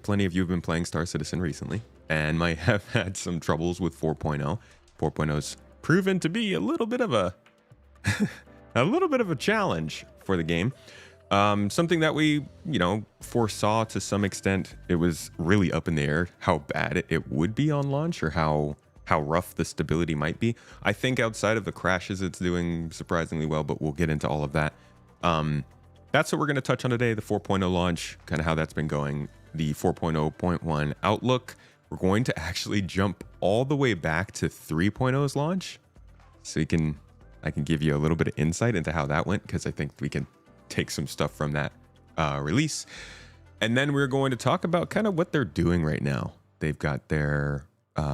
plenty of you have been playing Star Citizen recently and might have had some troubles with 4.0. 4.0's proven to be a little bit of a challenge for the game. Something that we, foresaw to some extent. It was really up in the air how bad it would be on launch, or how rough the stability might be. I think outside of the crashes, it's doing surprisingly well, but we'll get into all of that. That's what we're going to touch on today, the 4.0 launch, kind of how that's been going, the 4.0.1 outlook. We're going to actually jump all the way back to 3.0's launch, so I can give you a little bit of insight into how that went, because I think we can take some stuff from that release. And then we're going to talk about kind of what they're doing right now. They've got their,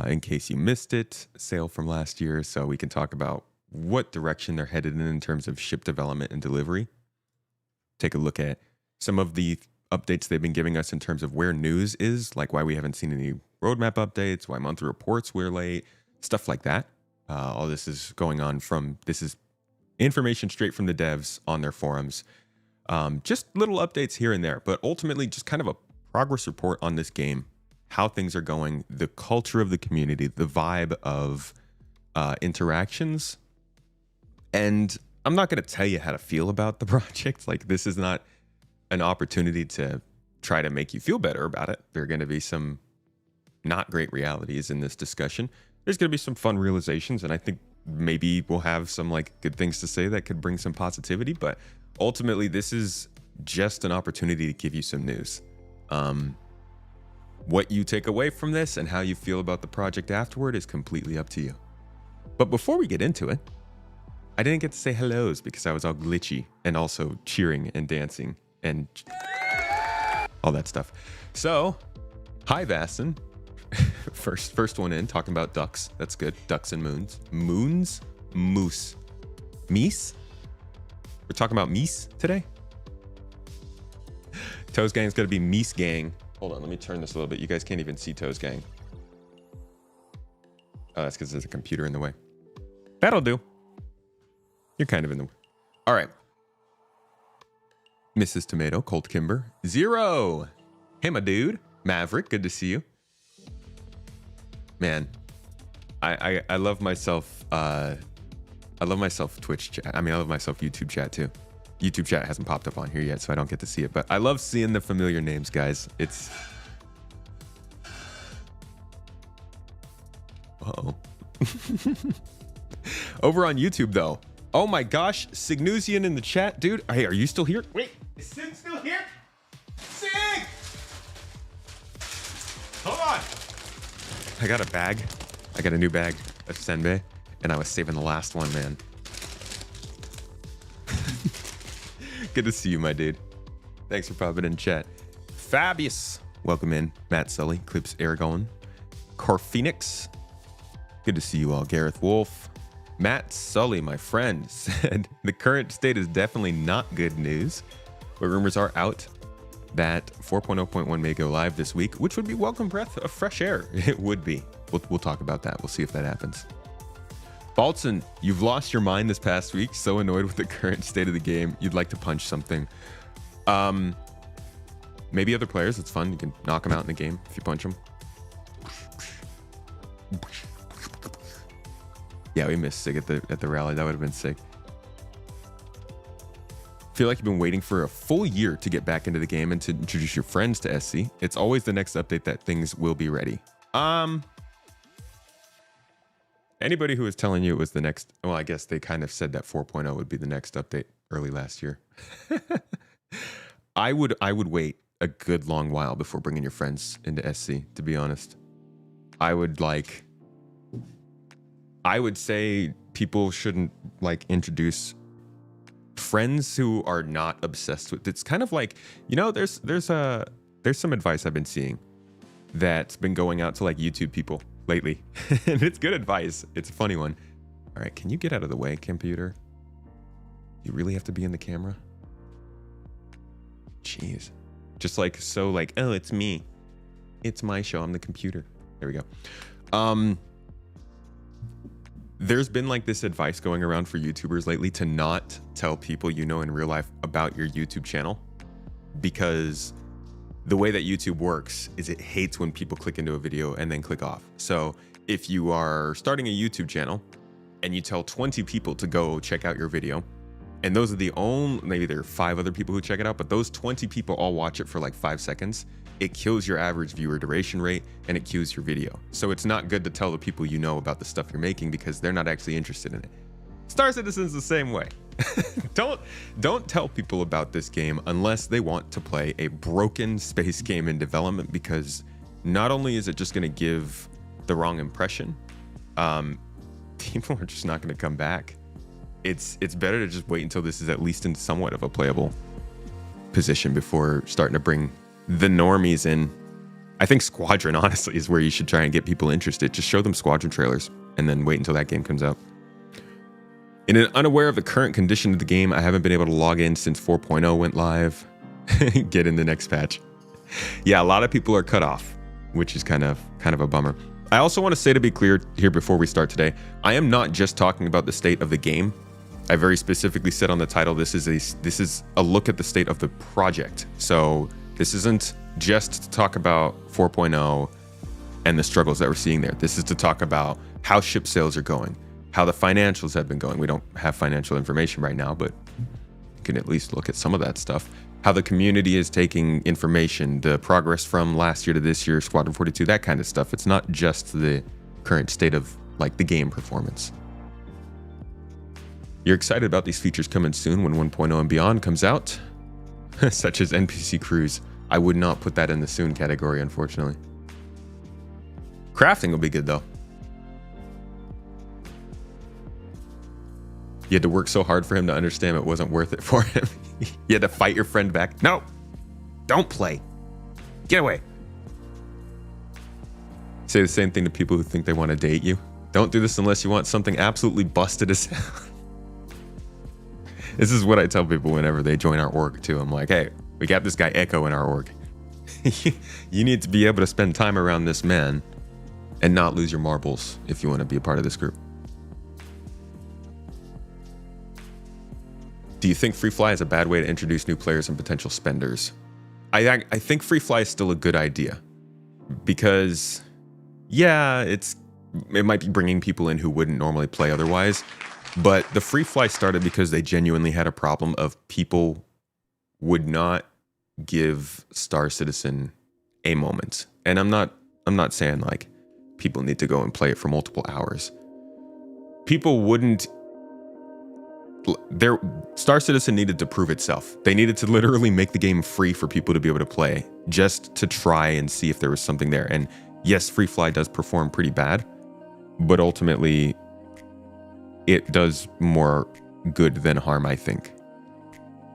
in case you missed it, sale from last year, so we can talk about what direction they're headed in terms of ship development and delivery. Take a look at some of the updates they've been giving us in terms of where news is, like why we haven't seen any roadmap updates, why monthly reports we're late, stuff like that. All this is going on this is information straight from the devs on their forums. Just little updates here and there, but ultimately just kind of a progress report on this game, how things are going, the culture of the community, the vibe of interactions. And I'm not going to tell you how to feel about the project. Like, this is not an opportunity to try to make you feel better about it. There are going to be some not great realities in this discussion. There's going to be some fun realizations, and I think maybe we'll have some good things to say that could bring some positivity, but ultimately this is just an opportunity to give you some news. What you take away from this and how you feel about the project afterward is completely up to you. But before we get into it, I didn't get to say hellos because I was all glitchy and also cheering and dancing and all that stuff. So, hi Vasson. First one in, talking about ducks. That's good. Ducks and moons. Moons? Moose. Meese? We're talking about Meese today? Toes Gang's gonna be Meese Gang. Hold on, let me turn this a little bit. You guys can't even see Toes Gang. Oh, that's because there's a computer in the way. That'll do. You're kind of in the way. All right. Mrs. Tomato, Colt Kimber. Zero. Hey, my dude. Maverick, good to see you. Man, I love myself. I love myself Twitch chat. I mean, I love myself YouTube chat too. YouTube chat hasn't popped up on here yet, so I don't get to see it. But I love seeing the familiar names, guys. It's... Uh-oh. Over on YouTube, though. Oh my gosh, Signusian in the chat. Dude, hey, are you still here? Wait, is Sig still here? Sig! Hold on. I got a bag. I got a new bag of senbei, and I was saving the last one, man. Good to see you, my dude. Thanks for popping in chat. Fabius, welcome in. Matt Sully, Clips Aragon, Corphoenix. Good to see you all. Gareth Wolf. Matt Sully, my friend, said the current state is definitely not good news, but rumors are out that 4.0.1 may go live this week, which would be welcome breath of fresh air. It would be. We'll talk about that. We'll see if that happens. Baltzen, you've lost your mind this past week. So annoyed with the current state of the game. You'd like to punch something. Maybe other players. It's fun. You can knock them out in the game if you punch them. Yeah, we missed Sig at the rally. That would have been sick. Feel like you've been waiting for a full year to get back into the game and to introduce your friends to SC. It's always the next update that things will be ready. Anybody who was telling you it was the next, well, I guess they kind of said that 4.0 would be the next update early last year. I would wait a good long while before bringing your friends into SC, to be honest. I would say people shouldn't introduce friends who are not obsessed with. It's kind of like, there's some advice I've been seeing that's been going out to YouTube people lately. And it's good advice. It's a funny one. All right, can you get out of the way, computer? You really have to be in the camera? Jeez. Just oh, it's me. It's my show. I'm the computer. There we go. There's been this advice going around for YouTubers lately to not tell people in real life about your YouTube channel, because the way that YouTube works is it hates when people click into a video and then click off. So if you are starting a YouTube channel and you tell 20 people to go check out your video, and those are the only, maybe there are 5 other people who check it out, but those 20 people all watch it for like 5 seconds, it kills your average viewer duration rate and it kills your video. So it's not good to tell the people you know about the stuff you're making because they're not actually interested in it. Star Citizen's the same way. Don't tell people about this game unless they want to play a broken space game in development, because not only is it just going to give the wrong impression, people are just not going to come back. It's better to just wait until this is at least in somewhat of a playable position before starting to bring the normies in. I think Squadron honestly is where you should try and get people interested. Just show them Squadron trailers and then wait until that game comes out. In an unaware of the current condition of the game, I haven't been able to log in since 4.0 went live. Get in the next patch. Yeah, a lot of people are cut off, which is kind of a bummer. I also want to say, to be clear here before we start today, I am not just talking about the state of the game. I very specifically said on the title, this is a look at the state of the project. So this isn't just to talk about 4.0 and the struggles that we're seeing there. This is to talk about how ship sales are going, how the financials have been going. We don't have financial information right now, but you can at least look at some of that stuff. How the community is taking information, the progress from last year to this year, Squadron 42, that kind of stuff. It's not just the current state of like the game performance. You're excited about these features coming soon when 1.0 and beyond comes out, such as NPC crews. I would not put that in the soon category, unfortunately. Crafting will be good though. You had to work so hard for him to understand it wasn't worth it for him. You had to fight your friend back. No, don't play. Get away. Say the same thing to people who think they want to date you. Don't do this unless you want something absolutely busted as hell. This is what I tell people whenever they join our org too. I'm like, hey, we got this guy Echo in our org. You need to be able to spend time around this man and not lose your marbles if you want to be a part of this group. Do you think free fly is a bad way to introduce new players and potential spenders? I think free fly is still a good idea because, yeah, it might be bringing people in who wouldn't normally play otherwise, but the free fly started because they genuinely had a problem of people would not give Star Citizen a moment. And I'm not saying like people need to go and play it for multiple hours. People wouldn't. Star Citizen needed to prove itself. They needed to literally make the game free for people to be able to play, just to try and see if there was something there. And yes, free fly does perform pretty bad, but ultimately it does more good than harm, I think.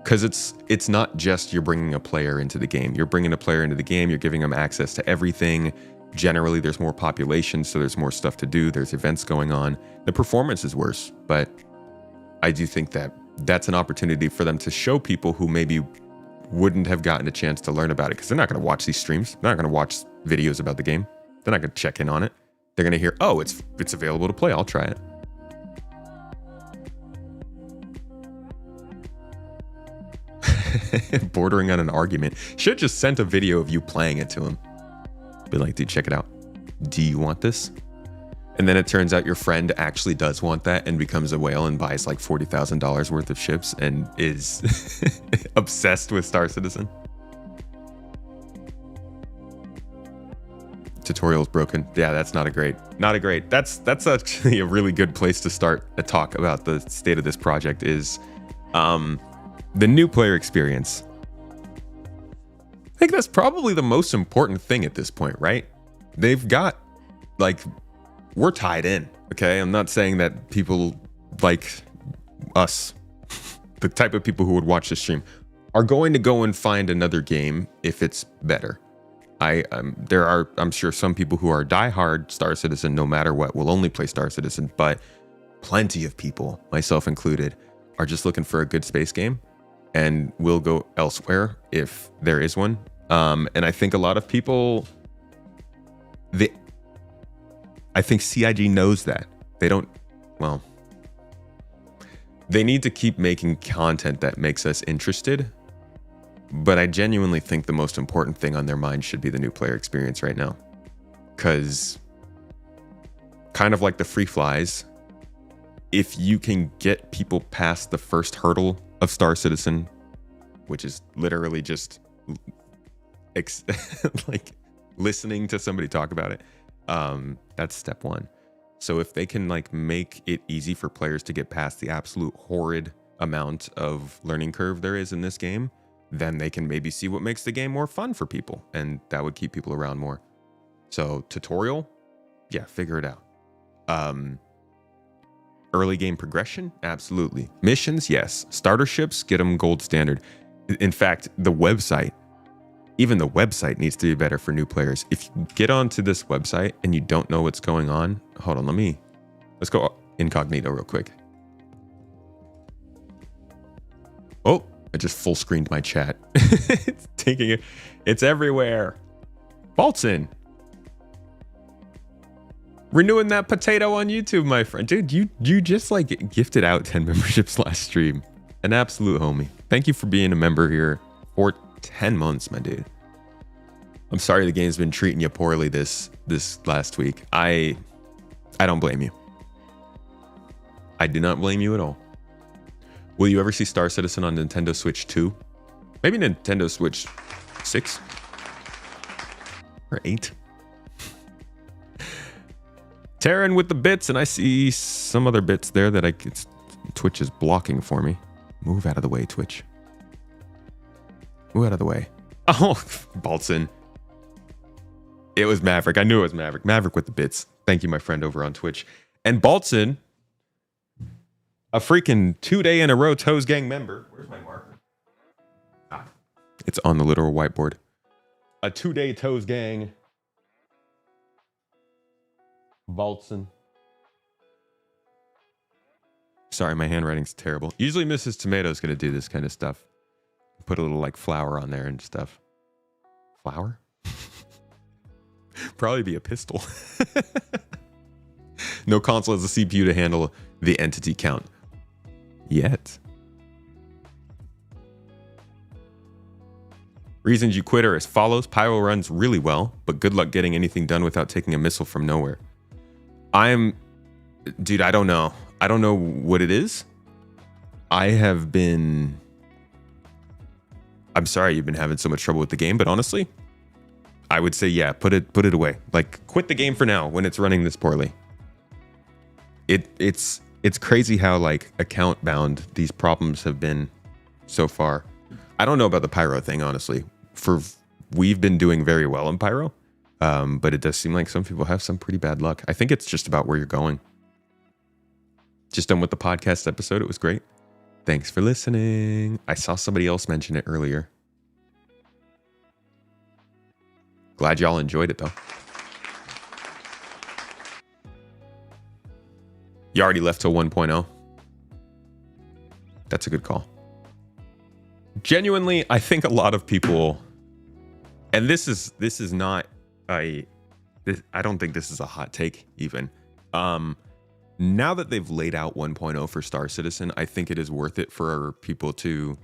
Because it's not just you're bringing a player into the game. You're bringing a player into the game, you're giving them access to everything. Generally, there's more population, so there's more stuff to do. There's events going on. The performance is worse, but I do think that that's an opportunity for them to show people who maybe wouldn't have gotten a chance to learn about it, because they're not going to watch these streams. They're not going to watch videos about the game. They're not going to check in on it. They're going to hear, oh, it's available to play. I'll try it. Bordering on an argument. Should just sent a video of you playing it to him. Be like, dude, check it out. Do you want this? And then it turns out your friend actually does want that and becomes a whale and buys like $40,000 worth of ships and is obsessed with Star Citizen. Tutorial's broken. Yeah, that's not a great. That's actually a really good place to start a talk about the state of this project is the new player experience. I think that's probably the most important thing at this point, right? They've got like, we're tied in, okay? I'm not saying that people like us, the type of people who would watch the stream, are going to go and find another game if it's better. I'm sure some people who are diehard Star Citizen, no matter what, will only play Star Citizen, but plenty of people, myself included, are just looking for a good space game and will go elsewhere if there is one. And I think a lot of people, I think CIG knows that. They need to keep making content that makes us interested, But I genuinely think the most important thing on their mind should be the new player experience right now. Because kind of like the free flies, if you can get people past the first hurdle of Star Citizen, which is literally just like listening to somebody talk about it, that's step one. So if they can like make it easy for players to get past the absolute horrid amount of learning curve there is in this game, then they can maybe see what makes the game more fun for people, and that would keep people around more. So tutorial, yeah, figure it out. Early game progression, absolutely. Missions, yes. Starter ships, get them gold standard. In fact, the website, even the website needs to be better for new players. If you get onto this website and you don't know what's going on, hold on, let's go incognito real quick. Oh, I just full screened my chat. It's taking it. It's everywhere. Bolton. Renewing that potato on YouTube, my friend. Dude, you just like gifted out 10 memberships last stream. An absolute homie. Thank you for being a member here for 10 months, my dude. I'm sorry the game's been treating you poorly this last week. I don't blame you. I do not blame you at all. Will you ever see Star Citizen on Nintendo Switch 2? Maybe Nintendo Switch 6? Or 8? Taryn with the bits, and I see some other bits there that Twitch is blocking for me. Move out of the way, Twitch. Move out of the way. Oh, Baltzen. It was Maverick. I knew it was Maverick. Maverick with the bits. Thank you, my friend, over on Twitch. And Baltzen, a freaking 2-day in a row Toes Gang member. Where's my marker? It's on the literal whiteboard. A 2-day Toes Gang. Baltzen. Sorry, my handwriting's terrible. Usually Mrs. Tomato's gonna do this kind of stuff. Put a little like flour on there and stuff. Flour? Probably be a pistol. No console has a CPU to handle the entity count. Yet. Reasons you quit are as follows. Pyro runs really well, but good luck getting anything done without taking a missile from nowhere. Dude, I don't know. I don't know what it is. I'm sorry you've been having so much trouble with the game, but honestly, I would say, yeah, put it away. Like, quit the game for now when it's running this poorly. It's crazy how like account bound these problems have been so far. I don't know about the Pyro thing, honestly. We've been doing very well in Pyro, but it does seem like some people have some pretty bad luck. I think it's just about where you're going. Just done with the podcast episode. It was great. Thanks for listening. I saw somebody else mention it earlier. Glad y'all enjoyed it, though. You already left till 1.0. That's a good call. Genuinely, I think a lot of people, and this is not I don't think this is a hot take even. Now that they've laid out 1.0 for Star Citizen, I think it is worth it for people to,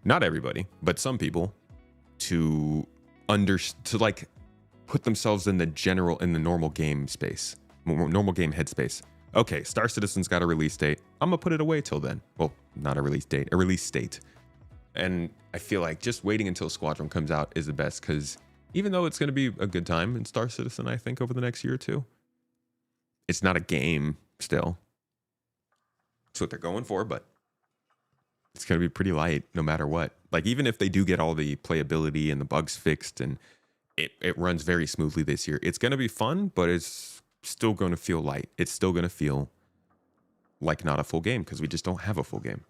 not everybody, but some people, to like put themselves in the normal game space, normal game headspace. Okay, Star Citizen's got a release date. I'm gonna put it away till then. Well, not a release date, a release state. And I feel like just waiting until Squadron comes out is the best, because even though it's going to be a good time in Star Citizen, I think over the next year or two, it's not a game still. That's what they're going for, but it's going to be pretty light no matter what. Like, even if they do get all the playability and the bugs fixed and it runs very smoothly this year, it's going to be fun, but it's still going to feel light. It's still going to feel like not a full game, because we just don't have a full game.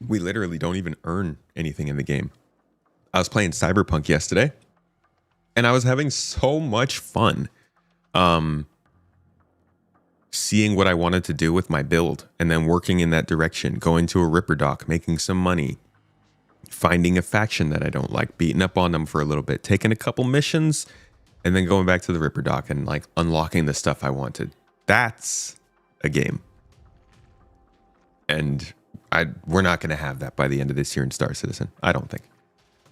We literally don't even earn anything in the game. I was playing Cyberpunk yesterday, and I was having so much fun seeing what I wanted to do with my build, and then working in that direction, going to a Ripper Dock, making some money, finding a faction that I don't like, beating up on them for a little bit, taking a couple missions, and then going back to the Ripper Dock and like unlocking the stuff I wanted. That's a game. And we're not going to have that by the end of this year in Star Citizen. I don't think.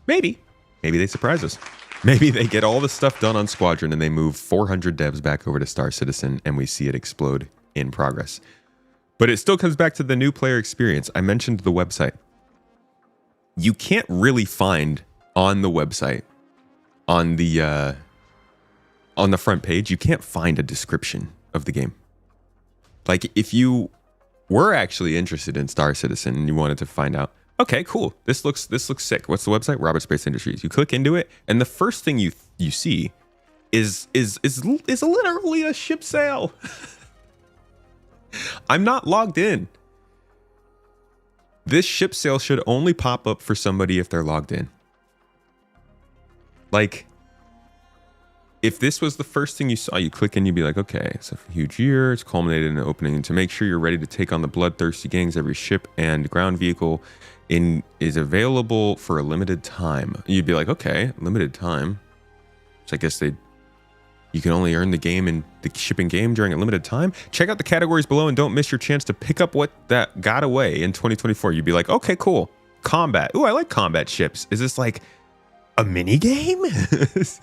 Maybe they surprise us. Maybe they get all the stuff done on Squadron and they move 400 devs back over to Star Citizen and we see it explode in progress. But it still comes back to the new player experience. I mentioned the website. You can't really find on the website, on the front page, you can't find a description of the game. Like if you were actually interested in Star Citizen and you wanted to find out, okay, cool, this looks sick. What's the website? Robert Space Industries. You click into it, and the first thing you see is literally a ship sale. I'm not logged in. This ship sale should only pop up for somebody if they're logged in. Like, if this was the first thing you saw, you click in, you'd be like, okay, it's a huge year. It's culminated in an opening. To make sure you're ready to take on the bloodthirsty gangs, every ship and ground vehicle is available for a limited time. You'd be like, okay, limited time. So I guess you can only earn the game in the shipping game during a limited time. Check out the categories below and don't miss your chance to pick up what that got away in 2024. You'd be like, okay, cool. Combat. Ooh, I like combat ships. Is this like a mini game? Is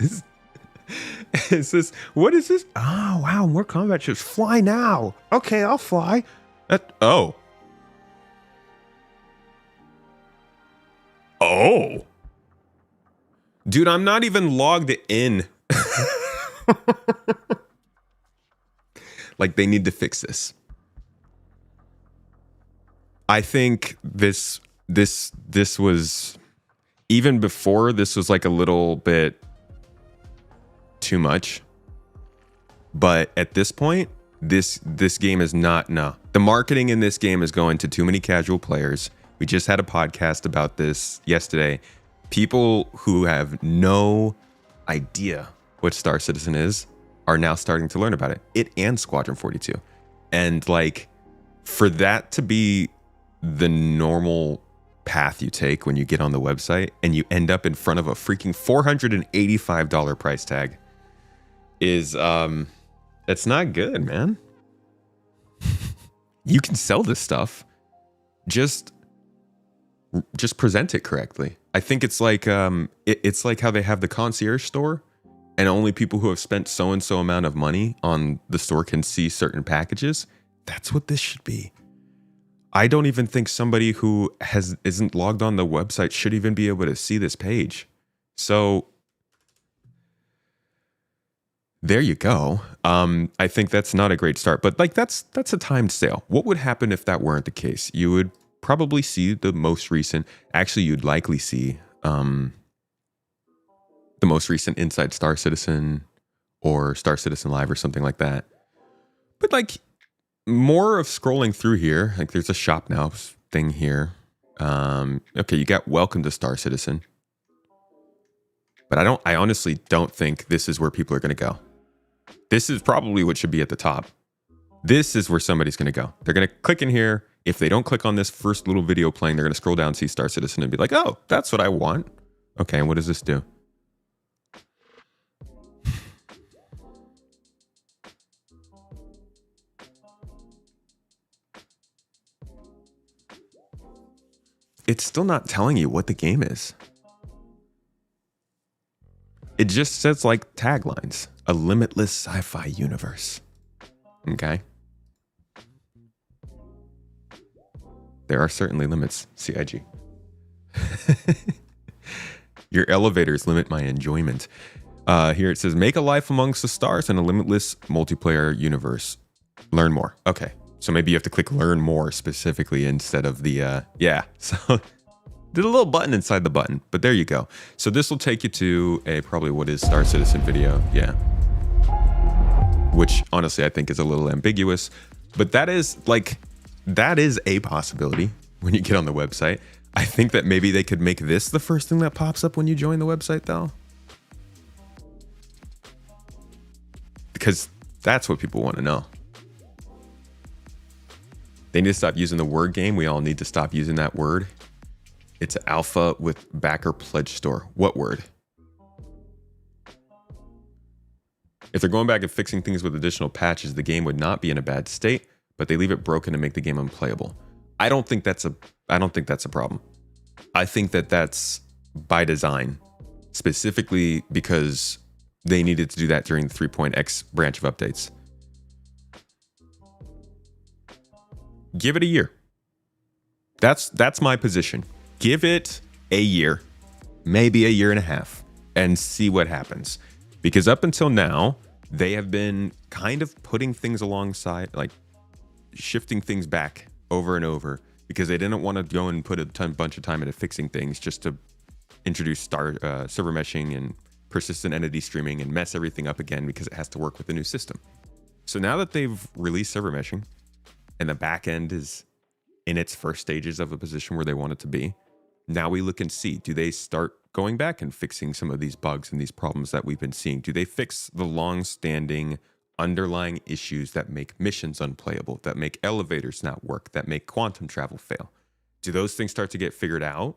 this, what is this? Oh, wow, more combat ships. Fly now. Okay, I'll fly. Oh. Dude, I'm not even logged in. Like, they need to fix this. I think this was, even before this was like a little bit too much. But at this point, this game is not, no. The marketing in this game is going to too many casual players. We just had a podcast about this yesterday. People who have no idea what Star Citizen is are now starting to learn about it. It and Squadron 42. And like, for that to be the normal path you take when you get on the website and you end up in front of a freaking $485 price tag is, it's not good, man. You can sell this stuff. Just present it correctly. I think it's like it's like how they have the concierge store and only people who have spent so and so amount of money on the store can see certain packages. That's what this should be. I don't even think somebody who isn't logged on the website should even be able to see this page. So there you go. I think that's not a great start, but like that's a timed sale. What would happen if that weren't the case? You would probably see the most recent, actually you'd likely see the most recent Inside Star Citizen or Star Citizen Live or something like that. But like more of scrolling through here, like there's a shop now thing here. Okay, you got Welcome to Star Citizen. But I honestly don't think this is where people are going to go. This is probably what should be at the top. This is where somebody's going to go. They're going to click in here. If they don't click on this first little video playing, they're going to scroll down, see Star Citizen and be like, oh, that's what I want. Okay, and what does this do? It's still not telling you what the game is. It just says like taglines, a limitless sci-fi universe. Okay. There are certainly limits, CIG. Your elevators limit my enjoyment. Here it says, make a life amongst the stars in a limitless multiplayer universe. Learn more. Okay. So maybe you have to click learn more specifically instead of the, yeah. So did a little button inside the button, but there you go. So this will take you to a probably what is Star Citizen video. Yeah. Which honestly, I think is a little ambiguous, but that is a possibility when you get on the website. I think that maybe they could make this the first thing that pops up when you join the website though. Because that's what people want to know. They need to stop using the word game. We all need to stop using that word. It's alpha with backer pledge store. What word? If they're going back and fixing things with additional patches, the game would not be in a bad state, but they leave it broken to make the game unplayable. I don't think that's a problem. I think that that's by design, specifically because they needed to do that during the 3.x branch of updates. Give it a year. That's my position. Give it a year, maybe a year and a half, and see what happens. Because up until now, they have been kind of putting things alongside, like shifting things back over and over, because they didn't want to go and put a bunch of time into fixing things just to introduce server meshing and persistent entity streaming and mess everything up again because it has to work with the new system. So now that they've released server meshing and the back end is in its first stages of a position where they want it to be, now we look and see, do they start going back and fixing some of these bugs and these problems that we've been seeing? Do they fix the long-standing underlying issues that make missions unplayable, that make elevators not work, that make quantum travel fail? Do those things start to get figured out?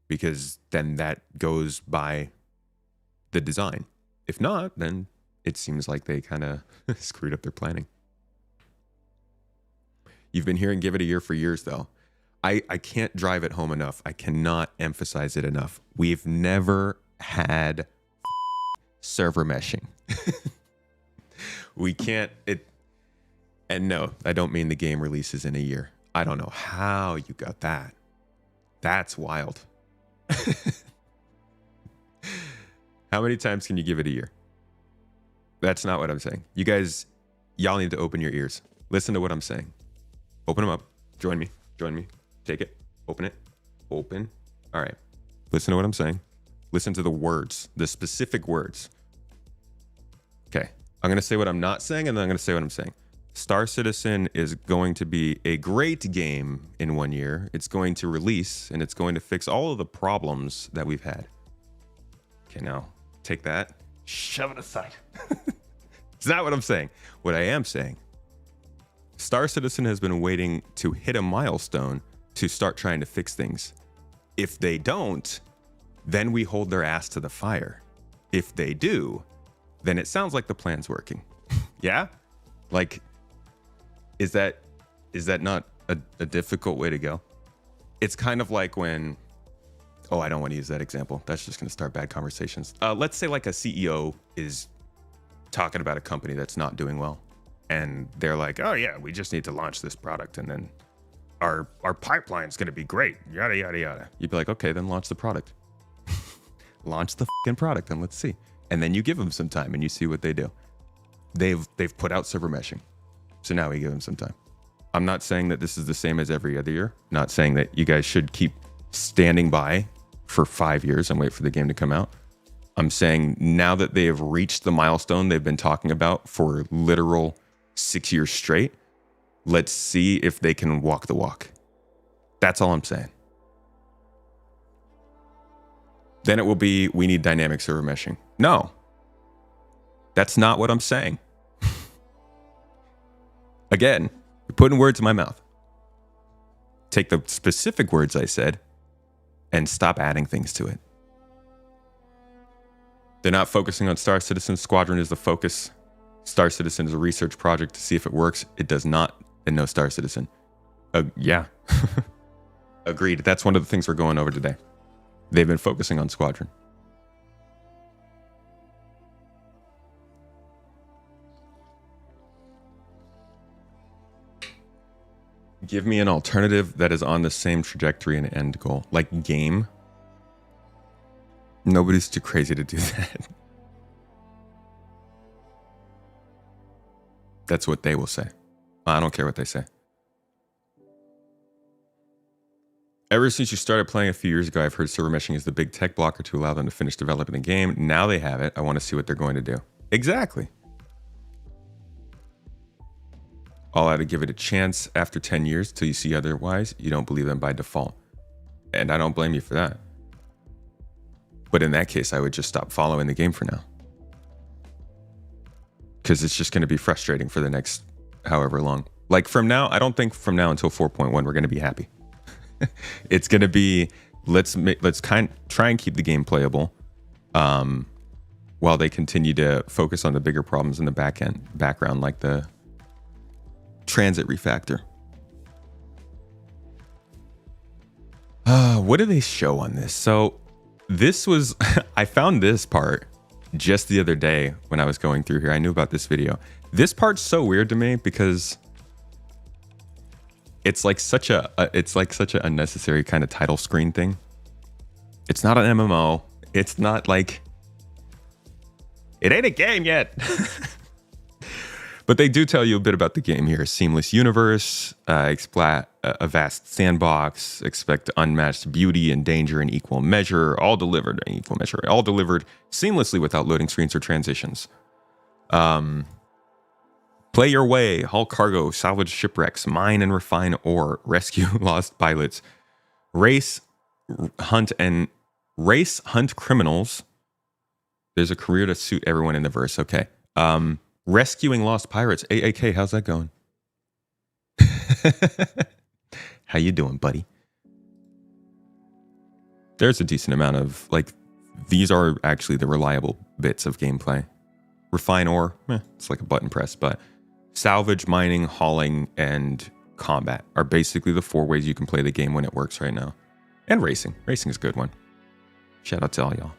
Because then that goes by the design. If not, then it seems like they kind of screwed up their planning. You've been hearing give it a year for years, though. I can't drive it home enough. I cannot emphasize it enough. We've never had server meshing. We can't, and no, I don't mean the game releases in a year. I don't know how you got that. That's wild. How many times can you give it a year? That's not what I'm saying. You guys, y'all need to open your ears. Listen to what I'm saying. Open them up. Join me. Join me. Take it. Open it. Open. All right. Listen to what I'm saying. Listen to the words, the specific words. Okay. I'm going to say what I'm not saying, and then I'm going to say what I'm saying. Star Citizen is going to be a great game in 1 year. It's going to release, and it's going to fix all of the problems that we've had. Okay, now take that. Shove it aside. It's not what I'm saying. What I am saying, Star Citizen has been waiting to hit a milestone to start trying to fix things. If they don't, then we hold their ass to the fire. If they do, then it sounds like the plan's working. Yeah? Like, is that not a difficult way to go? It's kind of like when, oh, I don't want to use that example. That's just going to start bad conversations. Let's say like a CEO is talking about a company that's not doing well. And they're like, oh yeah, we just need to launch this product. And then our pipeline's going to be great. Yada, yada, yada. You'd be like, okay, then launch the product. Launch the fucking product and let's see. And then you give them some time and you see what they do. They've put out server meshing. So now we give them some time. I'm not saying that this is the same as every other year. Not saying that you guys should keep standing by for 5 years and wait for the game to come out. I'm saying now that they have reached the milestone they've been talking about for literal 6 years straight, let's see if they can walk the walk. That's all I'm saying. Then it will be, we need dynamic server meshing. No, that's not what I'm saying. Again, you're putting words in my mouth. Take the specific words I said and stop adding things to it. They're not focusing on Star Citizen. Squadron is the focus. Star Citizen is a research project to see if it works. It does not, and no Star Citizen. Yeah. Agreed. That's one of the things we're going over today. They've been focusing on Squadron. Give me an alternative that is on the same trajectory and end goal. Like game. Nobody's too crazy to do that. That's what they will say. I don't care what they say. Ever since you started playing a few years ago, I've heard server meshing is the big tech blocker to allow them to finish developing the game. Now they have it. I want to see what they're going to do. Exactly. All out to give it a chance after 10 years till you see otherwise. You don't believe them by default. And I don't blame you for that. But in that case, I would just stop following the game for now. Because it's just going to be frustrating for the next however long. Like from now, I don't think from now until 4.1, we're going to be happy. It's going to be, let's try and keep the game playable while they continue to focus on the bigger problems in the background, like the transit refactor. What do they show on this? So this was, I found this part just the other day when I was going through here. I knew about this video. This part's so weird to me because it's like such a unnecessary kind of title screen thing. It's not an MMO. It's not like, it ain't a game yet. But they do tell you a bit about the game here. Seamless universe, exploit a vast sandbox, expect unmatched beauty and danger in equal measure, all delivered seamlessly without loading screens or transitions. Play your way, haul cargo, salvage shipwrecks, mine and refine ore, rescue lost pilots, race hunt criminals. There's a career to suit everyone in the verse. Okay. Rescuing lost pirates. AAK, how's that going? How you doing, buddy? There's a decent amount of, like, these are actually the reliable bits of gameplay. Refine ore, it's like a button press, but salvage, mining, hauling, and combat are basically the 4 ways you can play the game when it works right now. And racing. Racing is a good one. Shout out to all y'all.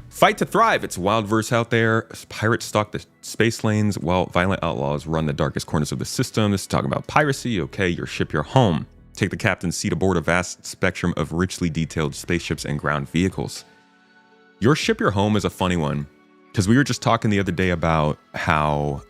Fight to thrive. It's a wild verse out there. Pirates stalk the space lanes while violent outlaws run the darkest corners of the system. This is talking about piracy. Okay, your ship, your home. Take the captain's seat aboard a vast spectrum of richly detailed spaceships and ground vehicles. Your ship, your home is a funny one because we were just talking the other day about how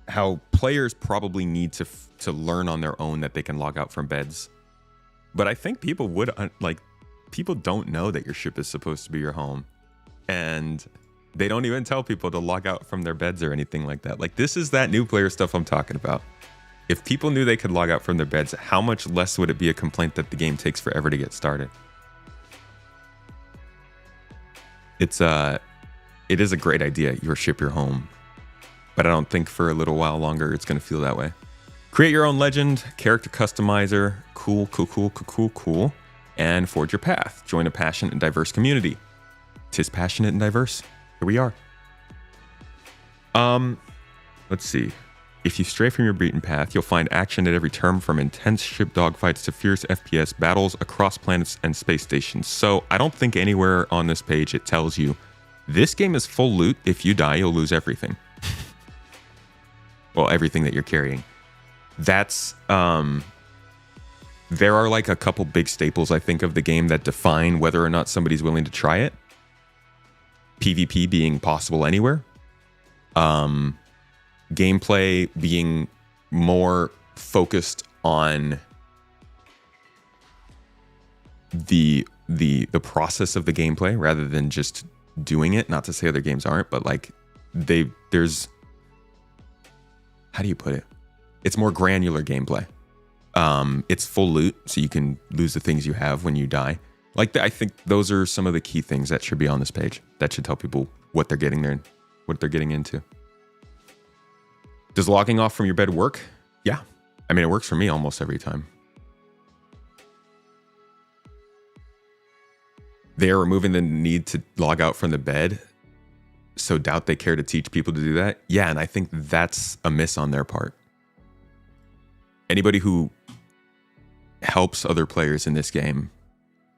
how players probably need to learn on their own that they can log out from beds. But I think people would, people don't know that your ship is supposed to be your home. And they don't even tell people to log out from their beds or anything like that. Like, this is that new player stuff I'm talking about. If people knew they could log out from their beds, how much less would it be a complaint that the game takes forever to get started? It is a great idea, your ship, your home. But I don't think for a little while longer it's going to feel that way. Create your own legend, character customizer, cool, and forge your path. Join a passionate and diverse community. 'Tis passionate and diverse. Here we are. Let's see. If you stray from your beaten path, you'll find action at every turn, from intense ship dogfights to fierce FPS battles across planets and space stations. So I don't think anywhere on this page it tells you this game is full loot. If you die, you'll lose everything. Well, everything that you're carrying. That's, there are like a couple big staples, I think, of the game that define whether or not somebody's willing to try it. PvP being possible anywhere. Gameplay being more focused on the process of the gameplay rather than just doing it. Not to say other games aren't, but like there's, how do you put it? It's more granular gameplay. It's full loot, so you can lose the things you have when you die. Like, I think those are some of the key things that should be on this page. That should tell people what they're getting there, what they're getting into. Does logging off from your bed work? Yeah. I mean, it works for me almost every time. They are removing the need to log out from the bed, so doubt they care to teach people to do that. Yeah, and I think that's a miss on their part. Anybody who helps other players in this game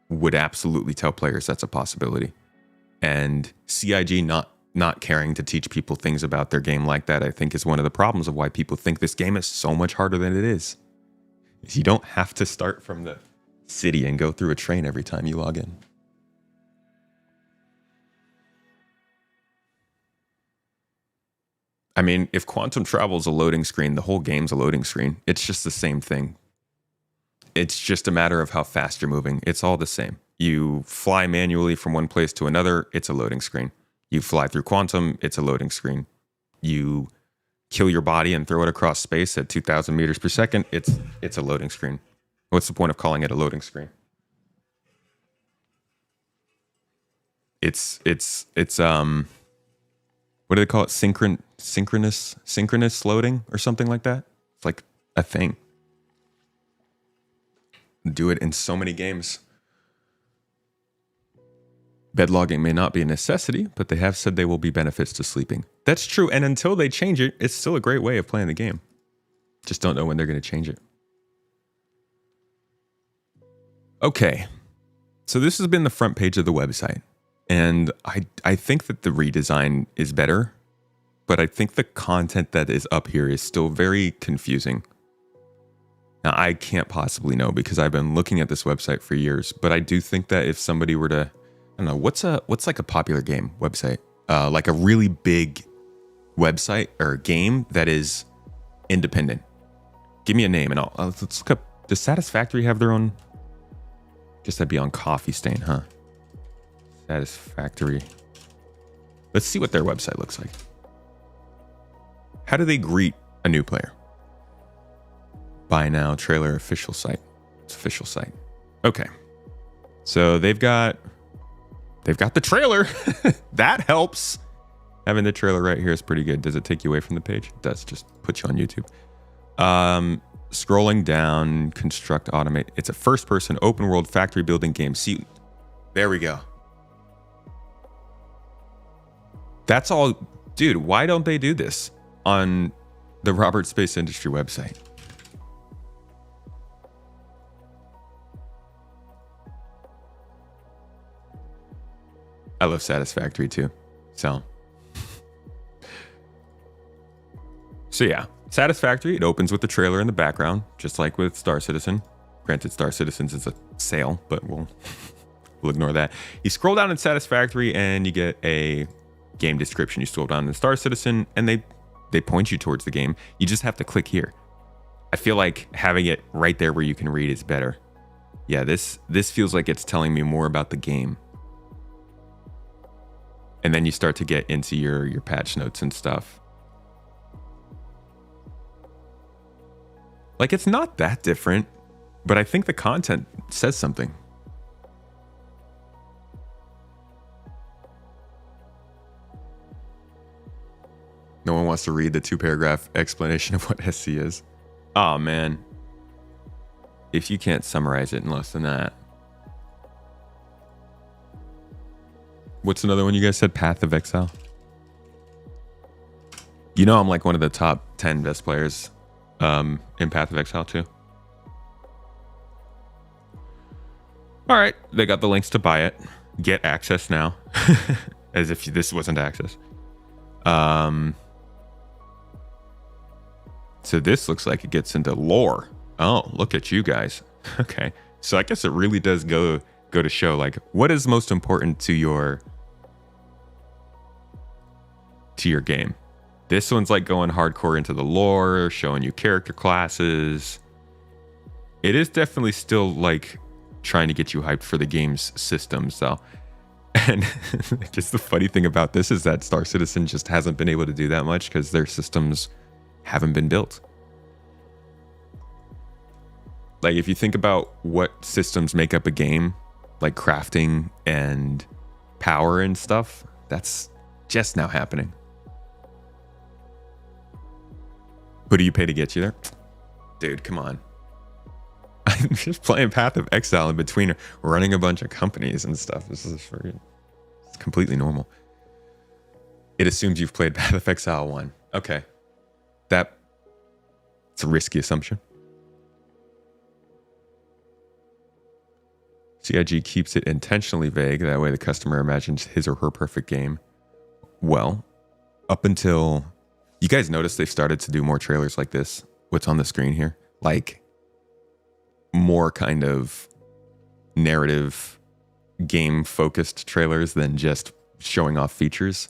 would absolutely tell players that's a possibility. And CIG not caring to teach people things about their game like that, I think, is one of the problems of why people think this game is so much harder than it is. You don't have to start from the city and go through a train every time you log in. I mean, if quantum travel is a loading screen, the whole game's a loading screen. It's just the same thing. It's just a matter of how fast you're moving. It's all the same. You fly manually from one place to another, it's a loading screen. You fly through quantum, it's a loading screen. You kill your body and throw it across space at 2,000 meters per second, it's a loading screen. What's the point of calling it a loading screen? It's what do they call it? Synchronous loading or something like that. It's like a thing. Do it in so many games. Bed logging may not be a necessity, but they have said they will be benefits to sleeping. That's true, and until they change it, it's still a great way of playing the game. Just don't know when they're going to change it. Okay, so this has been the front page of the website, and I think that the redesign is better, but I think the content that is up here is still very confusing. Now, I can't possibly know because I've been looking at this website for years, but I do think that if somebody were to, I don't know, what's like a popular game website? Like a really big website or game that is independent. Give me a name and let's look up. Does Satisfactory have their own? Guess that'd be on Coffee Stain, huh? Satisfactory. Let's see what their website looks like. How do they greet a new player? Buy now, trailer, official site. It's official site. Okay. So they've got the trailer. That helps. Having the trailer right here is pretty good. Does it take you away from the page? It does. Just put you on YouTube. Scrolling down, construct, automate. It's a first-person open world factory building game. See, there we go. That's all. Dude, why don't they do this on the Robert Space Industry website? I love Satisfactory too. So yeah, Satisfactory, it opens with the trailer in the background, just like with Star Citizen. Granted, Star Citizen's is a sale, but we'll ignore that. You scroll down in Satisfactory and you get a game description. You scroll down in Star Citizen and they point you towards the game. You just have to click here. I feel like having it right there where you can read is better. Yeah, this feels like it's telling me more about the game. And then you start to get into your patch notes and stuff. Like, it's not that different, but I think the content says something. No one wants to read the 2-paragraph explanation of what SC is. Oh, man. If you can't summarize it in less than that. What's another one you guys said? Path of Exile. You know I'm like one of the top 10 best players in Path of Exile too. All right, they got the links to buy it. Get access now. As if this wasn't access. So this looks like it gets into lore. Oh, look at you guys. Okay, so I guess it really does go to show like what is most important to your game. This one's like going hardcore into the lore, showing you character classes. It is definitely still like trying to get you hyped for the game's systems though. And just the funny thing about this is that Star Citizen just hasn't been able to do that much because their systems haven't been built. Like if you think about what systems make up a game, like crafting and power and stuff, that's just now happening. Who do you pay to get you there? Dude, come on. I'm just playing Path of Exile in between running a bunch of companies and stuff. This is it's completely normal. It assumes you've played Path of Exile 1. Okay. It's a risky assumption. CIG keeps it intentionally vague. That way the customer imagines his or her perfect game. Well, up until... You guys notice they've started to do more trailers like this? What's on the screen here? Like more kind of narrative game focused trailers than just showing off features.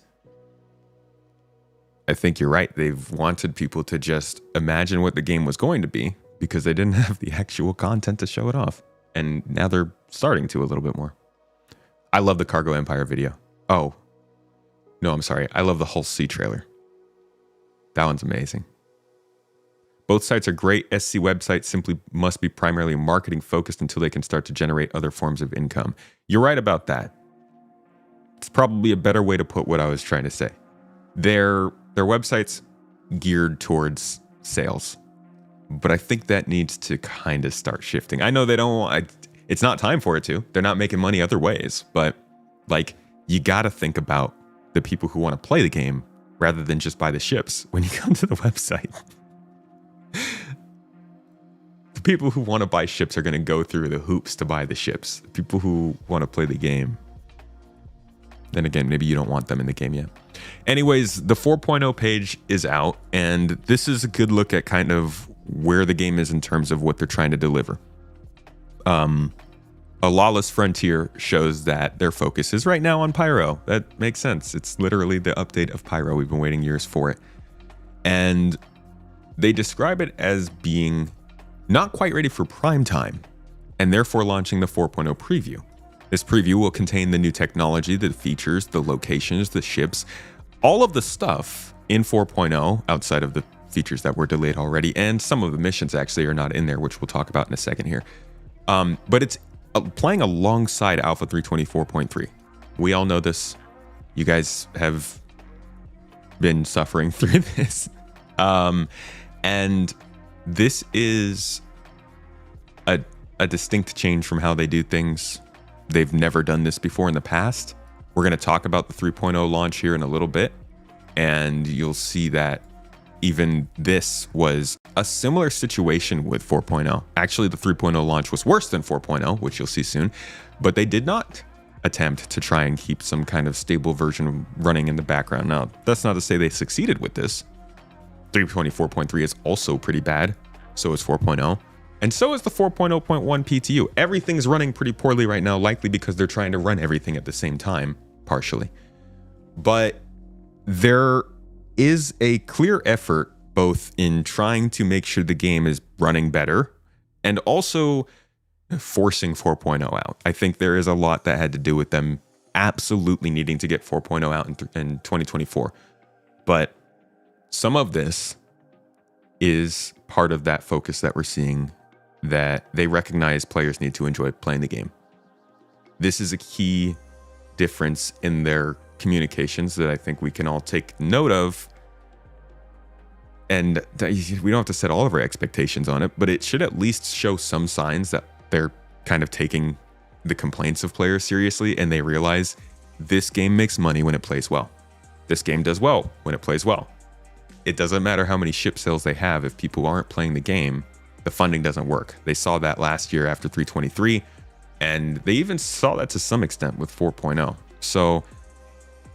I think you're right. They've wanted people to just imagine what the game was going to be because they didn't have the actual content to show it off. And now they're starting to a little bit more. I love the Cargo Empire video. Oh, no, I'm sorry. I love the Hull C trailer. That one's amazing. Both sites are great. SC websites simply must be primarily marketing focused until they can start to generate other forms of income. You're right about that. It's probably a better way to put what I was trying to say. Their website's geared towards sales, but I think that needs to kind of start shifting. I know they don't. It's not time for it to. They're not making money other ways, but Like, you got to think about the people who want to play the game rather than just buy the ships. When you come to the website, the people who want to buy ships are going to go through the hoops to buy the ships. The people who want to play the game, then again, maybe you don't want them in the game yet. Anyways, the 4.0 page is out, and this is a good look at kind of where the game is in terms of what they're trying to deliver. A Lawless Frontier shows that their focus is right now on Pyro. That makes sense. It's literally the update of Pyro. We've been waiting years for it. And they describe it as being not quite ready for prime time, and therefore launching the 4.0 preview. This preview will contain the new technology, the features, the locations, the ships, all of the stuff in 4.0 outside of the features that were delayed already, and some of the missions actually are not in there, which we'll talk about in a second here. But it's playing alongside Alpha 324.3. We all know this. You guys have been suffering through this. And this is a distinct change from how they do things. They've never done this before in the past. We're going to talk about the 3.0 launch here in a little bit, and you'll see that even this was a similar situation with 4.0. Actually, the 3.0 launch was worse than 4.0, which you'll see soon, but they did not attempt to try and keep some kind of stable version running in the background. Now, that's not to say they succeeded with this. 324.3 is also pretty bad. So is 4.0. And so is the 4.0.1 PTU. Everything's running pretty poorly right now, likely because they're trying to run everything at the same time, partially. But there is a clear effort both in trying to make sure the game is running better and also forcing 4.0 out. I think there is a lot that had to do with them absolutely needing to get 4.0 out in 2024. But some of this is part of that focus that we're seeing, that they recognize players need to enjoy playing the game. This is a key difference in their communications that I think we can all take note of. And we don't have to set all of our expectations on it, but it should at least show some signs that they're kind of taking the complaints of players seriously, and they realize this game makes money when it plays well. This game does well when it plays well. It doesn't matter how many ship sales they have. If people aren't playing the game, the funding doesn't work. They saw that last year after 323, and they even saw that to some extent with 4.0. So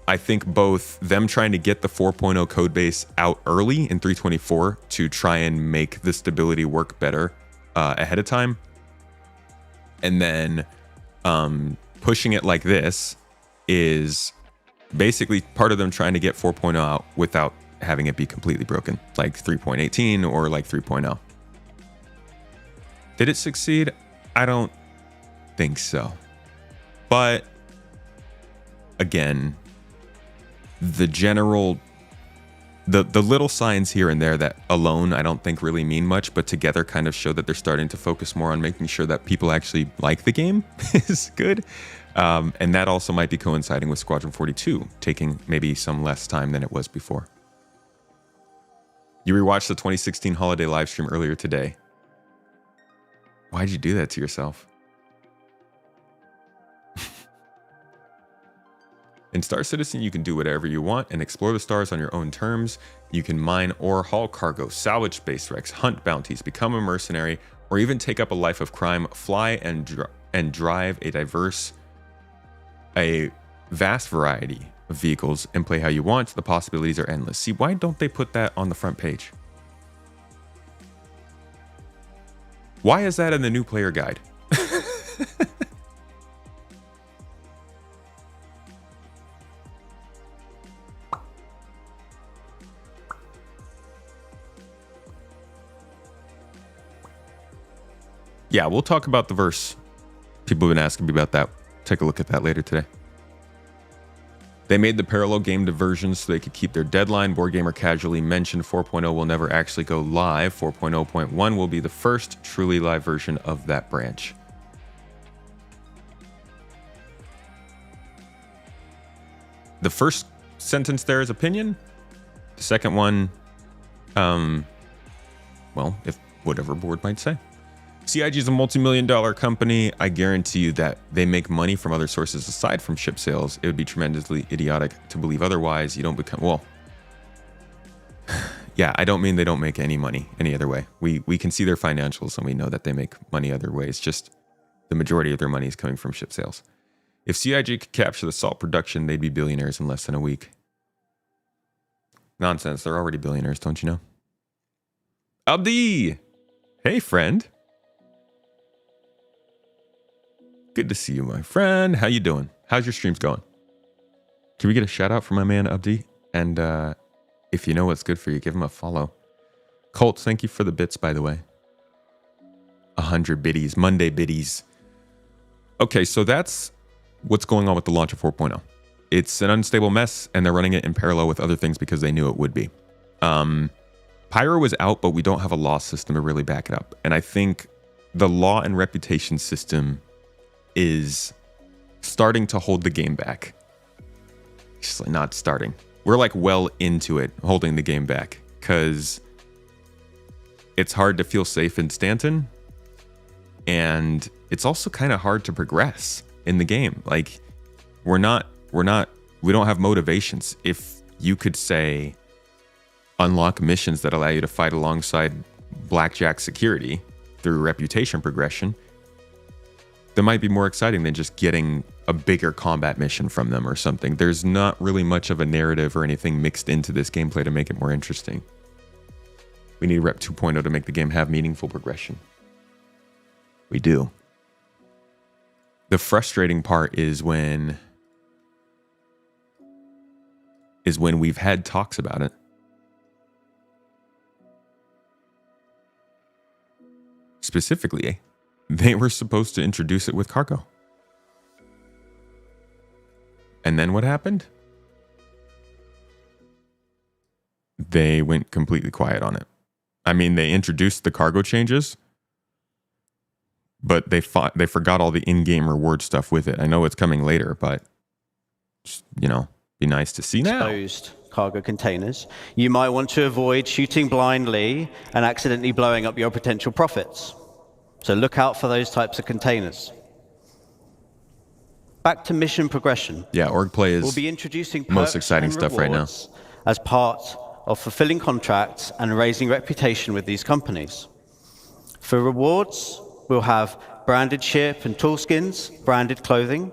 I think both them trying to get the 4.0 code base out early in 324 to try and make the stability work better ahead of time, and then pushing it like this is basically part of them trying to get 4.0 out without having it be completely broken, like 3.18 or like 3.0. Did it succeed? I don't think so. But again, the general, the little signs here and there that alone I don't think really mean much, but together kind of show that they're starting to focus more on making sure that people actually like the game is good. And that also might be coinciding with Squadron 42 taking maybe some less time than it was before. You rewatched the 2016 holiday livestream earlier today. Why'd you do that to yourself? In Star Citizen, you can do whatever you want and explore the stars on your own terms. You can mine ore, haul cargo, salvage space wrecks, hunt bounties, become a mercenary, or even take up a life of crime, fly and drive a vast variety of vehicles and play how you want. The possibilities are endless. See, why don't they put that on the front page? Why is that in the new player guide? Yeah, we'll talk about the verse. People have been asking me about that. Take a look at that later today. They made the parallel game diversions so they could keep their deadline. Board Gamer casually mentioned 4.0 will never actually go live. 4.0.1 will be the first truly live version of that branch. The first sentence there is opinion. The second one, well, if whatever board might say. CIG is a multi-million-dollar company. I guarantee you that they make money from other sources aside from ship sales. It would be tremendously idiotic to believe otherwise. You don't become, well, yeah, I don't mean they don't make any money any other way. We can see their financials and we know that they make money other ways. Just the majority of their money is coming from ship sales. If CIG could capture the salt production, they'd be billionaires in less than a week. Nonsense. They're already billionaires, don't you know? Abdi! Hey, friend. Good to see you, my friend. How you doing? How's your streams going? Can we get a shout out from my man Abdi? And if you know what's good for you, give him a follow. Colt, thank you for the bits, by the way. 100 biddies, Monday biddies. Okay, so that's what's going on with the launch of 4.0. It's an unstable mess, and they're running it in parallel with other things because they knew it would be. Pyro was out, but we don't have a law system to really back it up. And I think the law and reputation system is starting to hold the game back. It's like not starting. We're like well into it, holding the game back, because it's hard to feel safe in Stanton, and it's also kind of hard to progress in the game. Like we don't have motivations. If you could say unlock missions that allow you to fight alongside Blackjack security through reputation progression, that might be more exciting than just getting a bigger combat mission from them or something. There's not really much of a narrative or anything mixed into this gameplay to make it more interesting. We need Rep 2.0 to make the game have meaningful progression. We do. The frustrating part is when we've had talks about it. Specifically, they were supposed to introduce it with cargo. And then what happened? They went completely quiet on it. I mean, they introduced the cargo changes, but they forgot all the in-game reward stuff with it. I know it's coming later, but just, be nice to see now. Exposed cargo containers. You might want to avoid shooting blindly and accidentally blowing up your potential profits. So look out for those types of containers. Back to mission progression. Yeah, org play is we'll be introducing most exciting stuff right now. As part of fulfilling contracts and raising reputation with these companies. For rewards, we'll have branded ship and tool skins, branded clothing.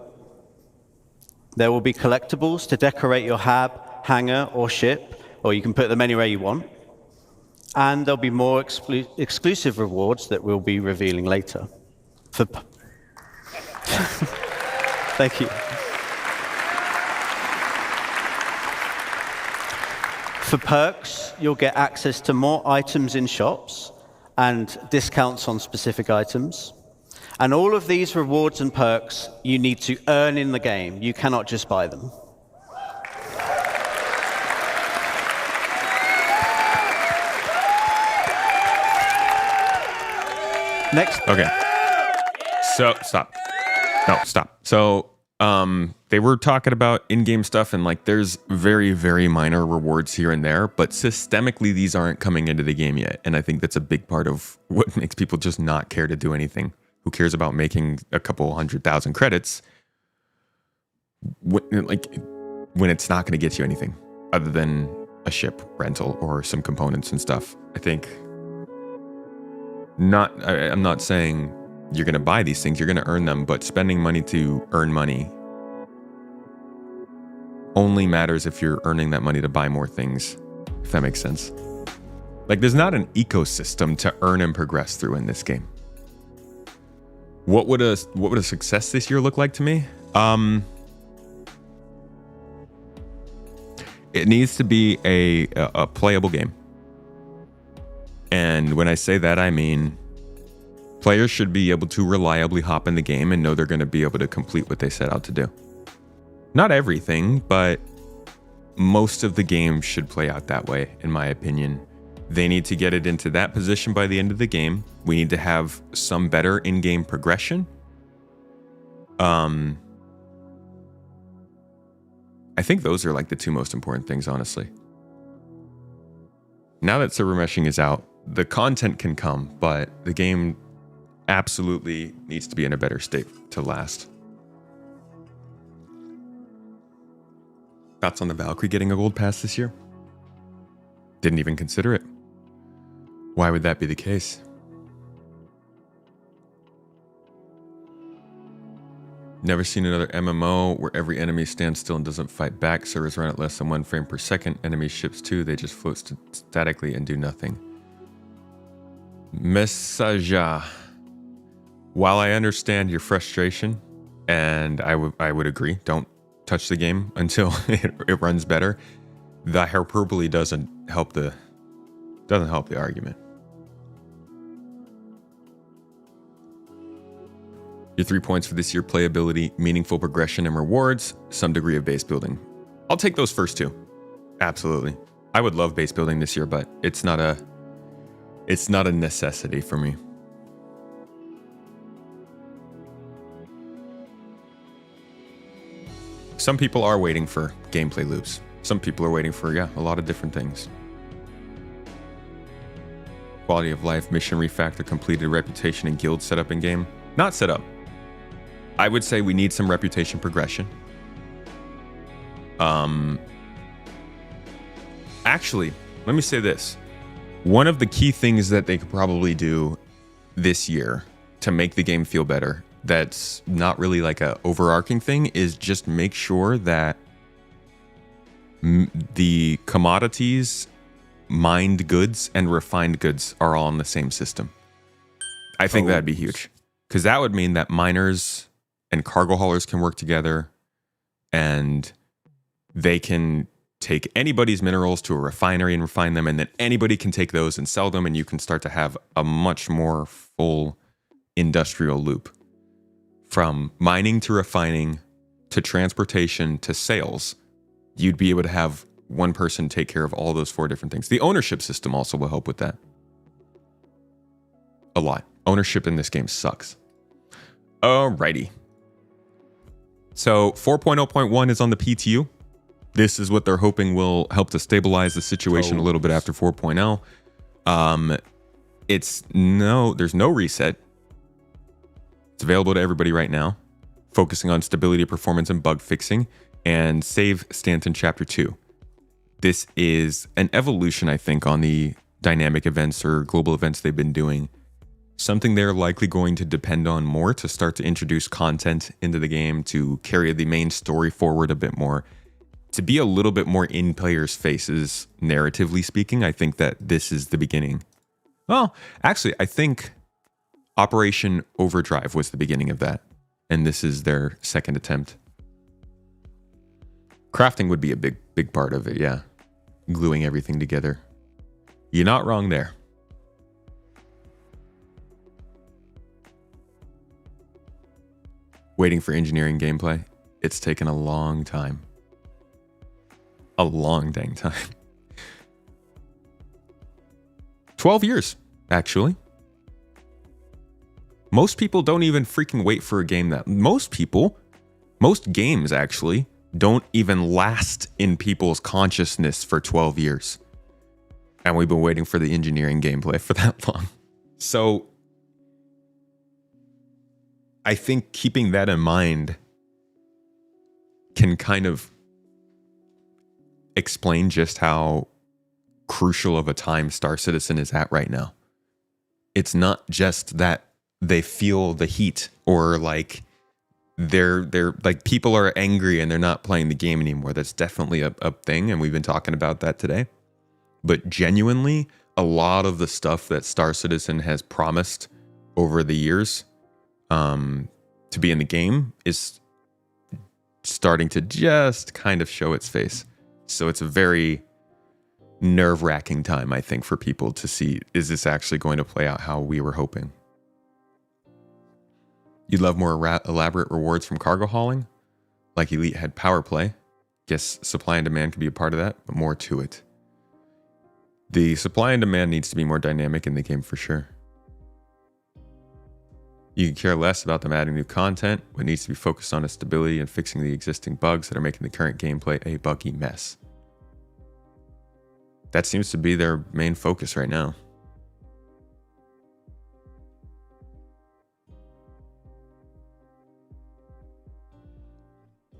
There will be collectibles to decorate your hab, hangar, or ship, or you can put them anywhere you want. And there'll be more exclusive rewards that we'll be revealing later. Thank you. For perks, you'll get access to more items in shops and discounts on specific items. And all of these rewards and perks you need to earn in the game. You cannot just buy them. Next. Okay. So stop. No, stop. So they were talking about in-game stuff, and like there's very, very minor rewards here and there, but systemically these aren't coming into the game yet. And I think that's a big part of what makes people just not care to do anything. Who cares about making a couple 100,000 credits when it's not going to get you anything other than a ship rental or some components and stuff. I think I'm not saying you're going to buy these things, you're going to earn them, but spending money to earn money only matters if you're earning that money to buy more things, if that makes sense. Like there's not an ecosystem to earn and progress through in this game. What would a success this year look like to me? It needs to be a playable game. And when I say that, I mean players should be able to reliably hop in the game and know they're going to be able to complete what they set out to do. Not everything, but most of the game should play out that way, in my opinion. They need to get it into that position by the end of the game. We need to have some better in-game progression. I think those are like the two most important things, honestly. Now that server meshing is out, the content can come, but the game absolutely needs to be in a better state to last. Thoughts on the Valkyrie getting a gold pass this year? Didn't even consider it. Why would that be the case? Never seen another MMO where every enemy stands still and doesn't fight back. Servers run at less than 1 frame per second. Enemy ships too, they just float statically and do nothing. Messaja. While I understand your frustration, and I would agree, don't touch the game until it runs better. The hyperbole doesn't help the argument. Your 3 points for this year: playability, meaningful progression, and rewards, some degree of base building. I'll take those first two. Absolutely. I would love base building this year, but it's not a necessity for me. Some people are waiting for gameplay loops. Some people are waiting for, a lot of different things. Quality of life, mission refactor, completed, reputation, and guild setup in game. Not set up. I would say we need some reputation progression. Actually, let me say this. One of the key things that they could probably do this year to make the game feel better, that's not really like a overarching thing, is just make sure that the commodities, mined goods, and refined goods are all in the same system. I think that'd be huge, because that would mean that miners and cargo haulers can work together, and they can take anybody's minerals to a refinery and refine them, and then anybody can take those and sell them, and you can start to have a much more full industrial loop. From mining to refining to transportation to sales, you'd be able to have one person take care of all those 4 different things. The ownership system also will help with that. A lot. Ownership in this game sucks. Alrighty. So 4.0.1 is on the PTU. This is what they're hoping will help to stabilize the situation a little bit after 4.0. There's no reset. It's available to everybody right now, focusing on stability, performance, and bug fixing, and save Stanton Chapter 2. This is an evolution, I think, on the dynamic events or global events they've been doing. Something they're likely going to depend on more to start to introduce content into the game, to carry the main story forward a bit more, to be a little bit more in players' faces, narratively speaking. I think that this is the beginning. Well, actually, I think Operation Overdrive was the beginning of that, and this is their second attempt. Crafting would be a big part of it, yeah. Gluing everything together. You're not wrong there. Waiting for engineering gameplay. It's taken a long time. A long dang time. 12 years, actually. Most people don't even freaking wait for a game that... Most games actually don't even last in people's consciousness for 12 years. And we've been waiting for the engineering gameplay for that long. So I think keeping that in mind can kind of explain just how crucial of a time Star Citizen is at right now. It's not just that they feel the heat, or like they're like people are angry and they're not playing the game anymore. That's definitely a thing, and we've been talking about that today. But genuinely, a lot of the stuff that Star Citizen has promised over the years to be in the game is starting to just kind of show its face. So it's a very nerve-wracking time, I think, for people to see, is this actually going to play out how we were hoping? You'd love more elaborate rewards from cargo hauling? Like Elite had power play. Guess supply and demand could be a part of that, but more to it. The supply and demand needs to be more dynamic in the game for sure. You can care less about them adding new content. What needs to be focused on is stability and fixing the existing bugs that are making the current gameplay a buggy mess. That seems to be their main focus right now.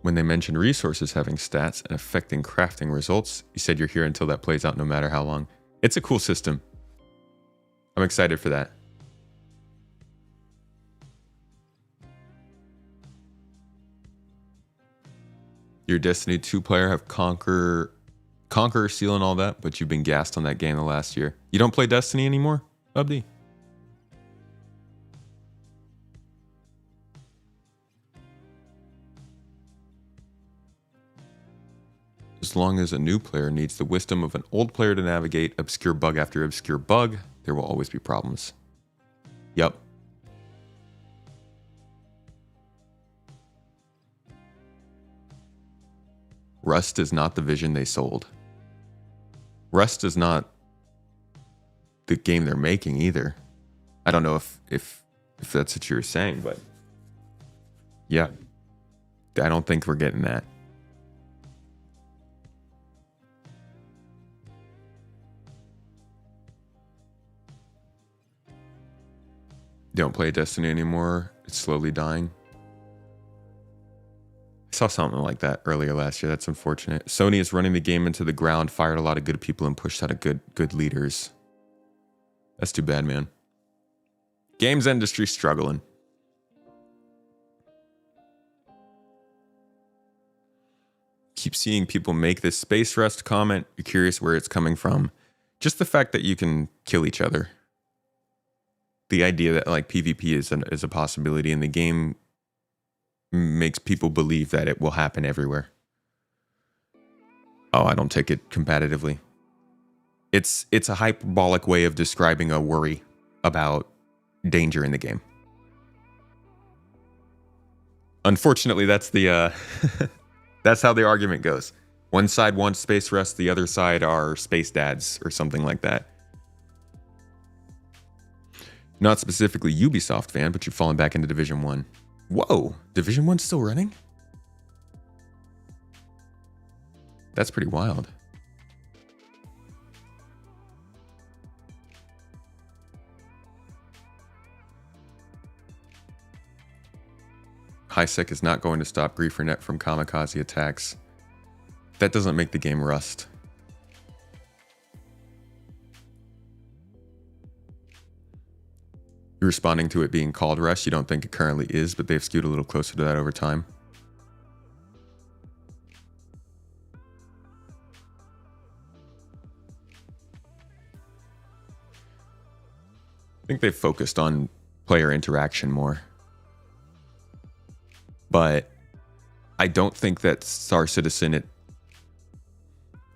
when they mentioned resources having stats and affecting crafting results. You said you're here until that plays out no matter how long. It's a cool system. I'm excited for that. Your Destiny 2 player have Conqueror Seal and all that, but you've been gassed on that game the last year. You don't play Destiny anymore, Abdi? As long as a new player needs the wisdom of an old player to navigate obscure bug after obscure bug, there will always be problems. Yep. Rust is not the vision they sold. Rust is not the game they're making either. I don't know if that's what you were saying, but yeah, I don't think we're getting that. Don't play Destiny anymore. It's slowly dying. I saw something like that earlier last year. That's unfortunate. Sony is running the game into the ground, fired a lot of good people, and pushed out of good leaders. That's too bad, man. Games industry struggling. Keep seeing people make this space rust comment. You're curious where it's coming from. Just the fact that you can kill each other. The idea that like PvP is a possibility in the game makes people believe that it will happen everywhere. Oh, I don't take it competitively. It's a hyperbolic way of describing a worry about danger in the game. Unfortunately, that's the that's how the argument goes. One side wants space rust, the other side are space dads or something like that. Not specifically Ubisoft fan, but you've fallen back into Division 1. Whoa, Division 1's still running? That's pretty wild. HiSec is not going to stop GrieferNet from kamikaze attacks. That doesn't make the game Rust. You're responding to it being called Rust. You don't think it currently is, but they've skewed a little closer to that over time. I think they've focused on player interaction more. But I don't think that Star Citizen,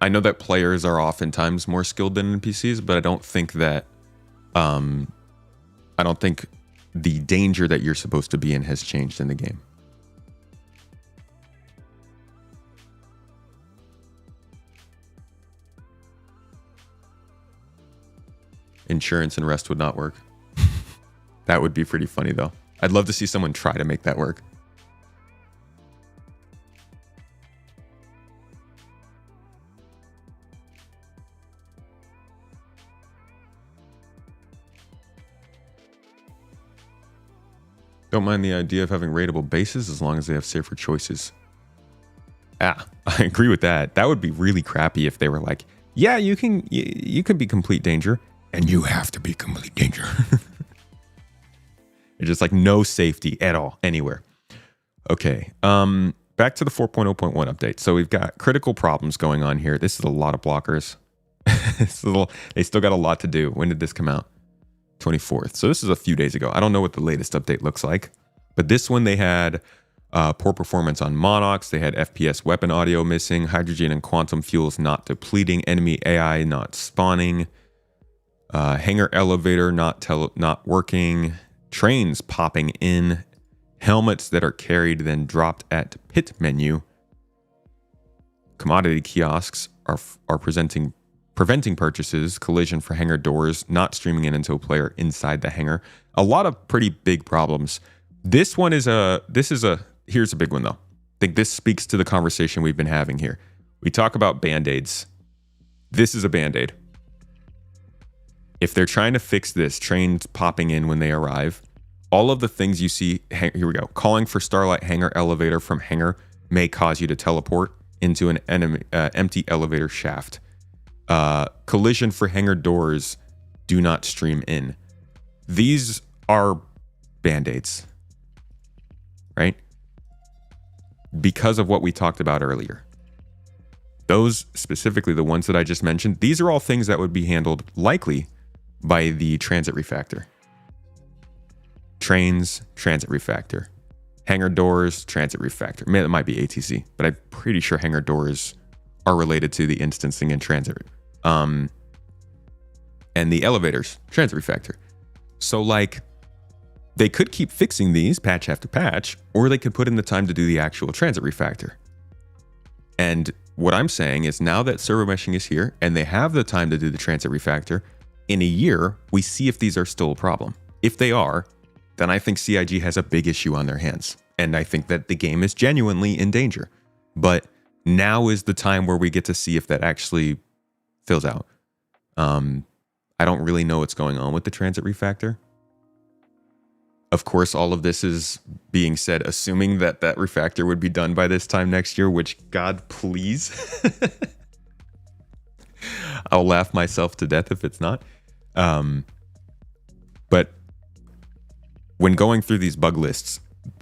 I know that players are oftentimes more skilled than NPCs, but I don't think that I don't think the danger that you're supposed to be in has changed in the game. Insurance and Rust would not work. That would be pretty funny though. I'd love to see someone try to make that work. Don't mind the idea of having rateable bases as long as they have safer choices. I agree with that. That would be really crappy if they were like, yeah, you can be complete danger and you have to be complete danger. It's just like no safety at all anywhere. Okay. Back to the 4.0.1 update. So we've got critical problems going on here. This is a lot of blockers. They still got a lot to do. When did this come out? 24th. So this is a few days ago. I don't know what the latest update looks like, but this one they had poor performance on Monox. They had FPS weapon audio missing, hydrogen and quantum fuels not depleting, enemy AI not spawning, hangar elevator not working, trains popping in, helmets that are carried then dropped at pit menu, commodity kiosks are preventing purchases, collision for hangar doors, not streaming in into a player inside the hangar. A lot of pretty big problems. Here's a big one though. I think this speaks to the conversation we've been having here. We talk about band-aids. This is a band-aid. If they're trying to fix this, trains popping in when they arrive, all of the things you see, here we go, calling for Starlight hangar elevator from hangar, may cause you to teleport into an enemy, empty elevator shaft. Collision for hangar doors do not stream in. These are band-aids, right? Because of what we talked about earlier. Those, specifically the ones that I just mentioned, these are all things that would be handled likely by the transit refactor. Trains, transit refactor. Hangar doors, transit refactor. It might be ATC, but I'm pretty sure hangar doors are related to the instancing and transit. And the elevators, transit refactor. So like, they could keep fixing these patch after patch, or they could put in the time to do the actual transit refactor. And what I'm saying is now that server meshing is here and they have the time to do the transit refactor, in a year, we see if these are still a problem. If they are, then I think CIG has a big issue on their hands. And I think that the game is genuinely in danger. But now is the time where we get to see if that actually fills out. I don't really know what's going on with the transit refactor. Of course, all of this is being said, assuming that that refactor would be done by this time next year, which, God, please. I'll laugh myself to death if it's not. But when going through these bug lists,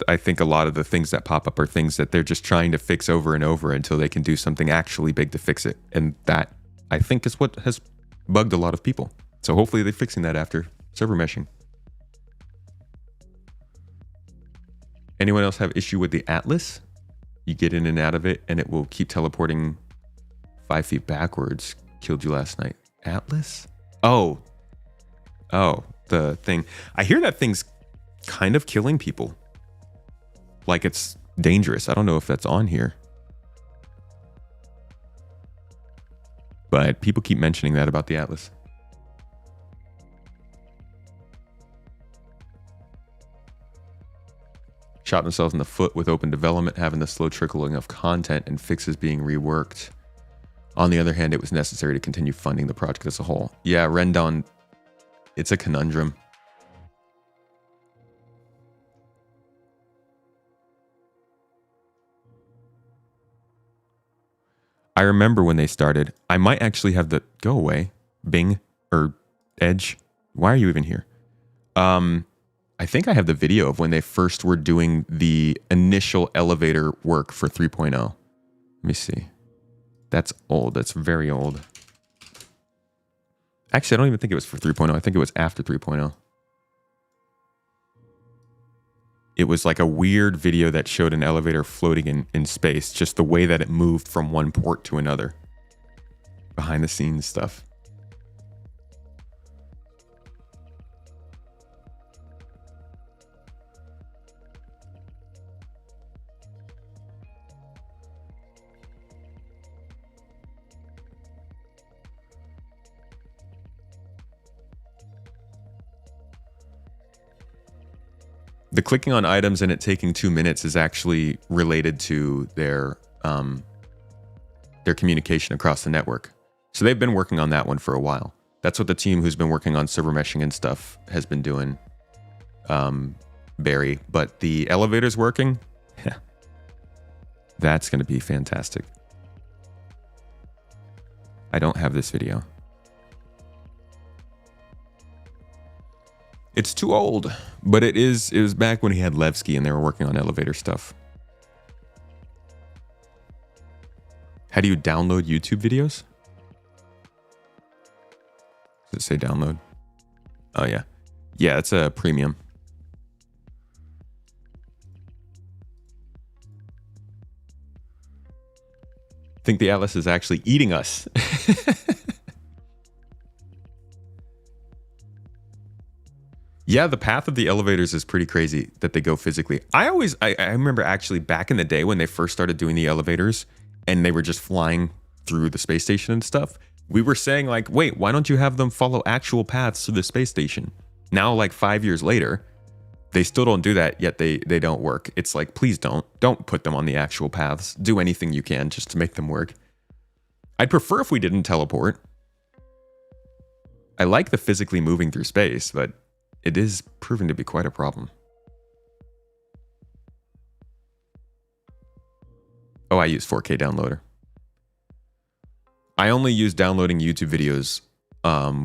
I think a lot of the things that pop up are things that they're just trying to fix over and over until they can do something actually big to fix it. And that, I think, is what has bugged a lot of people. So hopefully they're fixing that after server meshing. Anyone else have issue with the Atlas? You get in and out of it and it will keep teleporting 5 feet backwards. Killed you last night. Atlas? Oh, the thing. I hear that thing's kind of killing people. Like it's dangerous. I don't know if that's on here. But people keep mentioning that about the Atlas. Shot themselves in the foot with open development, having the slow trickling of content and fixes being reworked. On the other hand, it was necessary to continue funding the project as a whole. Yeah, Rendon, it's a conundrum. I remember when they started. I might actually have the... Go away. Bing. Or Edge. Why are you even here? I think I have the video of when they first were doing the initial elevator work for 3.0. Let me see. That's old. That's very old. Actually, I don't even think it was for 3.0. I think it was after 3.0. It was like a weird video that showed an elevator floating in space, just the way that it moved from one port to another. Behind the scenes stuff. The clicking on items and it taking 2 minutes is actually related to their communication across the network. So they've been working on that one for a while. That's what the team who's been working on server meshing and stuff has been doing, Barry. But the elevator's working, that's going to be fantastic. I don't have this video. It's too old, but it was back when he had Levski and they were working on elevator stuff. How do you download YouTube videos? Does it say download? Oh, yeah. Yeah, it's a premium. I think the Atlas is actually eating us. Yeah, the path of the elevators is pretty crazy that they go physically. I remember actually back in the day when they first started doing the elevators and they were just flying through the space station and stuff, we were saying like, wait, why don't you have them follow actual paths to the space station? Now, like 5 years later, they still don't do that, yet they don't work. It's like, please don't put them on the actual paths. Do anything you can just to make them work. I'd prefer if we didn't teleport. I like the physically moving through space, but it is proving to be quite a problem. use 4K downloader. I only use downloading YouTube videos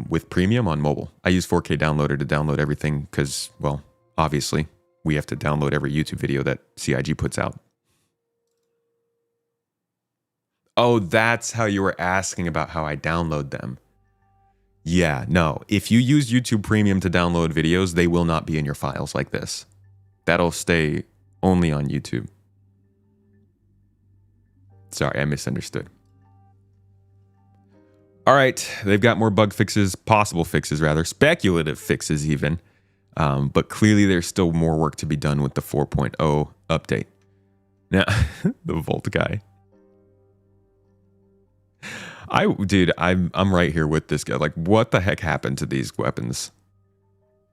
with premium on mobile. I use 4K downloader to download everything because, well, obviously we have to download every YouTube video that CIG puts out. Oh, that's how you were asking about how I download them. Yeah, no. If you use YouTube Premium to download videos, they will not be in your files like this. That'll stay only on YouTube. Sorry, I misunderstood. All right, they've got more bug fixes, possible fixes rather, speculative fixes even. But clearly there's still more work to be done with the 4.0 update. Now, the Volt guy. I'm right here with this guy. Like, what the heck happened to these weapons?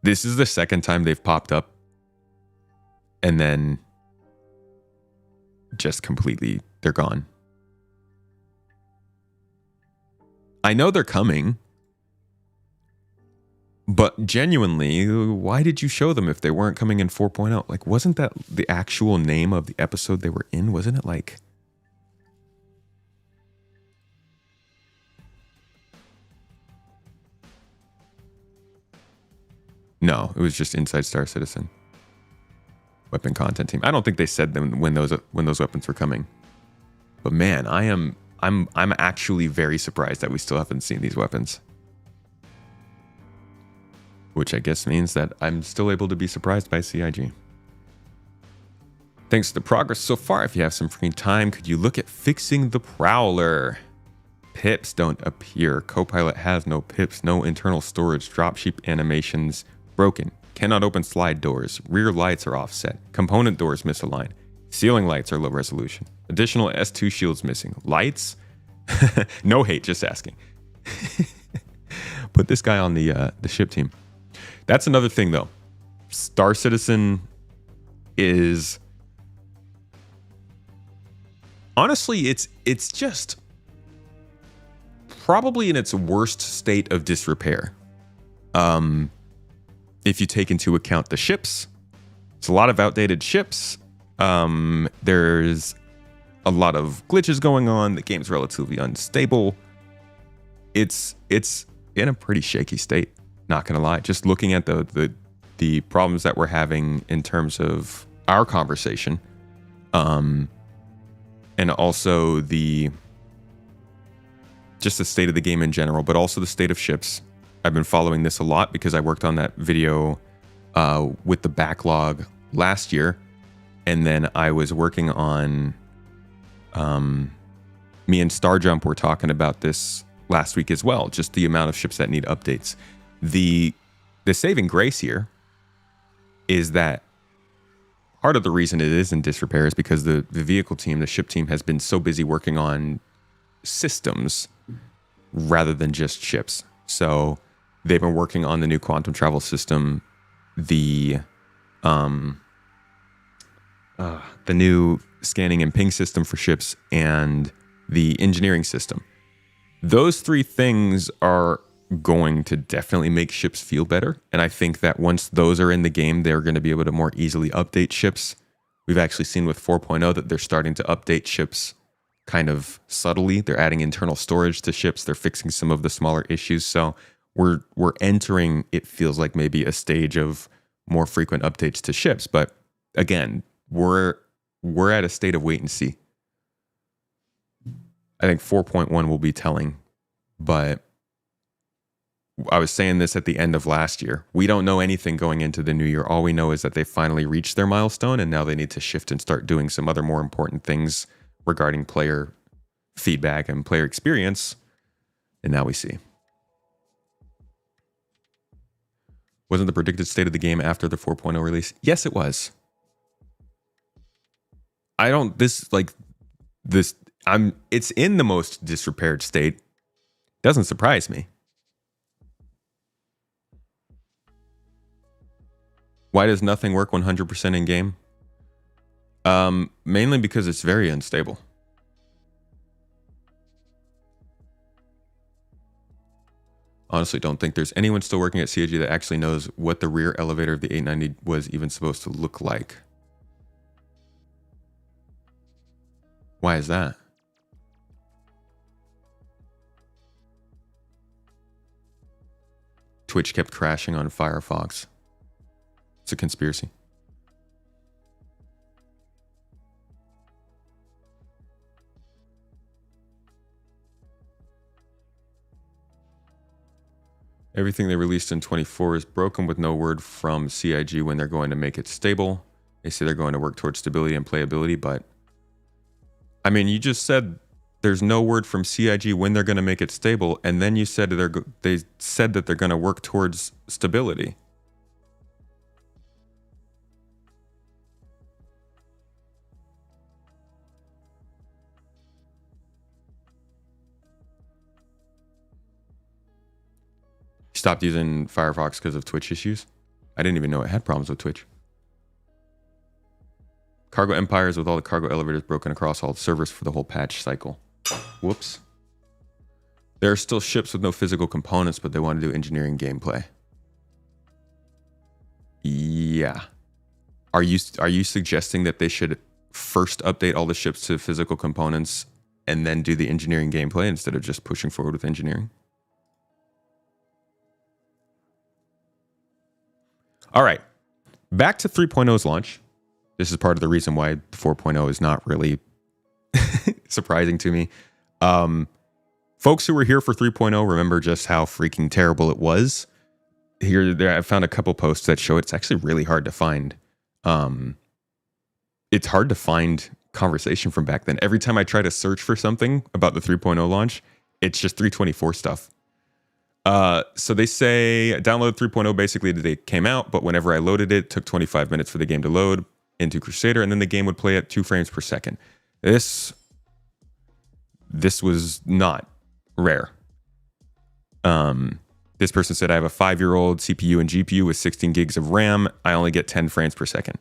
This is the second time they've popped up. And then just completely, they're gone. I know they're coming. But genuinely, why did you show them if they weren't coming in 4.0? Like, wasn't that the actual name of the episode they were in? Wasn't it like... No, it was just Inside Star Citizen. Weapon content team. I don't think they said them when those weapons were coming. But man, I'm actually very surprised that we still haven't seen these weapons. Which I guess means that I'm still able to be surprised by CIG. Thanks to the progress so far, if you have some free time, could you look at fixing the Prowler? Pips don't appear. Copilot has no pips, no internal storage, dropship animations, broken. Cannot open slide doors. Rear lights are offset. Component doors misaligned. Ceiling lights are low resolution. Additional S2 shields missing. Lights? No hate, just asking. Put this guy on the ship team. That's another thing, though. Star Citizen is... Honestly, it's just probably in its worst state of disrepair. If you take into account the ships, it's a lot of outdated ships. There's a lot of glitches going on. The game's relatively unstable. It's in a pretty shaky state. Not gonna lie. Just looking at the problems that we're having in terms of our conversation, and also just the state of the game in general, but also the state of ships. I've been following this a lot because I worked on that video with the backlog last year, and then I was working on me and Starjump were talking about this last week as well, just the amount of ships that need updates. The saving grace here is that part of the reason it is in disrepair is because the vehicle team, the ship team, has been so busy working on systems rather than just ships. So they've been working on the new quantum travel system, the new scanning and ping system for ships, and the engineering system. Those three things are going to definitely make ships feel better. And I think that once those are in the game, they're going to be able to more easily update ships. We've actually seen with 4.0 that they're starting to update ships kind of subtly. They're adding internal storage to ships. They're fixing some of the smaller issues. So we're entering, it feels like, maybe a stage of more frequent updates to ships. But again, we're at a state of wait and see. I think 4.1 will be telling, but I was saying this at the end of last year. We don't know anything going into the new year. All we know is that they finally reached their milestone, and now they need to shift and start doing some other more important things regarding player feedback and player experience. And now we see. Wasn't the predicted state of the game after the 4.0 release? Yes, it was. It's in the most disrepaired state. Doesn't surprise me. Why does nothing work 100% in game? Mainly because it's very unstable. Honestly, don't think there's anyone still working at CIG that actually knows what the rear elevator of the 890 was even supposed to look like. Why is that? Twitch kept crashing on Firefox. It's a conspiracy. Everything they released in 24 is broken with no word from CIG when they're going to make it stable. They say they're going to work towards stability and playability, but I mean, you just said there's no word from CIG when they're going to make it stable, and then you said they said that they're going to work towards stability. Stopped using Firefox because of Twitch issues. I didn't even know it had problems with Twitch. Cargo empires with all the cargo elevators broken across all the servers for the whole patch cycle. Whoops. There are still ships with no physical components, but they want to do engineering gameplay. Yeah. Are you suggesting that they should first update all the ships to physical components and then do the engineering gameplay instead of just pushing forward with engineering? All right, back to 3.0's launch. This is part of the reason why 4.0 is not really surprising to me. Folks who were here for 3.0 remember just how freaking terrible it was. There, I found a couple posts that show it's actually really hard to find. It's hard to find conversation from back then. Every time I try to search for something about the 3.0 launch, it's just 324 stuff. So they say download 3.0 basically the day it came out, but whenever I loaded it took 25 minutes for the game to load into Crusader, and then the game would play at 2 frames per second. This was not rare. This person said, I have a 5-year-old CPU and GPU with 16 gigs of RAM. I only get 10 frames per second.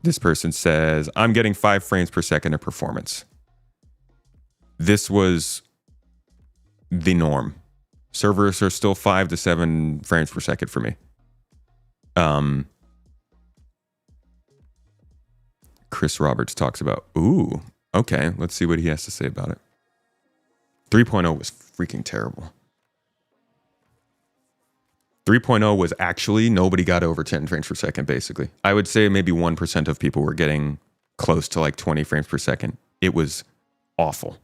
This person says, I'm getting 5 frames per second of performance. This was the norm. Servers are still 5 to 7 frames per second for me. Chris Roberts talks about, ooh, okay, let's see what he has to say about it. 3.0 was freaking terrible. 3.0 was actually, nobody got over 10 frames per second, basically. I would say maybe 1% of people were getting close to like 20 frames per second. It was awful.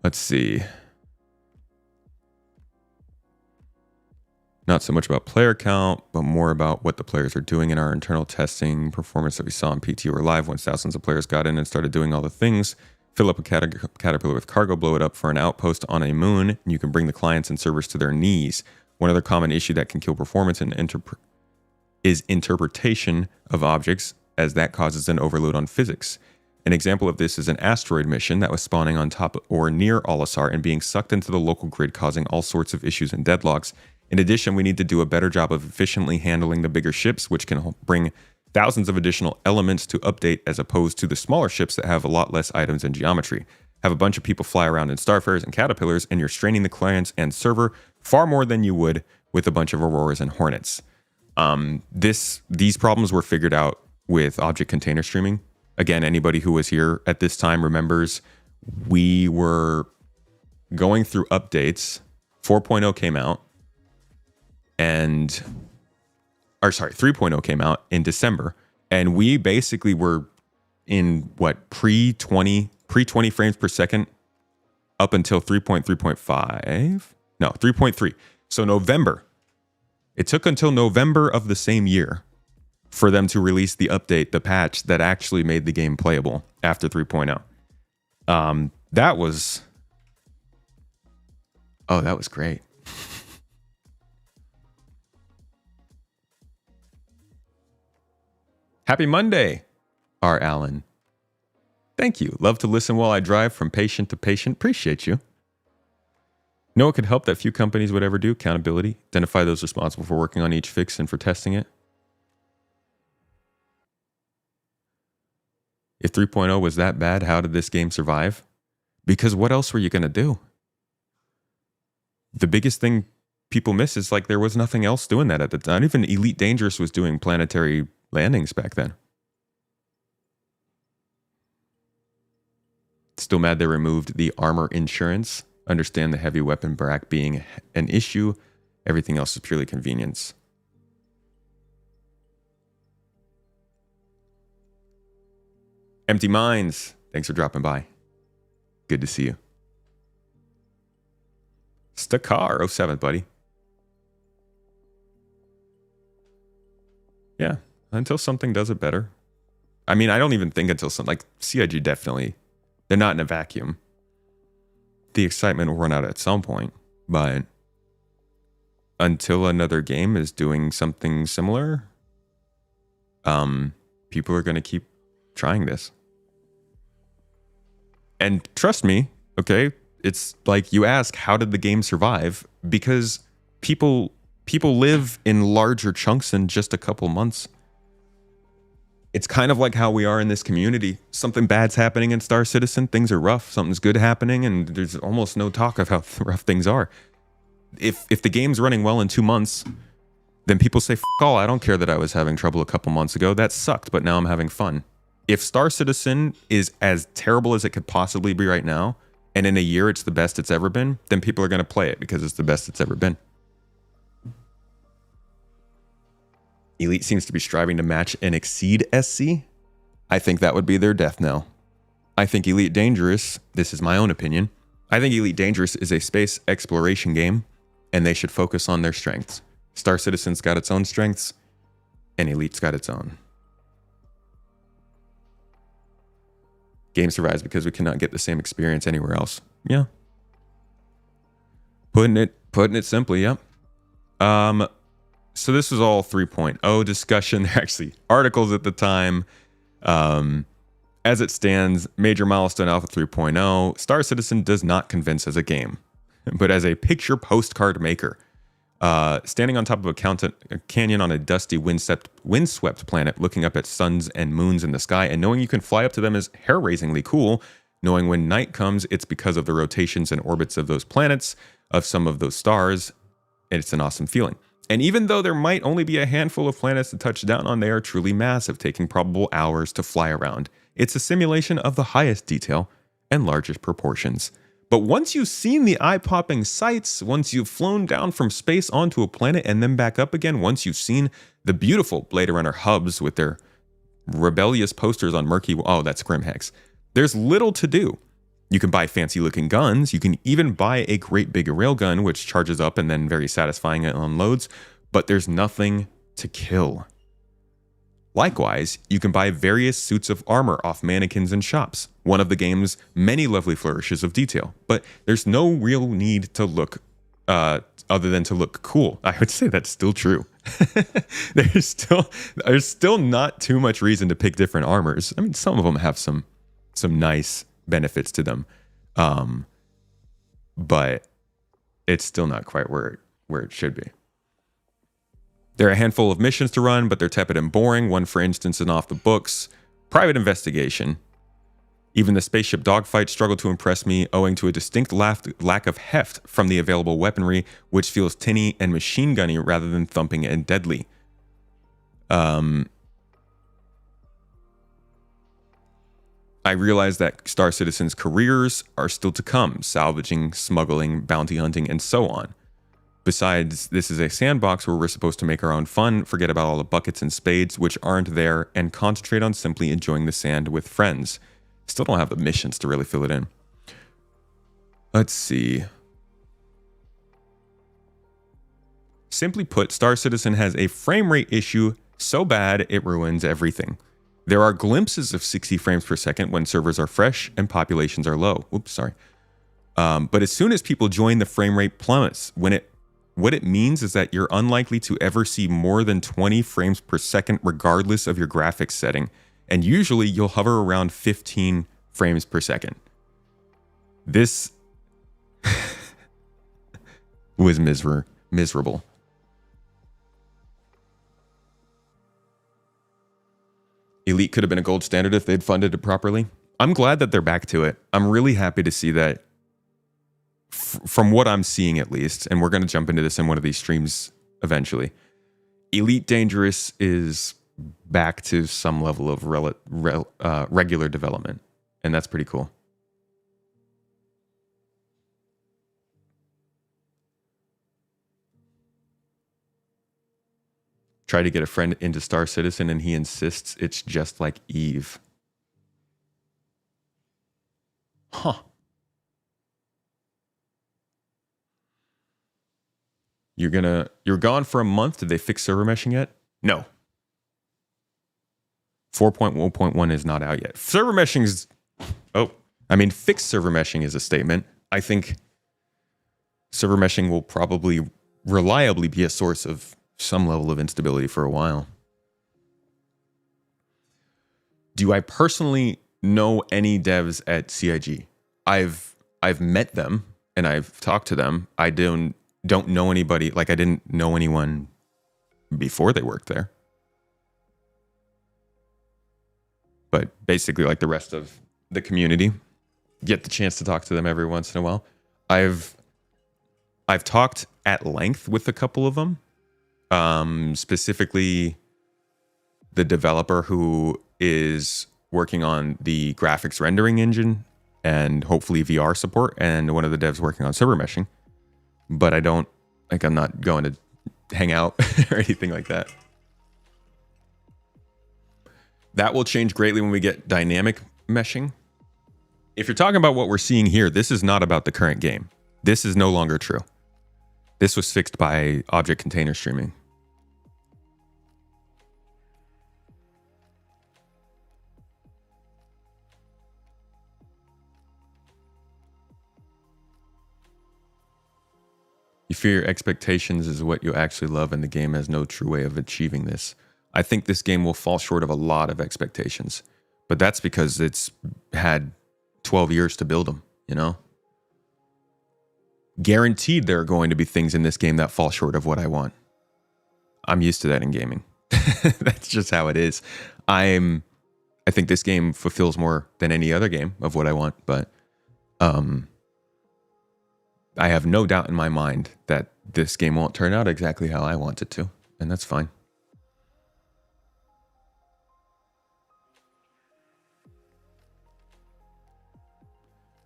Let's see. Not so much about player count, but more about what the players are doing in our internal testing performance that we saw in PT or live once thousands of players got in and started doing all the things. Fill up a caterpillar with cargo, blow it up for an outpost on a moon, and you can bring the clients and servers to their knees. One other common issue that can kill performance is interpretation of objects, as that causes an overload on physics. An example of this is an asteroid mission that was spawning on top or near Olisar and being sucked into the local grid, causing all sorts of issues and deadlocks. In addition, we need to do a better job of efficiently handling the bigger ships, which can bring thousands of additional elements to update as opposed to the smaller ships that have a lot less items and geometry. Have a bunch of people fly around in Starfares and Caterpillars, and you're straining the clients and server far more than you would with a bunch of Auroras and Hornets. These problems were figured out with object container streaming. Again, anybody who was here at this time remembers we were going through updates. 4.0 came out. 3.0 came out in December, and we basically were in pre-20 frames per second up until 3.3.5. No, 3.3. So November. It took until November of the same year for them to release the update, the patch that actually made the game playable after 3.0. That was great. Happy Monday, R. Allen. Thank you. Love to listen while I drive from patient to patient. Appreciate you. Know it could help that few companies would ever do. Accountability. Identify those responsible for working on each fix and for testing it. If 3.0 was that bad, how did this game survive? Because what else were you going to do? The biggest thing people miss is there was nothing else doing that at the time. Even Elite Dangerous was doing planetary landings back then. Still mad they removed the armor insurance. Understand the heavy weapon brack being an issue. Everything else is purely convenience. Empty Minds, thanks for dropping by. Good to see you. Stakar 07, buddy. Yeah, until something does it better. I mean, I don't even think until something like CIG definitely, they're not in a vacuum. The excitement will run out at some point, but until another game is doing something similar, people are going to keep trying this. And trust me, okay, it's like you ask, how did the game survive? Because people live in larger chunks than just a couple months. It's kind of like how we are in this community. Something bad's happening in Star Citizen, things are rough. Something's good happening, and there's almost no talk of how rough things are. If the game's running well in 2 months, then people say, F all, I don't care that I was having trouble a couple months ago. That sucked, but now I'm having fun. If Star Citizen is as terrible as it could possibly be right now, and in a year it's the best it's ever been, then people are going to play it because it's the best it's ever been. Elite seems to be striving to match and exceed SC. I think that would be their death knell. I think Elite Dangerous, this is my own opinion, I think Elite Dangerous is a space exploration game, and they should focus on their strengths. Star Citizen's got its own strengths, and Elite's got its own. Game survives because we cannot get the same experience anywhere else. Yeah. Putting it simply, yep. So this was all 3.0 discussion. There are actually articles at the time. As it stands, major milestone Alpha 3.0, Star Citizen does not convince as a game, but as a picture postcard maker. Standing on top of a canyon on a dusty, windswept planet, looking up at suns and moons in the sky, and knowing you can fly up to them is hair-raisingly cool. Knowing when night comes, it's because of the rotations and orbits of those planets, of some of those stars, and it's an awesome feeling. And even though there might only be a handful of planets to touch down on, they are truly massive, taking probable hours to fly around. It's a simulation of the highest detail and largest proportions. But once you've seen the eye-popping sights, once you've flown down from space onto a planet and then back up again, once you've seen the beautiful Blade Runner hubs with their rebellious posters on murky... Oh, that's Grimhex. There's little to do. You can buy fancy-looking guns. You can even buy a great big railgun, which charges up and then very satisfying it unloads. But there's nothing to kill. Likewise, you can buy various suits of armor off mannequins in shops, one of the game's many lovely flourishes of detail. But there's no real need to look other than to look cool. I would say that's still true. There's still not too much reason to pick different armors. I mean, some of them have some nice benefits to them, but it's still not quite where it should be. There are a handful of missions to run, but they're tepid and boring. One, for instance, is off the books. Private investigation. Even the spaceship dogfights struggle to impress me, owing to a distinct lack of heft from the available weaponry, which feels tinny and machine gunny rather than thumping and deadly. I realize that Star Citizen's careers are still to come, salvaging, smuggling, bounty hunting, and so on. Besides, this is a sandbox where we're supposed to make our own fun, forget about all the buckets and spades which aren't there, and concentrate on simply enjoying the sand with friends. Still don't have the missions to really fill it in. Let's see. Simply put, Star Citizen has a frame rate issue so bad it ruins everything. There are glimpses of 60 frames per second when servers are fresh and populations are low. Oops, sorry. But as soon as people join, the frame rate plummets. What it means is that you're unlikely to ever see more than 20 frames per second regardless of your graphics setting. And usually you'll hover around 15 frames per second. This was miserable. Elite could have been a gold standard if they'd funded it properly. I'm glad that they're back to it. I'm really happy to see that, from what I'm seeing at least, and we're going to jump into this in one of these streams eventually. Elite Dangerous is back to some level of regular development, and that's pretty cool. Try to get a friend into Star Citizen and he insists it's just like Eve. Huh. You're gone for a month. Did they fix server meshing yet? No. 4.1.1 is not out yet. Server meshing is, fixed server meshing is a statement. I think server meshing will probably reliably be a source of some level of instability for a while. Do I personally know any devs at CIG? I've met them and I've talked to them. I don't know anybody. Like, I didn't know anyone before they worked there. But basically, like the rest of the community, get the chance to talk to them every once in a while. I've talked at length with a couple of them, specifically the developer who is working on the graphics rendering engine and hopefully VR support, and one of the devs working on server meshing. But I'm not going to hang out or anything like that. That will change greatly when we get dynamic meshing. If you're talking about what we're seeing here, this is not about the current game. This is no longer true. This was fixed by object container streaming. You fear expectations is what you actually love, and the game has no true way of achieving this. I think this game will fall short of a lot of expectations, but that's because it's had 12 years to build them, you know? Guaranteed there are going to be things in this game that fall short of what I want. I'm used to that in gaming. That's just how it is. I think this game fulfills more than any other game of what I want, but I have no doubt in my mind that this game won't turn out exactly how I want it to, and that's fine.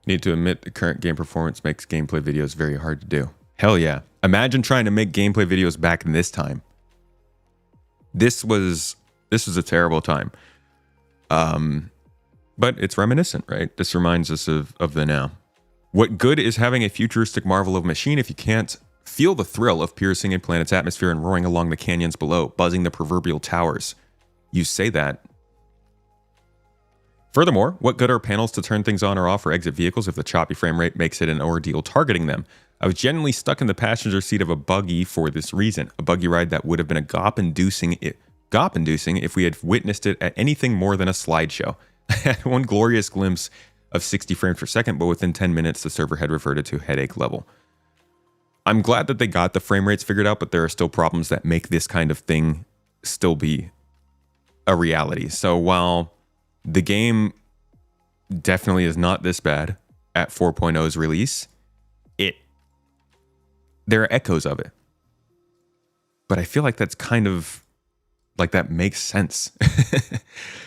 Need to admit the current game performance makes gameplay videos very hard to do. Hell yeah. Imagine trying to make gameplay videos back in this time. This was a terrible time. But it's reminiscent, right? This reminds us of the now. What good is having a futuristic marvel of machine if you can't feel the thrill of piercing a planet's atmosphere and roaring along the canyons below, buzzing the proverbial towers? You say that. Furthermore, what good are panels to turn things on or off or exit vehicles if the choppy frame rate makes it an ordeal targeting them? I was genuinely stuck in the passenger seat of a buggy for this reason. A buggy ride that would have been a gop-inducing if we had witnessed it at anything more than a slideshow. I had one glorious glimpse of 60 frames per second, but within 10 minutes, the server had reverted to headache level. I'm glad that they got the frame rates figured out, but there are still problems that make this kind of thing still be a reality. So while the game definitely is not this bad at 4.0's release, there are echoes of it. But I feel like that's kind of like that makes sense.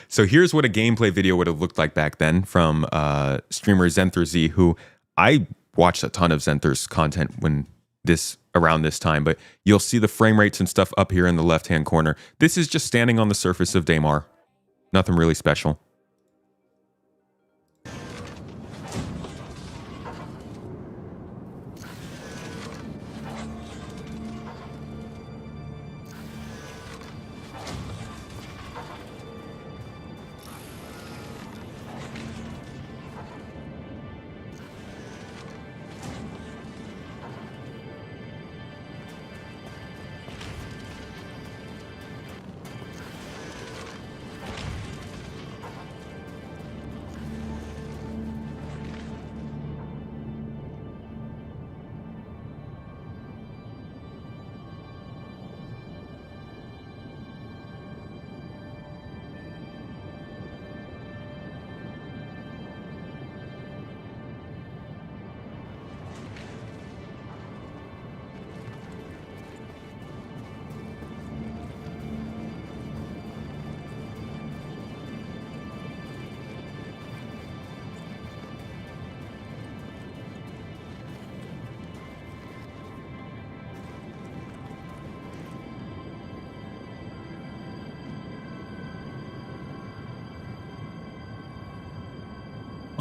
So here's what a gameplay video would have looked like back then from streamer Zenthor who I watched a ton of Zenthor's content around this time, but you'll see the frame rates and stuff up here in the left-hand corner. This is just standing on the surface of Daymar. Nothing really special.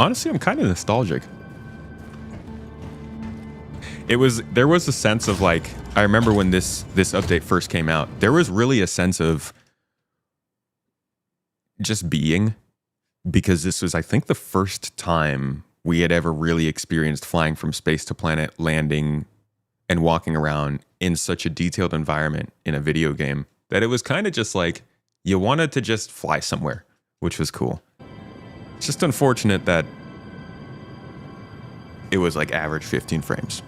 Honestly, I'm kind of nostalgic. There was a sense of like, I remember when this update first came out, there was really a sense of just being, because this was, I think, the first time we had ever really experienced flying from space to planet, landing and walking around in such a detailed environment in a video game that it was kind of just like you wanted to just fly somewhere, which was cool. It's just unfortunate that it was like average 15 frames.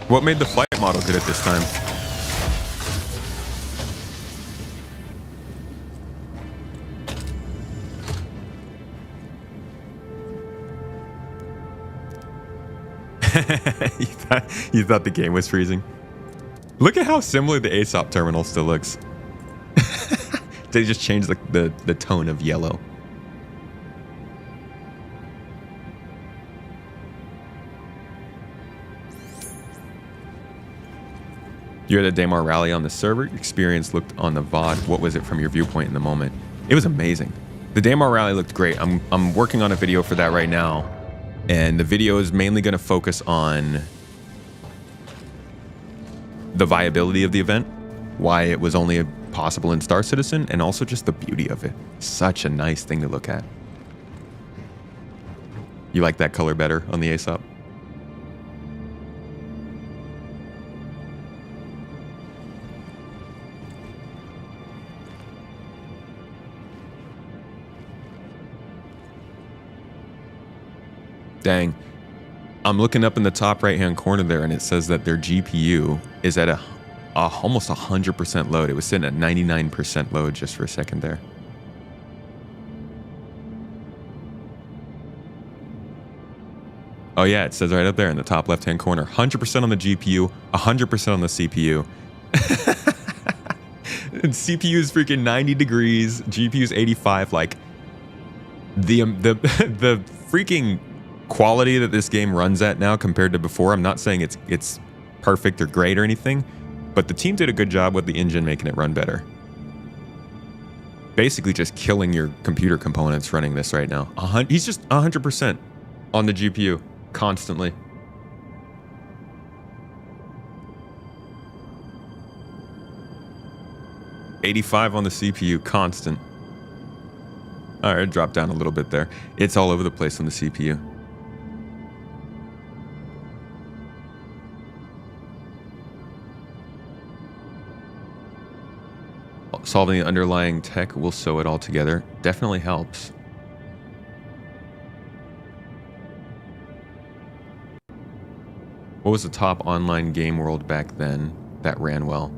What made the flight model good at this time? you thought the game was freezing? Look at how similar the ASOP terminal still looks. They just changed the tone of yellow. You had a Daymar rally on the server. Experience looked on the VOD. What was it from your viewpoint in the moment? It was amazing. The Daymar rally looked great. I'm working on a video for that right now. And the video is mainly going to focus on the viability of the event, why it was only possible in Star Citizen, and also just the beauty of it. Such a nice thing to look at. You like that color better on the ASOP? Dang. I'm looking up in the top right-hand corner there, and it says that their GPU is at almost 100% load. It was sitting at 99% load just for a second there. Oh yeah, it says right up there in the top left-hand corner, 100% on the GPU, 100% on the CPU. And CPU is freaking 90 degrees, GPU is 85. Like the freaking quality that this game runs at now compared to before. I'm not saying it's perfect or great or anything, but the team did a good job with the engine making it run better. Basically just killing your computer components running this right now. He's just 100% on the GPU constantly. $85 on the CPU constant. All right, drop down a little bit there. It's all over the place on the CPU. Solving the underlying tech will sew it all together. Definitely helps. What was the top online game world back then that ran well?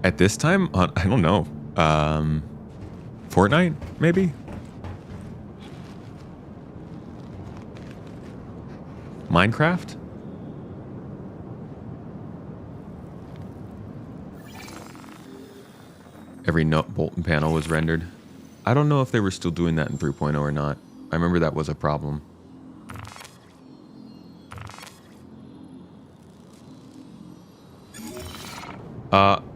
At this time, I don't know. Fortnite, maybe? Minecraft? Every nut, bolt, and panel was rendered. I don't know if they were still doing that in 3.0 or not. I remember that was a problem.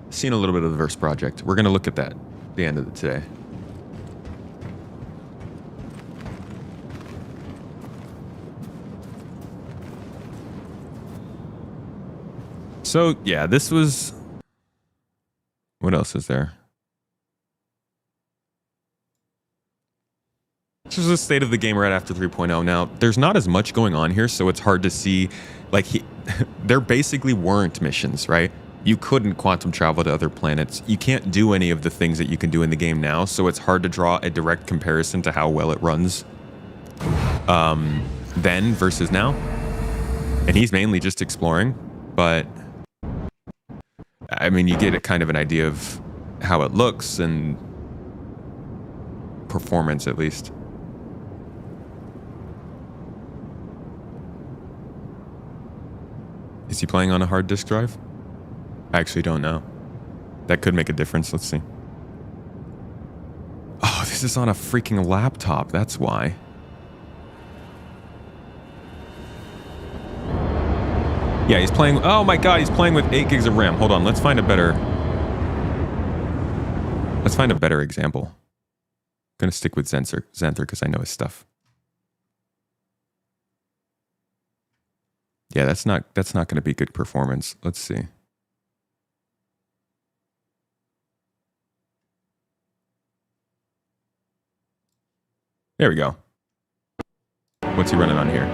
Seen a little bit of the Verse project. We're going to look at that at the end of today. So, yeah, this was... What else is there? This was the state of the game right after 3.0. Now, there's not as much going on here, so it's hard to see. Like, there basically weren't missions, right? You couldn't quantum travel to other planets. You can't do any of the things that you can do in the game now, so it's hard to draw a direct comparison to how well it runs then versus now. And he's mainly just exploring, but I mean, you get a kind of an idea of how it looks and performance, at least. Is he playing on a hard disk drive? I actually don't know. That could make a difference. Let's see. Oh, this plays this on a freaking laptop. That's why. Yeah, he's playing. Oh my god, he's playing with 8 gigs of RAM. Hold on, let's find a better example. I'm gonna stick with Xanther because I know his stuff. Yeah, that's not gonna be good performance. Let's see. There we go. What's he running on here?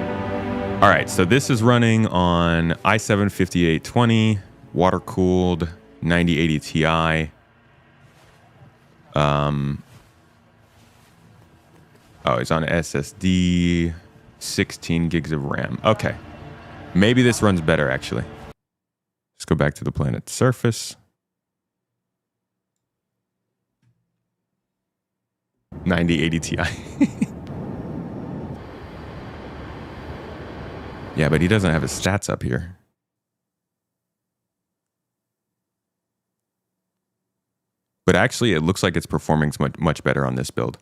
All right, so this is running on i7 5820, water cooled 9080 Ti. Oh, it's on SSD, 16 gigs of RAM. Okay. Maybe this runs better, actually. Let's go back to the planet's surface. 9080 Ti. Yeah, but he doesn't have his stats up here. But actually, it looks like it's performing much better on this build.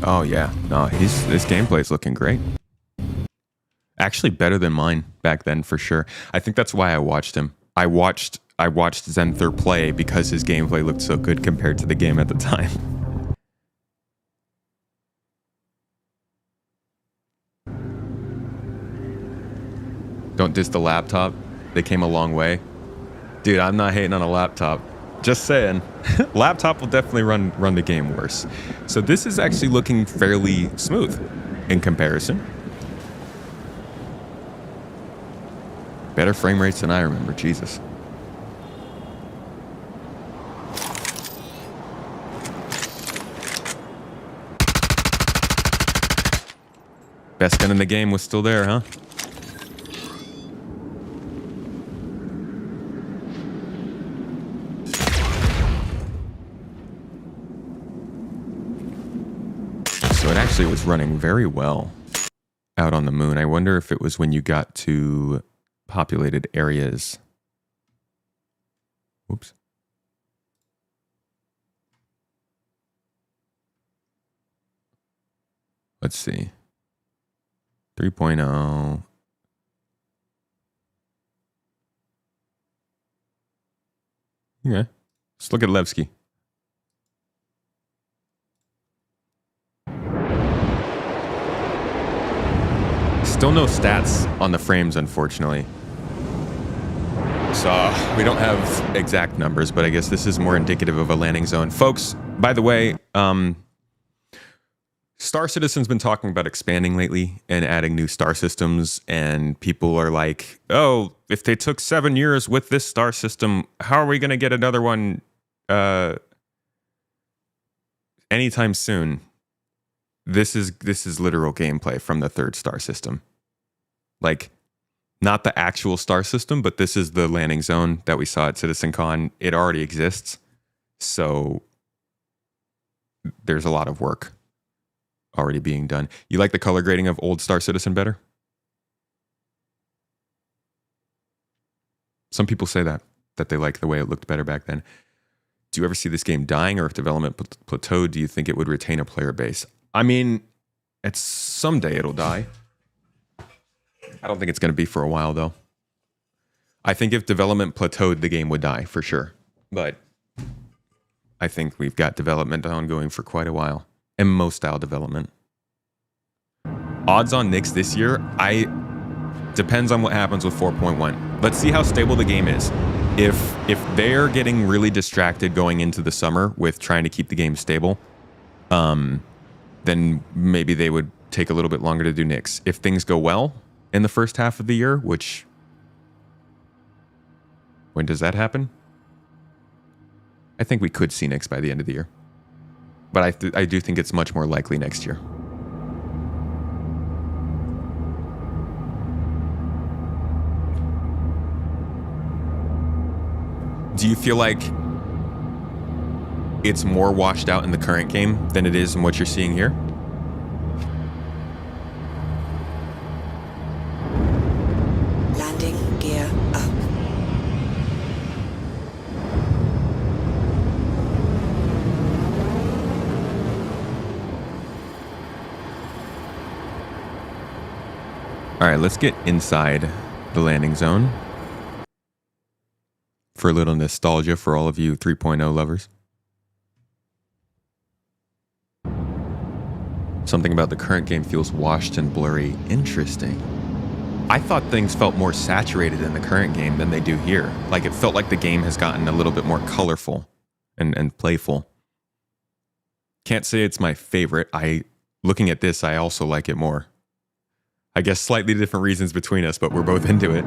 Oh yeah, no, this gameplay is looking great. Actually, better than mine back then for sure. I think that's why I watched him. I watched Xanther play because his gameplay looked so good compared to the game at the time. Don't diss the laptop. They came a long way. Dude, I'm not hating on a laptop. Just saying. Laptop will definitely run the game worse. So this is actually looking fairly smooth in comparison. Better frame rates than I remember, Jesus. Best gun in the game was still there, huh? So it actually was running very well out on the moon. I wonder if it was when you got to populated areas. Whoops. Let's see. 3.0. Okay. Let's look at Levski. Still no stats on the frames, unfortunately. So we don't have exact numbers, but I guess this is more indicative of a landing zone. Folks, by the way, Star Citizen's been talking about expanding lately and adding new star systems, and people are like, oh, if they took 7 years with this star system, how are we going to get another one anytime soon? This is literal gameplay from the 3rd star system. Like, not the actual star system, but this is the landing zone that we saw at CitizenCon. It already exists. So there's a lot of work already being done. You like the color grading of old Star Citizen better? Some people say that they like the way it looked better back then. Do you ever see this game dying, or if development plateaued, do you think it would retain a player base? I mean, someday it'll die. I don't think it's going to be for a while, though. I think if development plateaued, the game would die, for sure. But I think we've got development ongoing for quite a while. MMO style development. Odds on Nyx this year, depends on what happens with 4.1. Let's see how stable the game is. If they're getting really distracted going into the summer with trying to keep the game stable, then maybe they would take a little bit longer to do Nyx. If things go well in the first half of the year, which, when does that happen? I think we could see Nyx by the end of the year. But I do think it's much more likely next year. Do you feel like it's more washed out in the current game than it is in what you're seeing here? Landing gear up. All right, let's get inside the landing zone for a little nostalgia for all of you 3.0 lovers. Something about the current game feels washed and blurry. Interesting. I thought things felt more saturated in the current game than they do here. Like it felt like the game has gotten a little bit more colorful and playful. Can't say it's my favorite. Looking at this, I also like it more. I guess slightly different reasons between us, but we're both into it.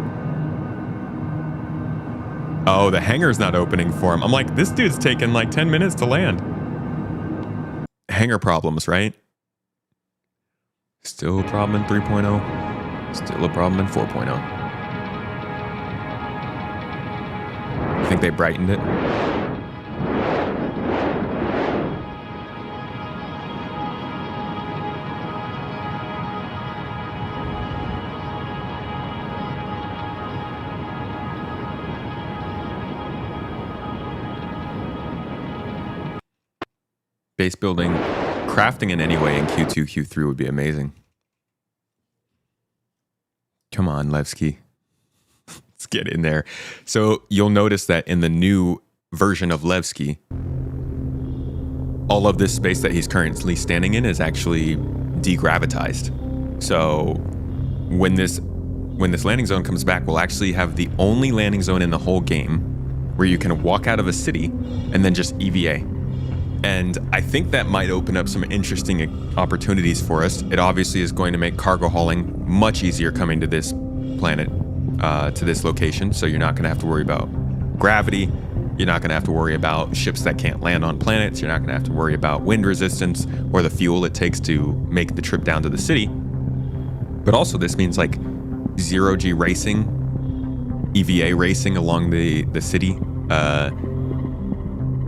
Oh, the hangar's not opening for him. I'm like, this dude's taking like 10 minutes to land. Hangar problems, right? Still a problem in 3.0. Still a problem in 4.0. I think they brightened it. Base building, crafting in any way in Q2, Q3 would be amazing. Come on, Levski. Let's get in there. So you'll notice that in the new version of Levski, all of this space that he's currently standing in is actually degravitized. So when this landing zone comes back, we'll actually have the only landing zone in the whole game where you can walk out of a city and then just EVA. And I think that might open up some interesting opportunities for us. It obviously is going to make cargo hauling much easier coming to this planet, to this location. So you're not going to have to worry about gravity. You're not going to have to worry about ships that can't land on planets. You're not going to have to worry about wind resistance or the fuel it takes to make the trip down to the city. But also this means like zero-G racing, EVA racing along the city,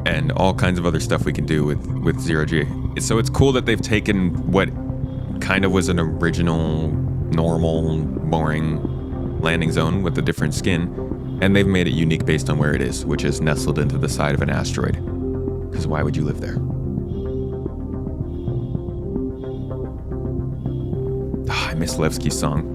and all kinds of other stuff we can do with zero-G. So it's cool that they've taken what kind of was an original, normal, boring landing zone with a different skin, and they've made it unique based on where it is, which is nestled into the side of an asteroid. Because why would you live there? I miss Levski's song.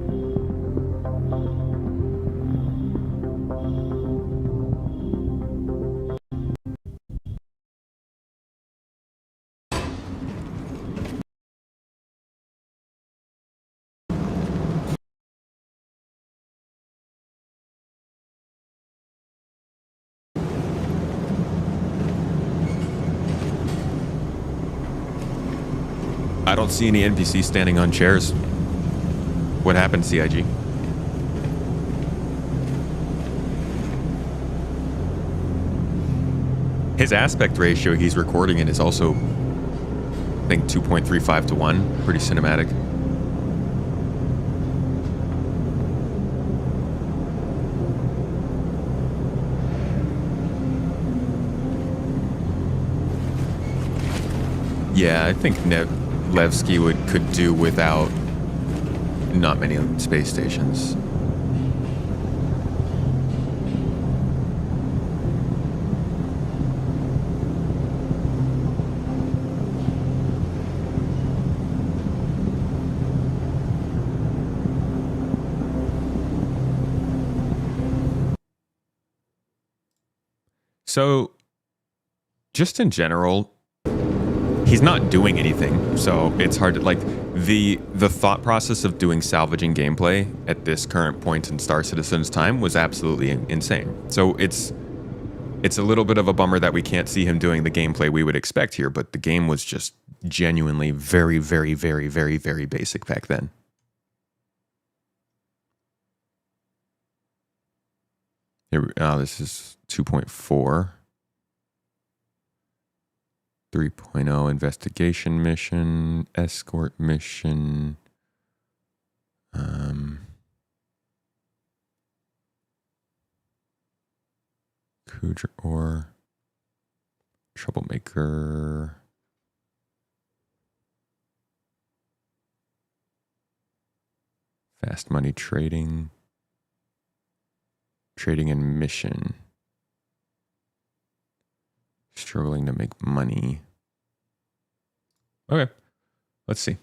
I don't see any NPCs standing on chairs. What happened, CIG? His aspect ratio he's recording in is also, I think, 2.35 to 1. Pretty cinematic. Yeah, I think Levski could do without not many space stations. So, just in general, he's not doing anything, so it's hard to like the thought process of doing salvaging gameplay at this current point in Star Citizen's time was absolutely insane. So it's a little bit of a bummer that we can't see him doing the gameplay we would expect here, but the game was just genuinely very, very, very, very, very basic back then. Here, this is 2.4. 3.0 investigation mission, escort mission. Hooger or Troublemaker. Fast money trading. Trading and mission. Struggling to make money. Okay, let's see.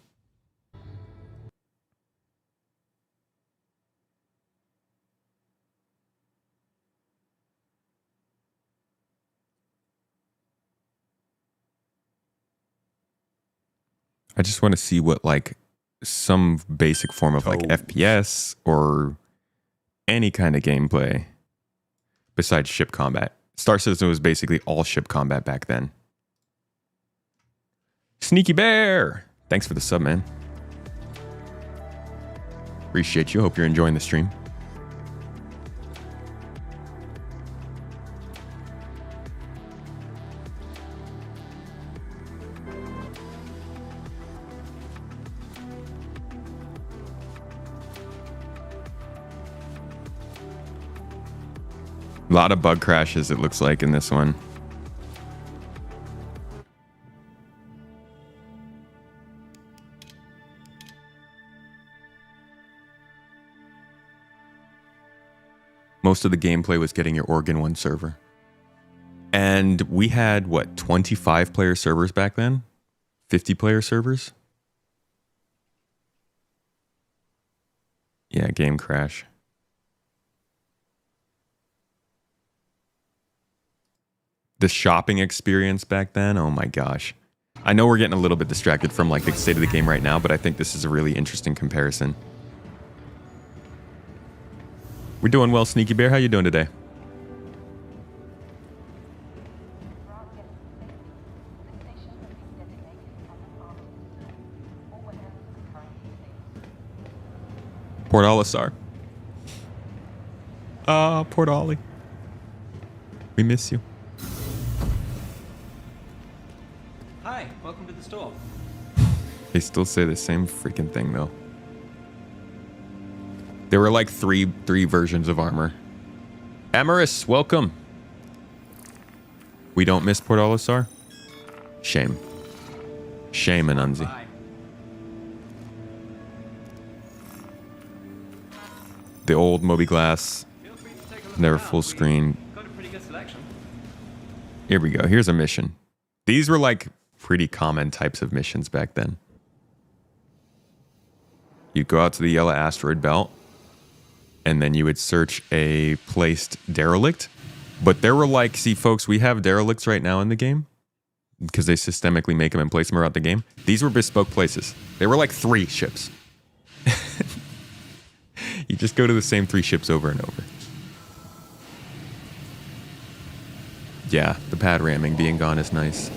I just want to see what like some basic form of like FPS or any kind of gameplay besides ship combat. Star Citizen was basically all ship combat back then. Sneaky Bear! Thanks for the sub, man. Appreciate you. Hope you're enjoying the stream. A lot of bug crashes, it looks like, in this one. Most of the gameplay was getting your Oregon 1 server. And we had, what, 25 player servers back then? 50 player servers? Yeah, game crash. The shopping experience back then, oh my gosh. I know we're getting a little bit distracted from like the state of the game right now, but I think this is a really interesting comparison. We're doing well, Sneaky Bear. How you doing today? Port Olisar. Port Ollie. We miss you. Hi, welcome to the store. They still say the same freaking thing though. There were like three versions of armor. Amaris, welcome. We don't miss Port Olisar? Shame. Shame, Anunzi. Bye. The old Moby Glass, Feel free to take a look never around. full screen. We've got a pretty good selection. Here we go. Here's a mission. These were like pretty common types of missions back then. You'd go out to the yellow asteroid belt, and then you would search a placed derelict. But there were like, see folks, we have derelicts right now in the game because they systemically make them and place them around the game. These were bespoke places. They were like 3 ships. You just go to the same 3 ships over and over. Yeah, the pad ramming being gone is nice.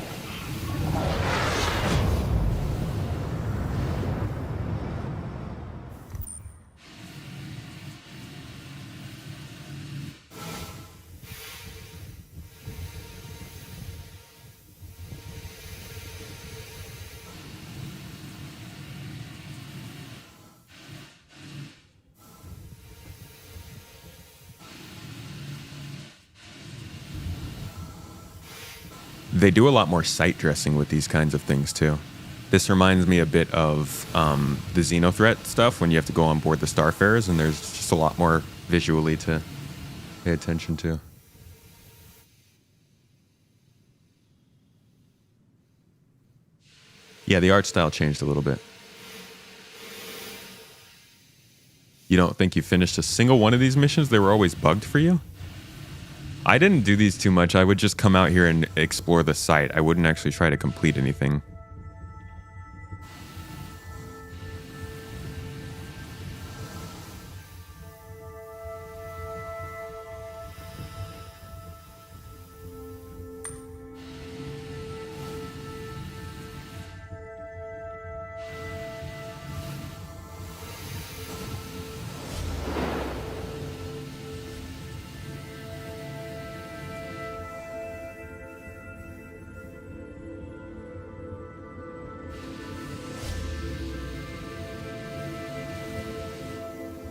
They do a lot more sight dressing with these kinds of things too. This reminds me a bit of the Xenothreat stuff when you have to go on board the Starfarers, and there's just a lot more visually to pay attention to. Yeah, the art style changed a little bit. You don't think you finished a single one of these missions? They were always bugged for you? I didn't do these too much. I would just come out here and explore the site. I wouldn't actually try to complete anything.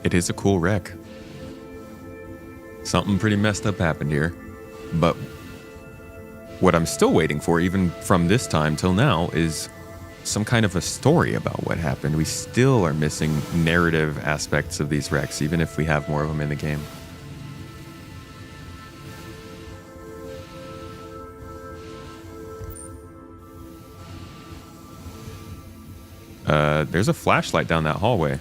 It is a cool wreck. Something pretty messed up happened here. But what I'm still waiting for, even from this time till now, is some kind of a story about what happened. We still are missing narrative aspects of these wrecks, even if we have more of them in the game. There's a flashlight down that hallway.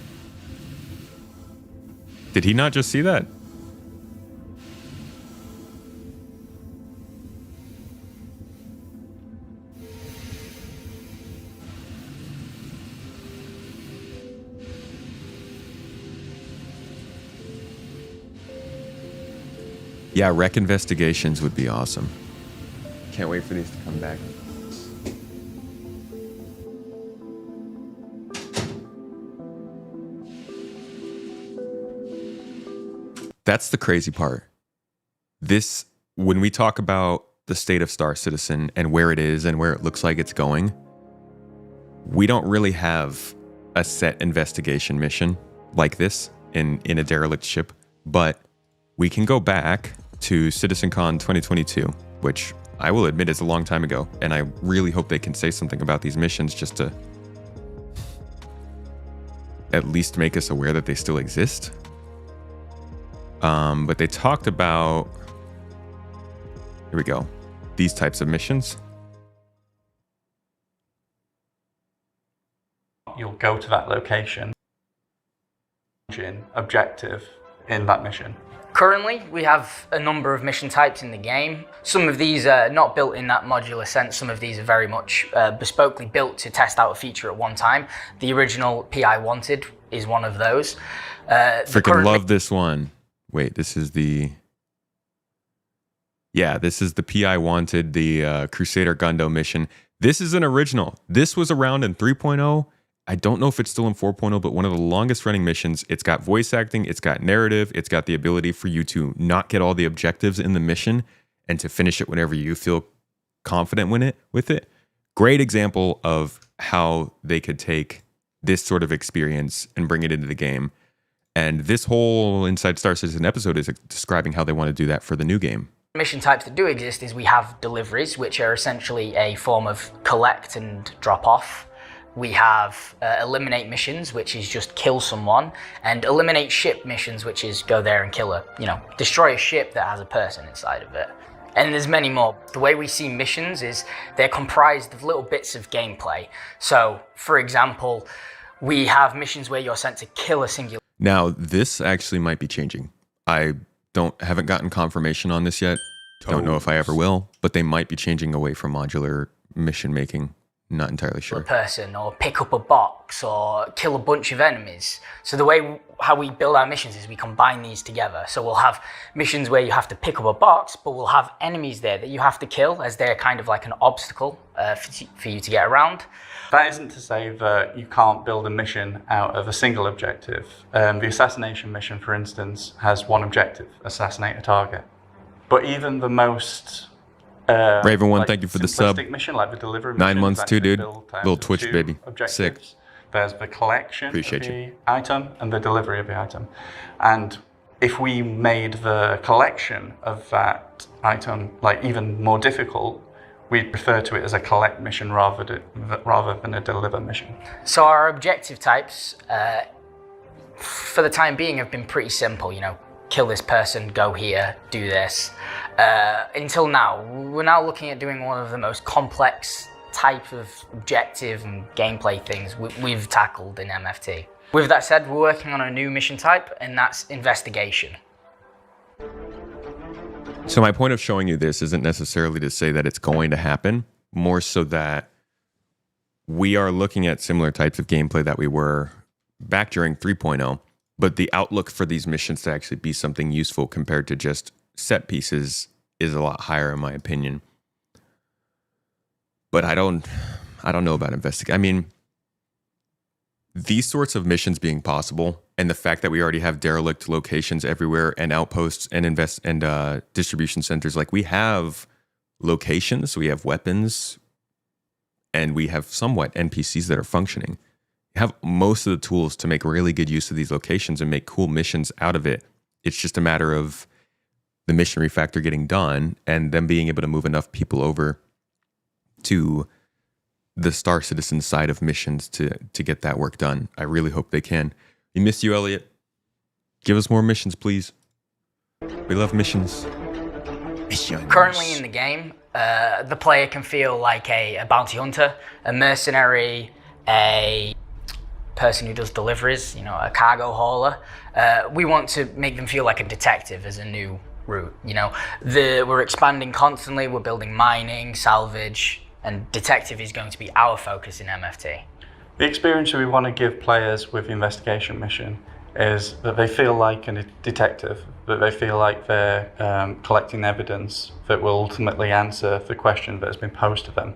Did he not just see that? Yeah, wreck investigations would be awesome. Can't wait for these to come back. That's the crazy part. This, when we talk about the state of Star Citizen and where it is and where it looks like it's going, we don't really have a set investigation mission like this in a derelict ship, but we can go back to CitizenCon 2022, which I will admit is a long time ago, and I really hope they can say something about these missions just to at least make us aware that they still exist. But they talked about, here we go, these types of missions. You'll go to that location, objective in that mission. Currently, we have a number of mission types in the game. Some of these are not built in that modular sense. Some of these are very much bespokely built to test out a feature at one time. The original PI Wanted is one of those. Freaking love this one. Wait, this is the... Yeah, this is the PI Wanted, the Crusader Gundo mission. This is an original. This was around in 3.0. I don't know if it's still in 4.0, but one of the longest running missions. It's got voice acting, it's got narrative, it's got the ability for you to not get all the objectives in the mission and to finish it whenever you feel confident with it. Great example of how they could take this sort of experience and bring it into the game. And this whole Inside Star Citizen episode is describing how they want to do that for the new game. Mission types that do exist is we have deliveries, which are essentially a form of collect and drop off. We have eliminate missions, which is just kill someone, and eliminate ship missions, which is go there and kill destroy a ship that has a person inside of it. And there's many more. The way we see missions is they're comprised of little bits of gameplay. So, for example, we have missions where you're sent to kill a singular. Now, this actually might be changing. I haven't gotten confirmation on this yet. Don't know if I ever will, but they might be changing away from modular mission making. Not entirely sure. Person, or pick up a box, or kill a bunch of enemies. So the way how we build our missions is we combine these together. So we'll have missions where you have to pick up a box, but we'll have enemies there that you have to kill as they're kind of like an obstacle for you to get around. That isn't to say that you can't build a mission out of a single objective. The assassination mission, for instance, has one objective: assassinate a target. But even the most Raven One, thank you for the sub. Mission, like the delivery 9 mission, months too, dude. Little of Twitch baby. Sick. There's the collection Appreciate of the you. item and the delivery of the item. And if we made the collection of that item like even more difficult, we'd refer to it as a collect mission rather than a deliver mission. So our objective types, for the time being, have been pretty simple. Kill this person, go here, do this. Until now, we're now looking at doing one of the most complex type of objective and gameplay things we've tackled in MFT. With that said, we're working on a new mission type, and that's investigation. So my point of showing you this isn't necessarily to say that it's going to happen, more so that we are looking at similar types of gameplay that we were back during 3.0, but the outlook for these missions to actually be something useful compared to just set pieces is a lot higher in my opinion. But I don't know about investigate. I mean, these sorts of missions being possible, and the fact that we already have derelict locations everywhere and outposts and distribution centers, like we have locations, we have weapons, and we have somewhat NPCs that are functioning. You have most of the tools to make really good use of these locations and make cool missions out of it. It's just a matter of the mission refactor getting done and them being able to move enough people over to the Star Citizen side of missions to get that work done. I really hope they can. We miss you, Elliot. Give us more missions, please. We love missions. Currently in the game, the player can feel like a bounty hunter, a mercenary, a person who does deliveries, a cargo hauler. We want to make them feel like a detective as a new route. We're expanding constantly. We're building mining, salvage, and detective is going to be our focus in MFT. The experience we want to give players with the investigation mission is that they feel like a detective, that they feel like they're collecting evidence that will ultimately answer the question that has been posed to them,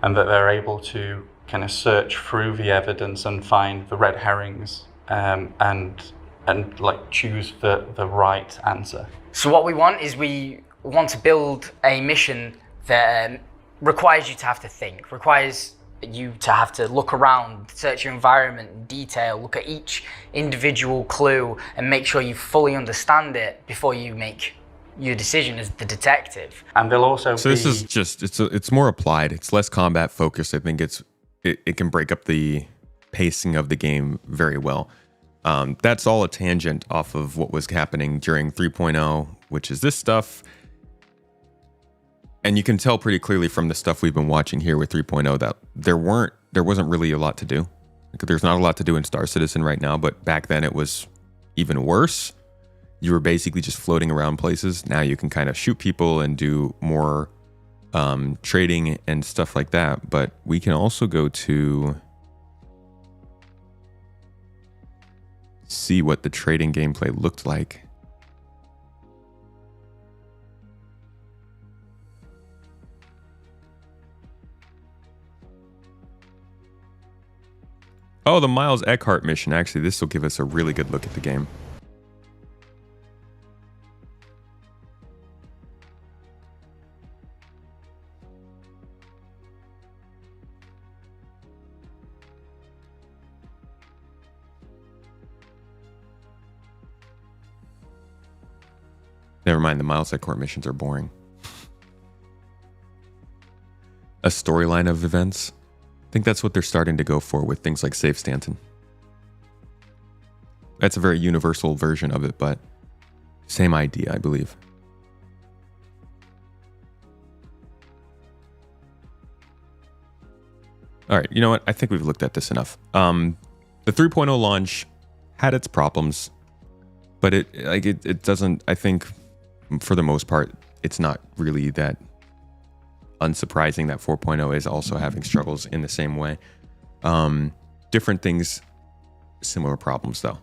and that they're able to kind of search through the evidence and find the red herrings and like choose the right answer. So what we want is we want to build a mission that requires you to have to think, requires you to have to look around, search your environment in detail, look at each individual clue and make sure you fully understand it before you make your decision as the detective. And they'll also this is just, it's more applied. It's less combat focused. I think it can break up the pacing of the game very well. That's all a tangent off of what was happening during 3.0, which is this stuff. And you can tell pretty clearly from the stuff we've been watching here with 3.0 that there wasn't really a lot to do. Like, there's not a lot to do in Star Citizen right now, but back then it was even worse. You were basically just floating around places. Now you can kind of shoot people and do more trading and stuff like that. But we can also go to see what the trading gameplay looked like. Oh, the Miles Eckhart mission. Actually, this will give us a really good look at the game. Never mind, the Miles Eckhart missions are boring. A storyline of events. I think that's what they're starting to go for with things like Save Stanton. That's a very universal version of it, but same idea, I believe. All right, you know what? I think we've looked at this enough. The 3.0 launch had its problems, but it doesn't, I think, for the most part, it's not really that unsurprising that 4.0 is also having struggles in the same way. Different things, similar problems though.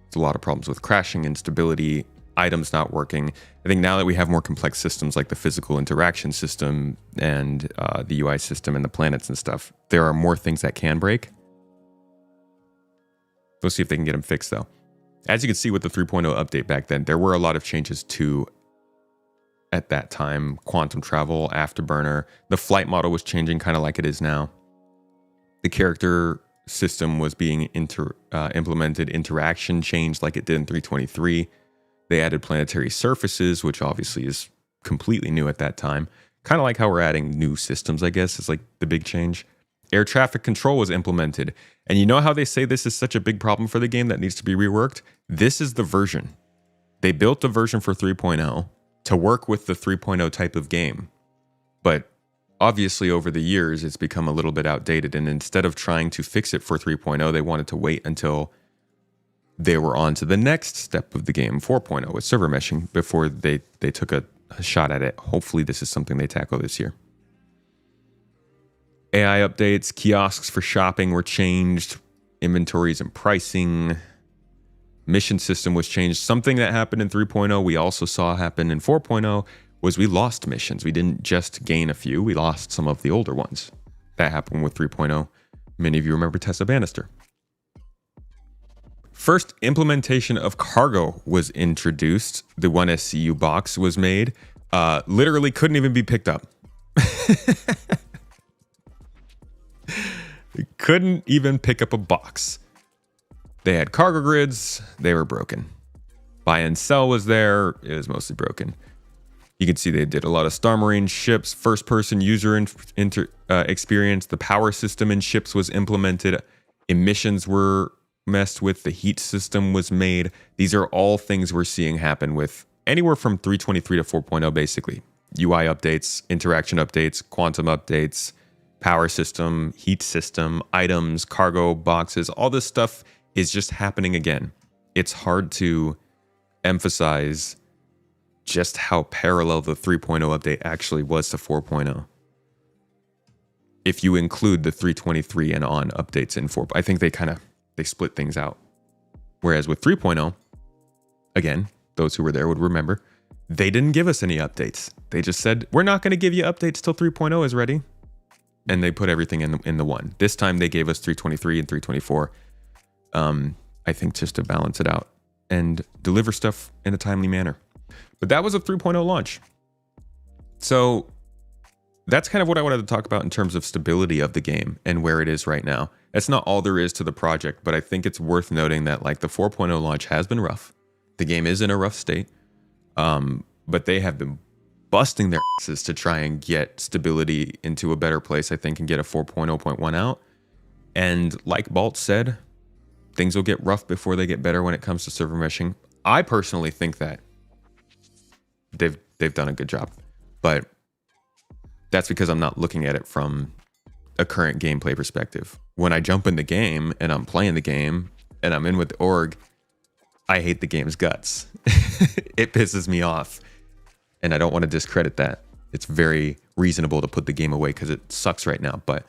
It's a lot of problems with crashing, instability, items not working. I think now that we have more complex systems like the physical interaction system and the UI system and the planets and stuff, there are more things that can break. We'll see if they can get them fixed though. As you can see with the 3.0 update back then, there were a lot of changes to at that time. Quantum travel, afterburner, the flight model was changing kind of like it is now. The character system was being implemented, interaction changed like it did in 3.23. They added planetary surfaces, which obviously is completely new at that time. Kind of like how we're adding new systems, I guess, is like the big change. Air traffic control was implemented. And you know how they say this is such a big problem for the game that needs to be reworked? This is the version. They built a version for 3.0 to work with the 3.0 type of game. But obviously over the years, it's become a little bit outdated. And instead of trying to fix it for 3.0, they wanted to wait until they were on to the next step of the game, 4.0, with server meshing, before they took a shot at it. Hopefully this is something they tackle this year. AI updates, kiosks for shopping were changed, inventories and pricing. Mission system was changed. Something that happened in 3.0 we also saw happen in 4.0 was we lost missions. We didn't just gain a few, we lost some of the older ones. That happened with 3.0. Many of you remember Tessa Bannister. First implementation of cargo was introduced. The 1SCU box was made. Literally couldn't even be picked up. Couldn't even pick up a box. They had cargo grids, they were broken. Buy and sell was there, it was mostly broken. You can see they did a lot of Star Marine ships, first-person user experience. The power system in ships was implemented. Emissions were messed with. The heat system was made. These are all things we're seeing happen with anywhere from 3.23 to 4.0, basically. UI updates, interaction updates, quantum updates, power system, heat system, items, cargo boxes. All this stuff is just happening again. It's hard to emphasize just how parallel the 3.0 update actually was to 4.0. If you include the 3.23 and on updates in 4, I think they split things out. Whereas with 3.0, again, those who were there would remember, they didn't give us any updates. They just said, we're not going to give you updates till 3.0 is ready. And they put everything in the one. This time they gave us 3.23 and 3.24. I think just to balance it out and deliver stuff in a timely manner. But that was a 3.0 launch. So that's kind of what I wanted to talk about in terms of stability of the game and where it is right now. That's not all there is to the project, but I think it's worth noting that like the 4.0 launch has been rough. The game is in a rough state, but they have been busting their asses to try and get stability into a better place, I think, and get a 4.0.1 out. And like Balt said, things will get rough before they get better when it comes to server meshing. I personally think that they've done a good job, but that's because I'm not looking at it from a current gameplay perspective. When I jump in the game and I'm playing the game and I'm in with the org, I hate the game's guts. It pisses me off, and I don't want to discredit that. It's very reasonable to put the game away because it sucks right now, but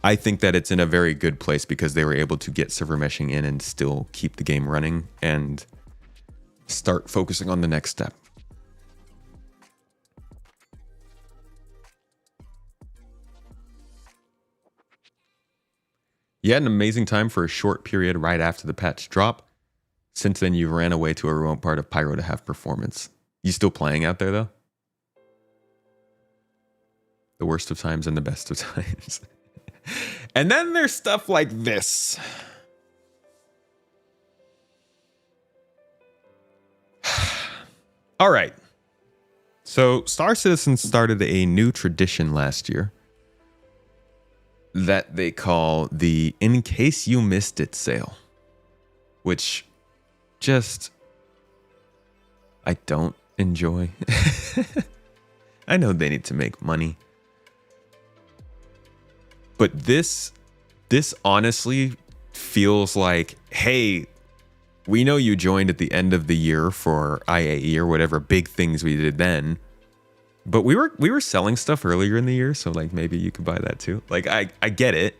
I think that it's in a very good place because they were able to get server meshing in and still keep the game running and start focusing on the next step. You had an amazing time for a short period right after the patch drop. Since then, you ran away to a remote part of Pyro to have performance. You still playing out there, though? The worst of times and the best of times. And then there's stuff like this. All right. So Star Citizen started a new tradition last year that they call the In Case You Missed It sale, which just I don't enjoy. I know they need to make money, but this honestly feels like, hey, we know you joined at the end of the year for IAE or whatever big things we did then, but we were selling stuff earlier in the year, so like maybe you could buy that too. Like I get it.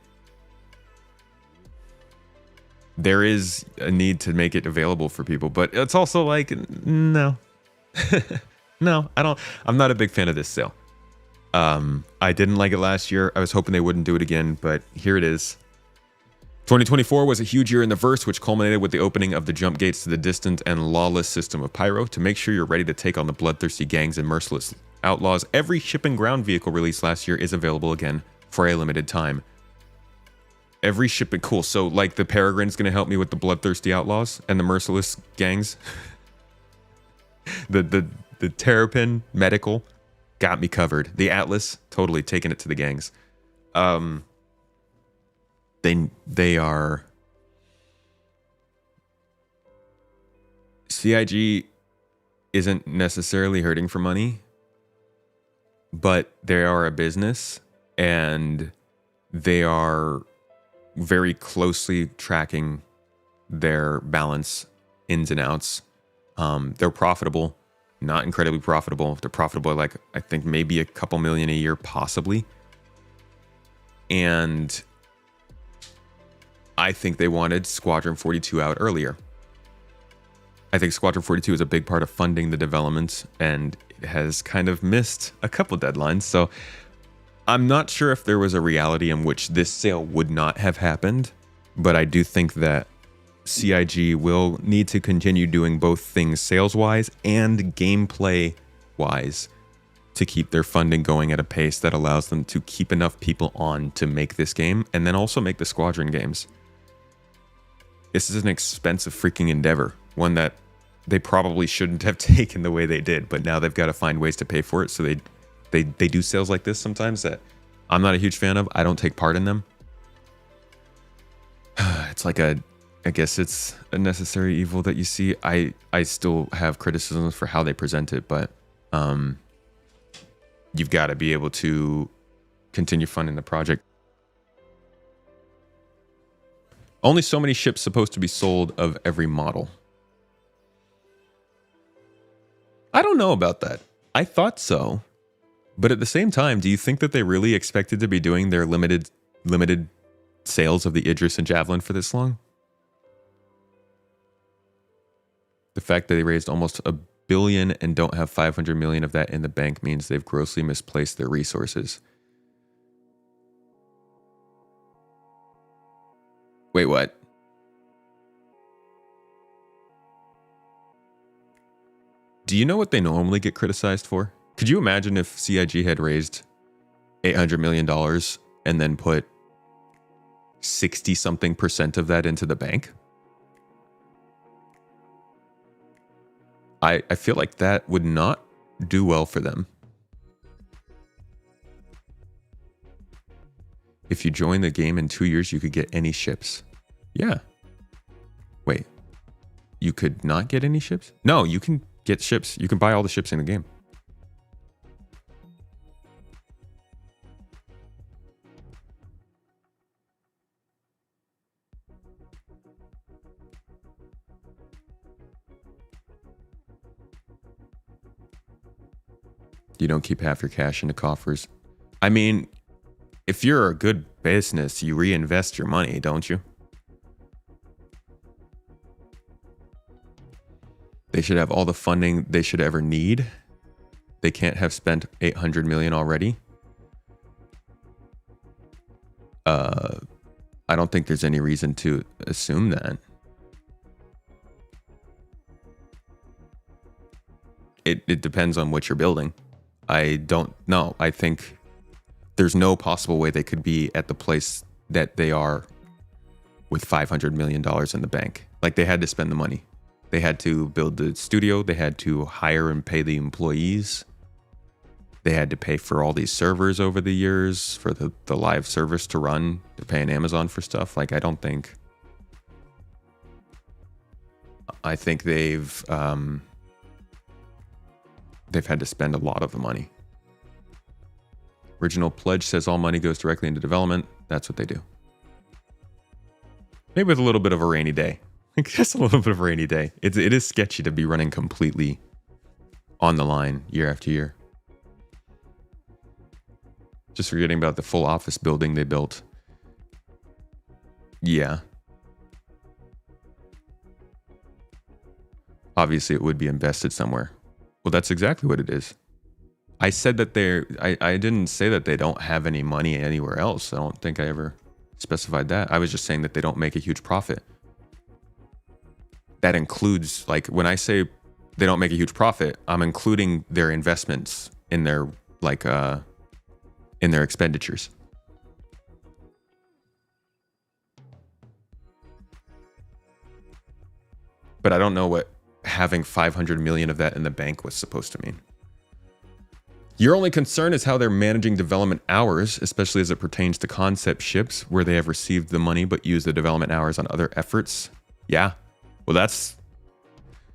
There is a need to make it available for people, but it's also like, no. No, I'm not a big fan of this sale. I didn't like it last year. I was hoping they wouldn't do it again, but here it is. 2024 was a huge year in the verse, which culminated with the opening of the jump gates to the distant and lawless system of Pyro. To make sure you're ready to take on the bloodthirsty gangs and merciless outlaws, every ship and ground vehicle released last year is available again for a limited time. Every ship and cool. So like the Peregrine's going to help me with the bloodthirsty outlaws and the merciless gangs. the Terrapin medical got me covered. The Atlas totally taking it to the gangs. They are CIG isn't necessarily hurting for money, but they are a business and they are very closely tracking their balance ins and outs. They're profitable, not incredibly profitable. They're profitable, like I think maybe a couple million a year, possibly. And I think they wanted Squadron 42 out earlier. I think Squadron 42 is a big part of funding the development, and it has kind of missed a couple deadlines. So I'm not sure if there was a reality in which this sale would not have happened, but I do think that CIG will need to continue doing both things sales-wise and gameplay-wise to keep their funding going at a pace that allows them to keep enough people on to make this game and then also make the Squadron games. This is an expensive freaking endeavor, one that they probably shouldn't have taken the way they did, but now they've got to find ways to pay for it. So they do sales like this sometimes that I'm not a huge fan of. I don't take part in them. It's like I guess it's a necessary evil that you see. I still have criticisms for how they present it, but you've got to be able to continue funding the project. Only so many ships supposed to be sold of every model. I don't know about that. I thought so. But at the same time, do you think that they really expected to be doing their limited sales of the Idris and Javelin for this long? The fact that they raised almost $1 billion and don't have 500 million of that in the bank means they've grossly misplaced their resources. Wait, what? Do you know what they normally get criticized for? Could you imagine if CIG had raised $800 million and then put 60-something% of that into the bank? I feel like that would not do well for them. If you join the game in 2 years, you could get any ships. Yeah. Wait. You could not get any ships? No, you can get ships. You can buy all the ships in the game. You don't keep half your cash in the coffers. I mean, if you're a good business, you reinvest your money, don't you? They should have all the funding they should ever need. They can't have spent 800 million already. I don't think there's any reason to assume that. It depends on what you're building. I don't know. I think there's no possible way they could be at the place that they are with $500 million in the bank. Like, they had to spend the money. They had to build the studio. They had to hire and pay the employees. They had to pay for all these servers over the years, for the live service to run. They're paying Amazon for stuff. Like, I think they've had to spend a lot of the money. Original pledge says all money goes directly into development. That's what they do. Maybe with a little bit of a rainy day. Just a little bit of a rainy day. It is sketchy to be running completely on the line year after year. Just forgetting about the full office building they built. Yeah. Obviously, it would be invested somewhere. Well, that's exactly what it is. I said that I didn't say that they don't have any money anywhere else. I don't think I ever specified that. I was just saying that they don't make a huge profit. That includes, like, when I say they don't make a huge profit, I'm including their investments in their, like, in their expenditures. But I don't know what having 500 million of that in the bank was supposed to mean. Your only concern is how they're managing development hours, especially as it pertains to concept ships where they have received the money but use the development hours on other efforts. Yeah. Well, that's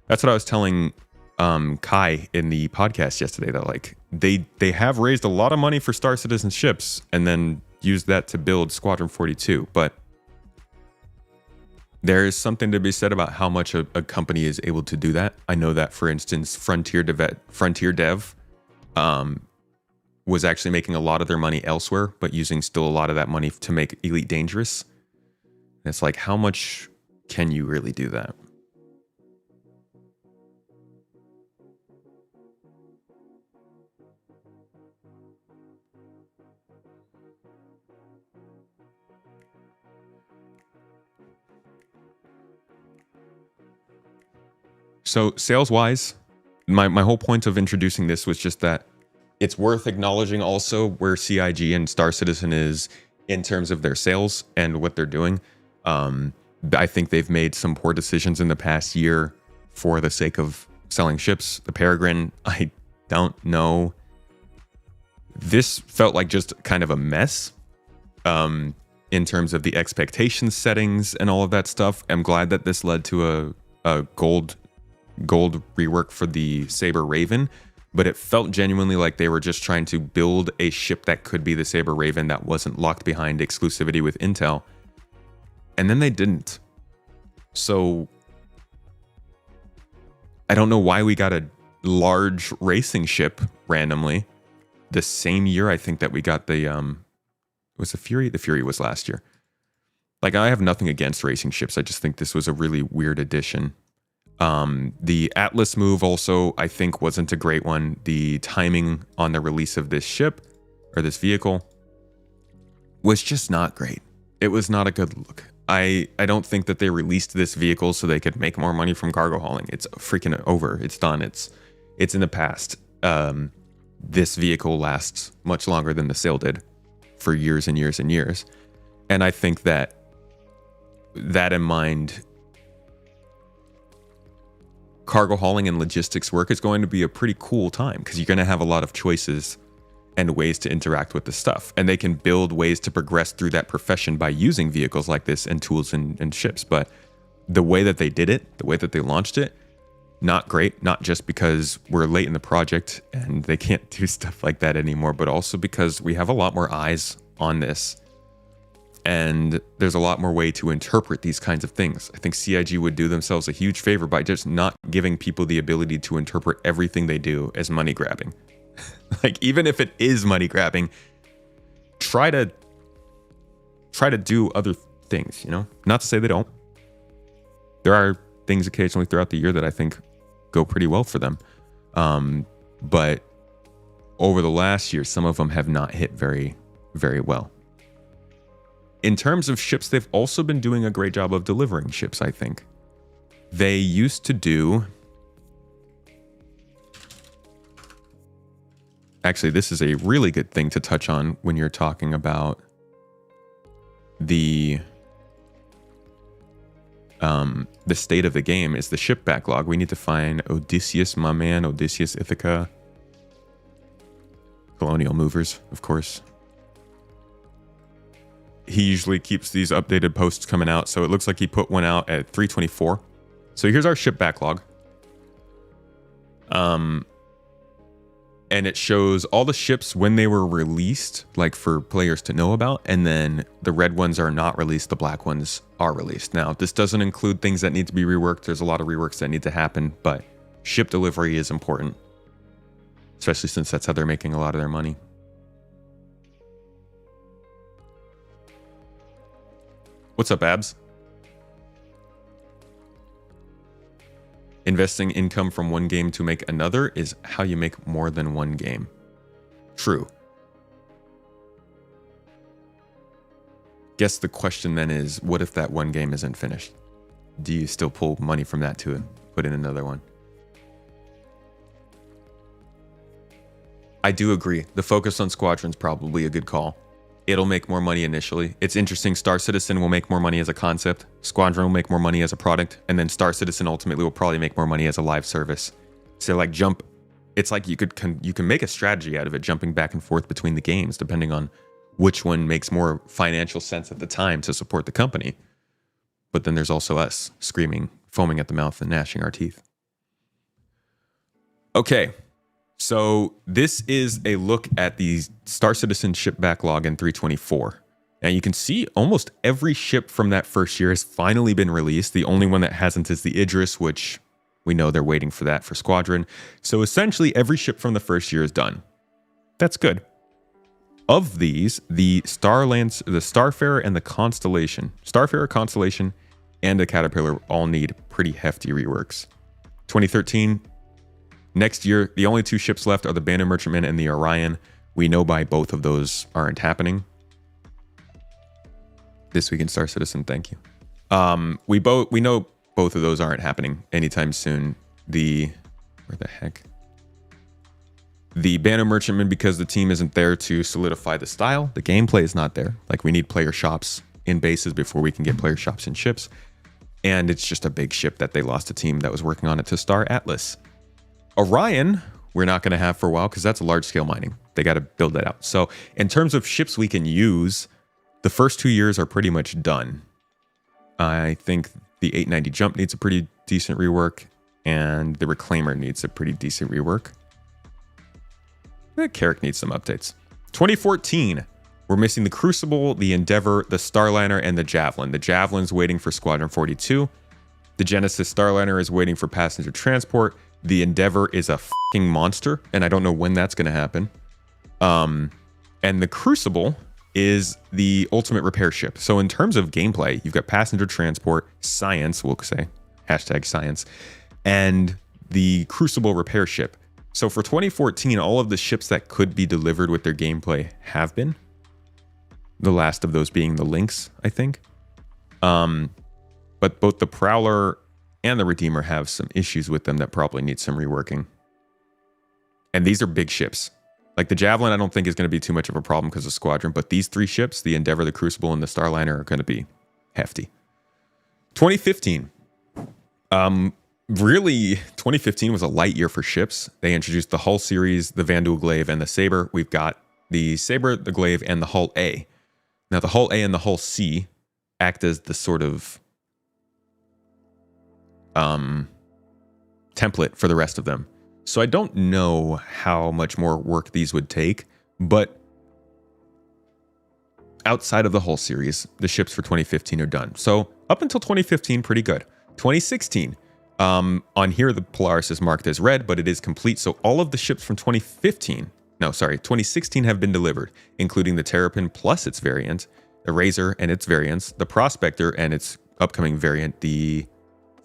what I was telling Kai in the podcast yesterday, that like they have raised a lot of money for Star Citizen ships and then used that to build Squadron 42, but there is something to be said about how much a company is able to do that. I know that, for instance, Frontier Dev was actually making a lot of their money elsewhere, but using still a lot of that money to make Elite Dangerous. And it's like, how much can you really do that? So sales-wise, my whole point of introducing this was just that it's worth acknowledging also where CIG and Star Citizen is in terms of their sales and what they're doing. I think they've made some poor decisions in the past year for the sake of selling ships. The Peregrine, I don't know. This felt like just kind of a mess in terms of the expectation settings and all of that stuff. I'm glad that this led to a gold rework for the Saber Raven, but it felt genuinely like they were just trying to build a ship that could be the Saber Raven that wasn't locked behind exclusivity with Intel. And then they didn't. So I don't know why we got a large racing ship randomly the same year I think that we got the was the Fury? The Fury was last year. Like, I have nothing against racing ships. I just think this was a really weird addition. The Atlas move also, I think, wasn't a great one. The timing on the release of this ship, or this vehicle, was just not great. It was not a good look. I don't think that they released this vehicle so they could make more money from cargo hauling. It's freaking over. It's done. It's in the past. This vehicle lasts much longer than the Sail did for years and years and years. And I think that in mind, cargo hauling and logistics work is going to be a pretty cool time because you're going to have a lot of choices and ways to interact with the stuff. And they can build ways to progress through that profession by using vehicles like this and tools and ships. But the way that they did it, the way that they launched it, not great. Not just because we're late in the project and they can't do stuff like that anymore, but also because we have a lot more eyes on this. And there's a lot more way to interpret these kinds of things. I think CIG would do themselves a huge favor by just not giving people the ability to interpret everything they do as money grabbing. Like, even if it is money grabbing, try to do other things, you know? Not to say they don't. There are things occasionally throughout the year that I think go pretty well for them. But over the last year, some of them have not hit very, very well. In terms of ships, they've also been doing a great job of delivering ships, I think. They used to do... Actually, this is a really good thing to touch on when you're talking about the state of the game, is the ship backlog. We need to find Odysseus, my man, Odysseus Ithaca. Colonial Movers, of course. He usually keeps these updated posts coming out, so it looks like he put one out at 324. So here's our ship backlog. And it shows all the ships when they were released, like for players to know about, and then the red ones are not released, the black ones are released. Now, this doesn't include things that need to be reworked. There's a lot of reworks that need to happen, but ship delivery is important, especially since that's how they're making a lot of their money. What's up, Abs? Investing income from one game to make another is how you make more than one game. True. Guess the question then is, what if that one game isn't finished? Do you still pull money from that to put in another one? I do agree. The focus on Squadron's probably a good call. It'll make more money initially. It's interesting. Star Citizen will make more money as a concept. Squadron will make more money as a product. And then Star Citizen ultimately will probably make more money as a live service. So like jump, it's like you can make a strategy out of it, jumping back and forth between the games, depending on which one makes more financial sense at the time to support the company. But then there's also us screaming, foaming at the mouth and gnashing our teeth. Okay. So this is a look at the Star Citizen ship backlog in 324. And you can see almost every ship from that first year has finally been released. The only one that hasn't is the Idris, which we know they're waiting for that for Squadron. So essentially every ship from the first year is done. That's good. Of these, the Starfarer and the Constellation, Starfarer, Constellation, and the Caterpillar all need pretty hefty reworks. 2013... Next year, the only two ships left are the Banner Merchantman and the Orion. We know by both of those aren't happening. This week in Star Citizen, thank you. We know both of those aren't happening anytime soon. The Banner Merchantman, because the team isn't there to solidify the style. The gameplay is not there. Like, we need player shops in bases before we can get player shops in ships. And it's just a big ship that they lost a team that was working on it to Star Atlas. Orion, we're not going to have for a while because that's large scale mining. They got to build that out. So in terms of ships we can use, the first 2 years are pretty much done. I think the 890 jump needs a pretty decent rework, and the Reclaimer needs a pretty decent rework. The Carrick needs some updates. 2014, we're missing the Crucible, the Endeavor, the Starliner, and the Javelin. The Javelin's waiting for Squadron 42. The Genesis Starliner is waiting for passenger transport. The Endeavor is a fucking monster, and I don't know when that's going to happen. And the Crucible is the ultimate repair ship. So in terms of gameplay, you've got passenger transport, science, we'll say, hashtag science, and the Crucible repair ship. So for 2014, all of the ships that could be delivered with their gameplay have been. The last of those being the Lynx, I think. But both the Prowler and the Redeemer have some issues with them that probably need some reworking. And these are big ships. Like the Javelin, I don't think is going to be too much of a problem because of Squadron, but these three ships, the Endeavor, the Crucible, and the Starliner, are going to be hefty. 2015. Really, 2015 was a light year for ships. They introduced the Hull series, the Vanduul Glaive, and the Sabre. We've got the Sabre, the Glaive, and the Hull A. Now, the Hull A and the Hull C act as the sort of template for the rest of them. So I don't know how much more work these would take, but outside of the Hull series, the ships for 2015 are done. So up until 2015, pretty good. 2016, on here, the Polaris is marked as red, but it is complete. So all of the ships from 2016 have been delivered, including the Terrapin plus its variant, the Razor and its variants, the Prospector and its upcoming variant, the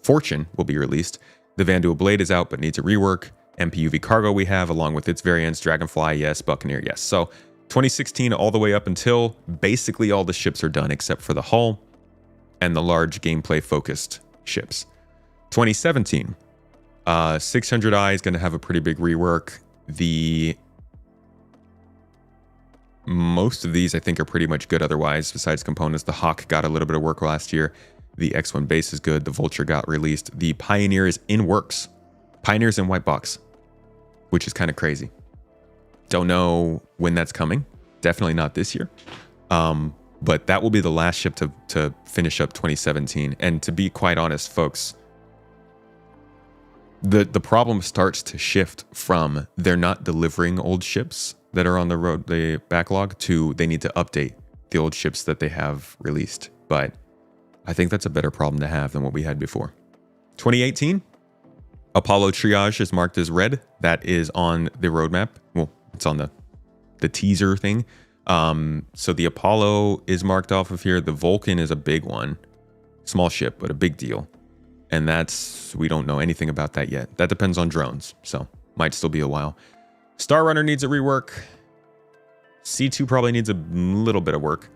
Fortune will be released. The Vanduul Blade is out, but needs a rework. MPUV Cargo we have, along with its variants, Dragonfly, yes, Buccaneer, yes. So 2016 all the way up until basically all the ships are done except for the hull and the large gameplay focused ships. 2017, 600i is going to have a pretty big rework. Most of these I think are pretty much good otherwise, besides components. The Hawk got a little bit of work last year. The X1 base is good. The Vulture got released. The Pioneer is in works. Pioneer's in white box, which is kind of crazy. Don't know when that's coming. Definitely not this year. But that will be the last ship to finish up 2017. And to be quite honest, folks, the problem starts to shift from they're not delivering old ships that are on the road, the backlog, to they need to update the old ships that they have released. But I think that's a better problem to have than what we had before. 2018, Apollo Triage is marked as red. That is on the roadmap. Well, it's on the teaser thing. So the Apollo is marked off of here. The Vulcan is a big one. Small ship, but a big deal. And we don't know anything about that yet. That depends on drones, so might still be a while. Star Runner needs a rework. C2 probably needs a little bit of work.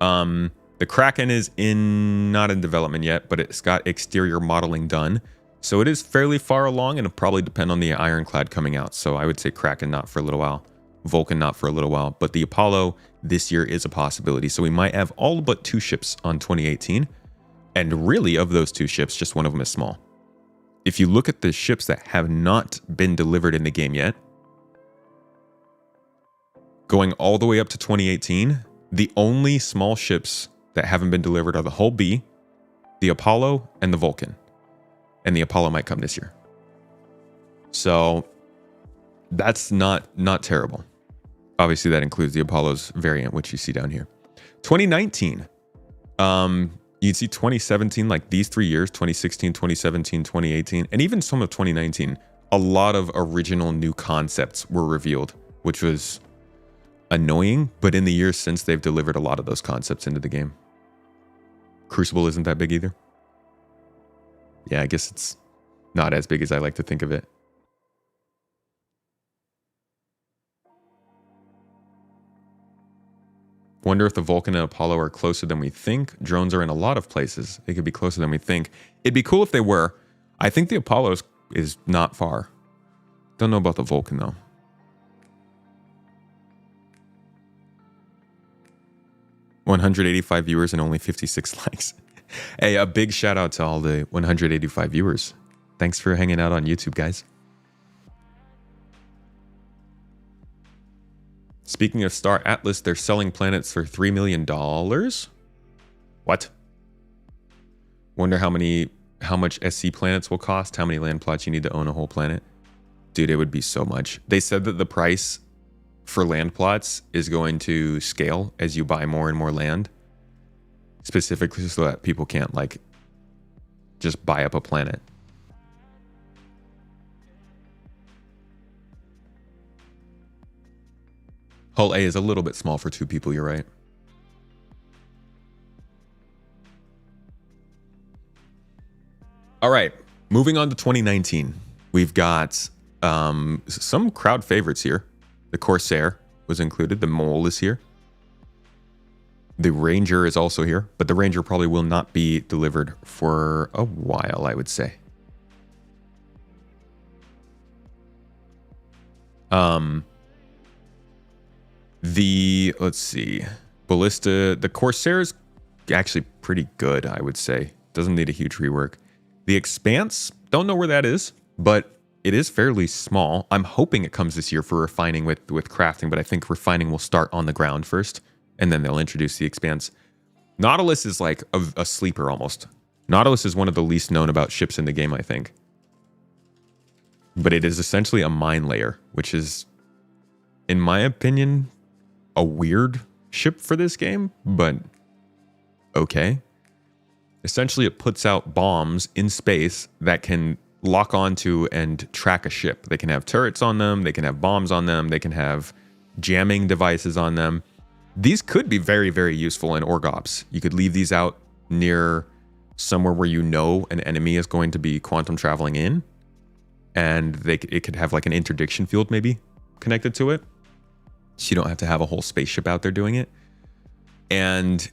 The Kraken is not in development yet, but it's got exterior modeling done. So it is fairly far along, and it'll probably depend on the Ironclad coming out. So I would say Kraken not for a little while. Vulcan not for a little while. But the Apollo this year is a possibility. So we might have all but 2 ships on 2018. And really, of those 2 ships, just one of them is small. If you look at the ships that have not been delivered in the game yet, going all the way up to 2018, the only small ships that haven't been delivered are the Hull B, the Apollo, and the Vulcan. And the Apollo might come this year. So that's not terrible. Obviously, that includes the Apollo's variant, which you see down here. 2019. You'd see 2017, like these 3 years, 2016, 2017, 2018, and even some of 2019, a lot of original new concepts were revealed, which was annoying, but in the years since, they've delivered a lot of those concepts into the game. Crucible isn't that big either. Yeah, I guess it's not as big as I like to think of it. Wonder if the Vulcan and Apollo are closer than we think. Drones are in a lot of places. They could be closer than we think. It'd be cool if they were. I think the Apollo is not far. Don't know about the Vulcan, though. "185 viewers and only 56 likes." Hey, a big shout out to all the 185 viewers. Thanks for hanging out on YouTube, guys. Speaking of Star Atlas, they're selling planets for $3 million. What? Wonder how much SC planets will cost, how many land plots you need to own a whole planet. Dude, it would be so much. They said that the price for land plots is going to scale as you buy more and more land, specifically so that people can't like just buy up a planet. Hull A is a little bit small for 2 people, you're right. All right, moving on to 2019. We've got some crowd favorites here. The Corsair was included. The Mole is here. The Ranger is also here, but the Ranger probably will not be delivered for a while, I would say. Let's see, Ballista, the Corsair's actually pretty good, I would say. Doesn't need a huge rework. The Expanse, don't know where that is, but it is fairly small. I'm hoping it comes this year for refining with crafting, but I think refining will start on the ground first, and then they'll introduce the Expanse. Nautilus is like a sleeper almost. Nautilus is one of the least known about ships in the game, I think. But it is essentially a mine layer, which is, in my opinion, a weird ship for this game, but okay. Essentially, it puts out bombs in space that can lock onto and track a ship. They can have turrets on them, they can have bombs on them, they can have jamming devices on them. These could be very, very useful in Org Ops. You could leave these out near somewhere where you know an enemy is going to be quantum traveling in, and it could have like an interdiction field maybe connected to it. So you don't have to have a whole spaceship out there doing it. And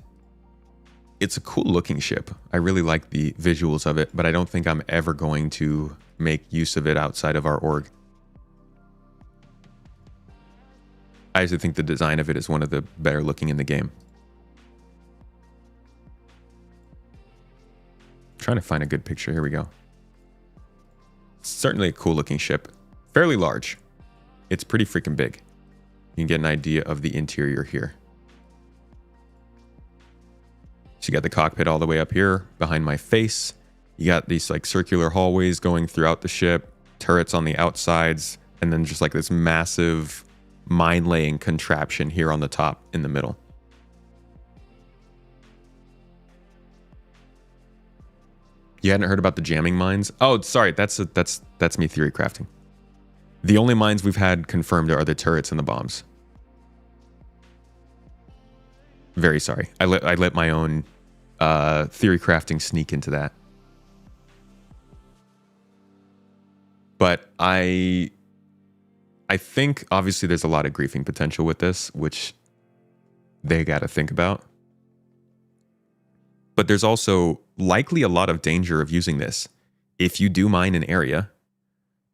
it's a cool looking ship. I really like the visuals of it, but I don't think I'm ever going to make use of it outside of our org. I actually think the design of it is one of the better looking in the game. Trying to find a good picture. Here we go. Certainly a cool looking ship. Fairly large. It's pretty freaking big. You can get an idea of the interior here. So you got the cockpit all the way up here behind my face. You got these like circular hallways going throughout the ship, turrets on the outsides, and then just like this massive mine laying contraption here on the top in the middle. You hadn't heard about the jamming mines? Oh, sorry, that's me theory crafting. The only mines we've had confirmed are the turrets and the bombs. Very sorry. I let my own theory crafting sneak into that. But I think obviously there's a lot of griefing potential with this, which they got to think about. But there's also likely a lot of danger of using this. If you do mine an area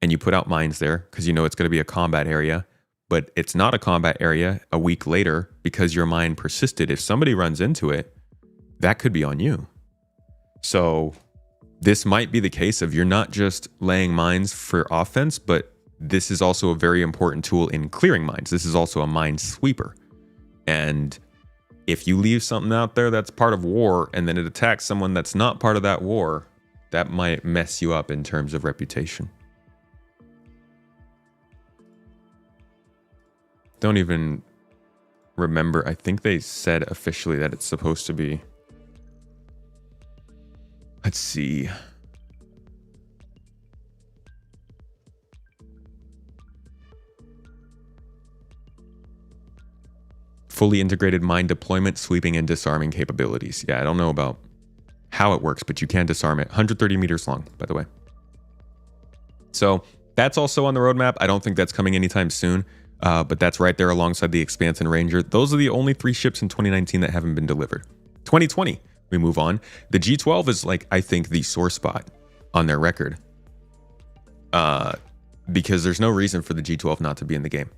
and you put out mines there because you know it's going to be a combat area, but it's not a combat area a week later because your mine persisted. If somebody runs into it, that could be on you. So this might be the case of you're not just laying mines for offense, but this is also a very important tool in clearing mines. This is also a mine sweeper. And if you leave something out there that's part of war and then it attacks someone that's not part of that war, that might mess you up in terms of reputation. Don't even remember. I think they said officially that it's supposed to be. Let's see. Fully integrated mine deployment, sweeping, and disarming capabilities. Yeah, I don't know about how it works, but you can disarm it. 130 meters long, by the way. So that's also on the roadmap. I don't think that's coming anytime soon. But that's right there alongside the Expanse and Ranger. Those are the only 3 ships in 2019 that haven't been delivered. 2020, we move on. The G12 is like, I think, the sore spot on their record. Because there's no reason for the G12 not to be in the game.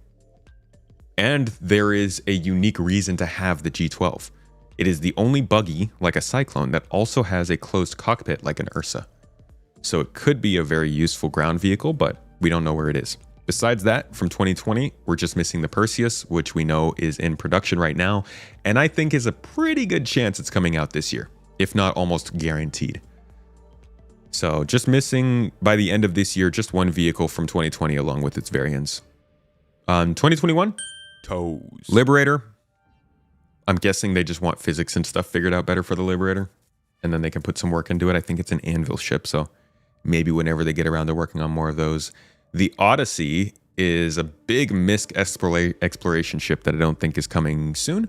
And there is a unique reason to have the G12. It is the only buggy, like a Cyclone, that also has a closed cockpit like an Ursa. So it could be a very useful ground vehicle, but we don't know where it is. Besides that, from 2020, we're just missing the Perseus, which we know is in production right now, and I think is a pretty good chance it's coming out this year, if not almost guaranteed. So just missing, by the end of this year, just one vehicle from 2020 along with its variants. 2021? Toes. Liberator. I'm guessing they just want physics and stuff figured out better for the Liberator, and then they can put some work into it. I think it's an anvil ship, so maybe whenever they get around to working on more of those. The Odyssey is a big missed exploration ship that I don't think is coming soon.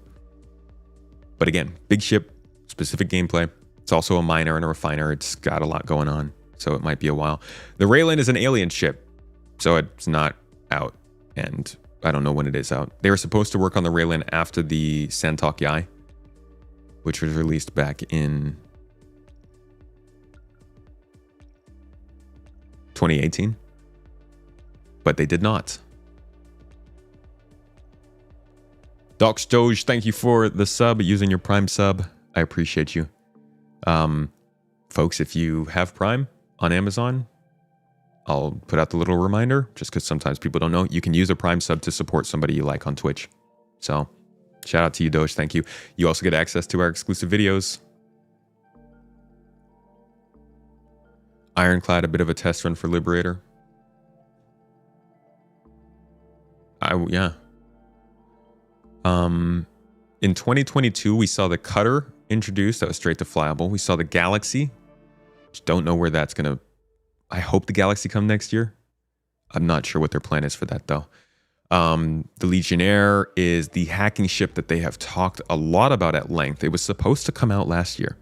But again, big ship, specific gameplay. It's also a miner and a refiner. It's got a lot going on, so it might be a while. The Raylan is an alien ship, so it's not out, and I don't know when it is out. They were supposed to work on the Raylan after the Santok Yai, which was released back in 2018. But they did not. Docs Doge, thank you for the sub, using your Prime sub. I appreciate you. Folks, if you have Prime on Amazon, I'll put out the little reminder, just because sometimes people don't know. You can use a Prime sub to support somebody you like on Twitch. So, shout out to you, Doge. Thank you. You also get access to our exclusive videos. Ironclad, a bit of a test run for Liberator. Yeah. In 2022, we saw the Cutter introduced. That was straight to flyable. We saw the Galaxy. Just don't know where that's going to... I hope the Galaxy come next year. I'm not sure what their plan is for that, though. The Legionnaire is the hacking ship that they have talked a lot about at length. It was supposed to come out last year.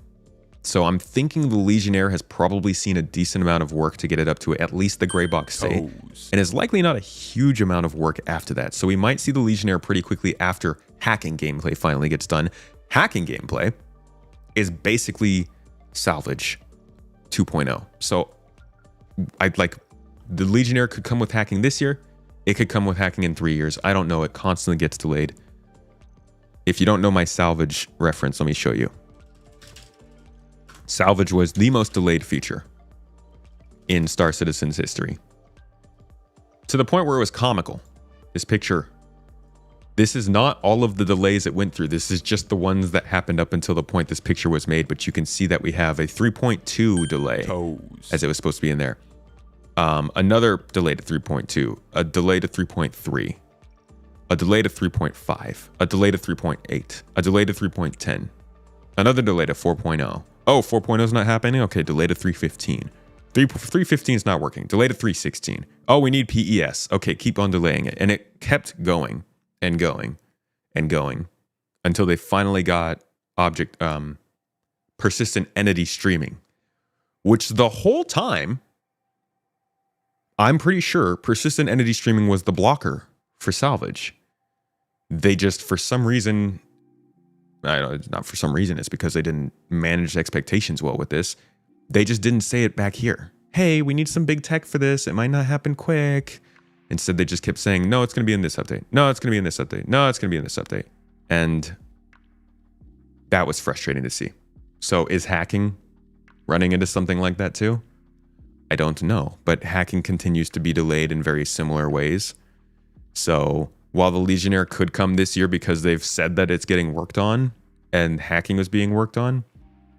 So I'm thinking the Legionnaire has probably seen a decent amount of work to get it up to at least the gray box state, and is likely not a huge amount of work after that. So we might see the Legionnaire pretty quickly after hacking gameplay finally gets done. Hacking gameplay is basically salvage 2.0. So I'd like the Legionnaire could come with hacking this year. It could come with hacking in 3 years. I don't know. It constantly gets delayed. If you don't know my salvage reference, let me show you. Salvage was the most delayed feature in Star Citizen's history. To the point where it was comical. This picture. This is not all of the delays it went through. This is just the ones that happened up until the point this picture was made. But you can see that we have a 3.2 delay as it was supposed to be in there. Another delay to 3.2. A delay to 3.3. A delay to 3.5. A delay to 3.8. A delay to 3.10. Another delay to 4.0. Oh, 4.0 is not happening? Okay, delay to 3.15. 3.15 is not working. Delay to 3.16. Oh, we need PES. Okay, keep on delaying it. And it kept going and going and going until they finally got persistent entity streaming, which the whole time, I'm pretty sure persistent entity streaming was the blocker for salvage. They just, for some reason... I don't know, not for some reason, it's because they didn't manage expectations well with this. They just didn't say it back here. Hey, we need some big tech for this. It might not happen quick. Instead, they just kept saying, no, it's going to be in this update. No, it's going to be in this update. No, it's going to be in this update. And that was frustrating to see. So is hacking running into something like that too? I don't know. But hacking continues to be delayed in very similar ways. So... while the Legionnaire could come this year because they've said that it's getting worked on and hacking was being worked on,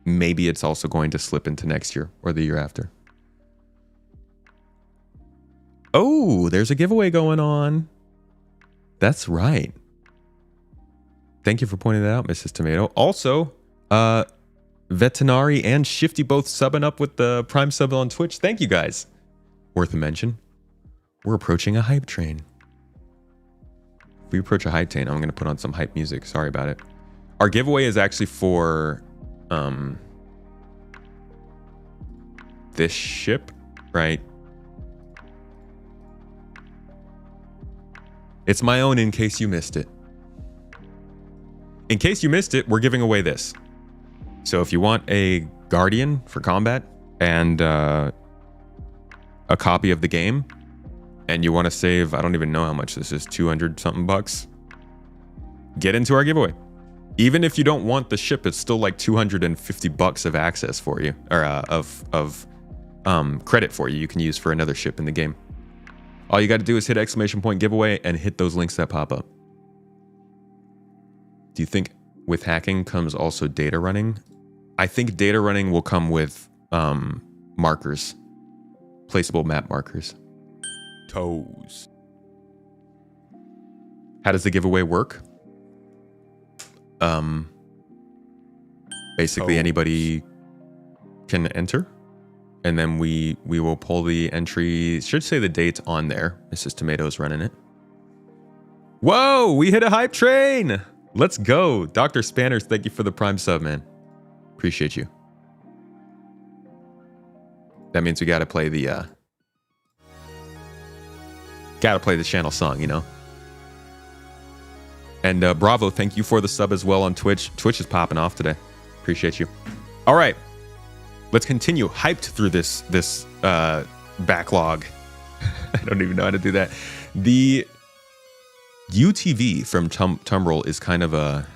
maybe it's also going to slip into next year or the year after. Oh, there's a giveaway going on. That's right. Thank you for pointing that out, Mrs. Tomato. Also, Vetinari and Shifty both subbing up with the Prime sub on Twitch. Thank you guys. Worth a mention. We're approaching a hype train. If we approach a hype train, I'm going to put on some hype music. Sorry about it. Our giveaway is actually for this ship, right? It's my own in case you missed it. In case you missed it, we're giving away this. So if you want a Guardian for combat and a copy of the game, and you want to save, I don't even know how much this is, 200 something bucks, get into our giveaway. Even if you don't want the ship, it's still like $250 of access for you, or of credit for you. You can use for another ship in the game. All you got to do is hit ! giveaway and hit those links that pop up. Do you think with hacking comes also data running? I think data running will come with markers, placeable map markers. Toes. How does the giveaway work? Basically anybody can enter, and then we will pull the entry. Should say the date on there. Mrs. Tomato's running it. Whoa, we hit a hype train. Let's go. Dr. Spanners, thank you for the prime sub, man. Appreciate you. That means we gotta play the channel song, you know. And Bravo, thank you for the sub as well on Twitch. Twitch is popping off today. Appreciate you. All right, let's continue. Hyped through this backlog. I don't even know how to do that. The UTV from Tumbrel is kind of a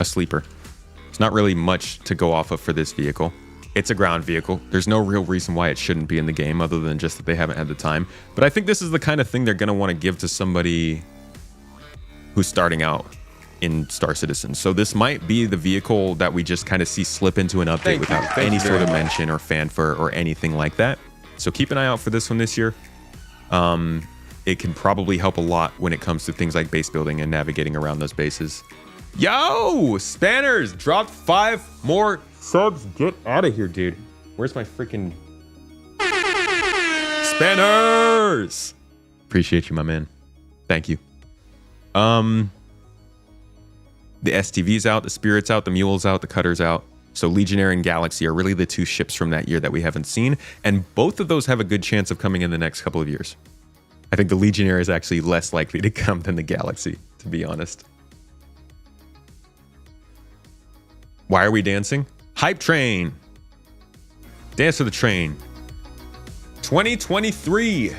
sleeper. It's not really much to go off of for this vehicle. It's a ground vehicle. There's no real reason why it shouldn't be in the game other than just that they haven't had the time. But I think this is the kind of thing they're going to want to give to somebody who's starting out in Star Citizen. So this might be the vehicle that we just kind of see slip into an update without any sort of mention or fanfare or anything like that. So keep an eye out for this one this year. It can probably help a lot when it comes to things like base building and navigating around those bases. Yo, Spanners dropped 5 more subs. Get out of here, dude. Where's my freaking Spanners? Appreciate you, my man. Thank you. The STV's out, the Spirit's out, the Mule's out, the Cutter's out. So Legionary and Galaxy are really the 2 ships from that year that we haven't seen, and both of those have a good chance of coming in the next couple of years. I think the Legionary is actually less likely to come than the Galaxy, to be honest. Why are we dancing? Hype train. Dance to the train. 2023.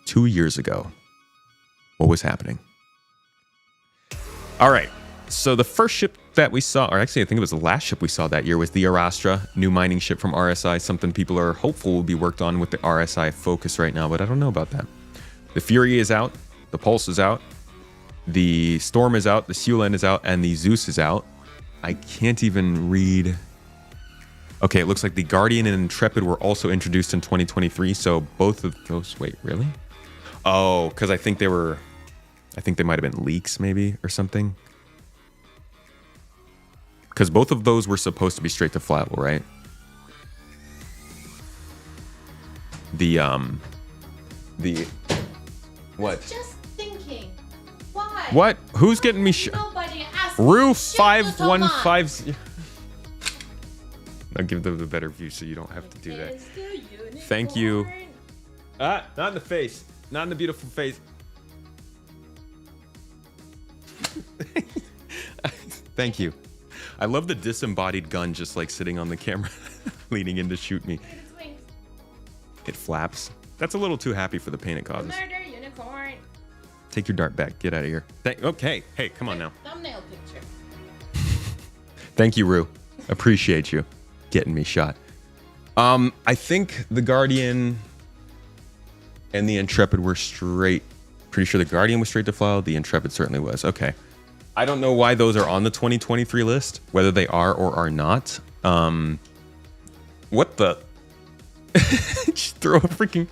2 years ago. What was happening? All right. So the first ship that we saw, or actually I think it was the last ship we saw that year, was the Arastra, new mining ship from RSI, something people are hopeful will be worked on with the RSI focus right now, but I don't know about that. The Fury is out. The Pulse is out. The Storm is out. The Siulen is out. And the Zeus is out. I can't even read. Okay, it looks like the Guardian and Intrepid were also introduced in 2023. So both of those, wait, really? Oh, because I think they might have been leaks maybe or something. Because both of those were supposed to be straight to flyable, right? What? Just thinking. Why? What? Who's getting me Nobody asked Roof shit 515. I'll give them the better view so you don't have to do that. Thank you. Not in the face. Not in the beautiful face. Thank you. I love the disembodied gun just like sitting on the camera, leaning in to shoot me. It flaps. That's a little too happy for the pain it causes. Murder unicorn. Take your dart back. Get out of here. Okay. Hey, come on now. Thumbnail picture. Thank you, Rue. Appreciate you getting me shot. I think the Guardian and the Intrepid were straight. Pretty sure the Guardian was straight to fly. The Intrepid certainly was. Okay. I don't know why those are on the 2023 list, whether they are or are not. What the? Just throw a freaking.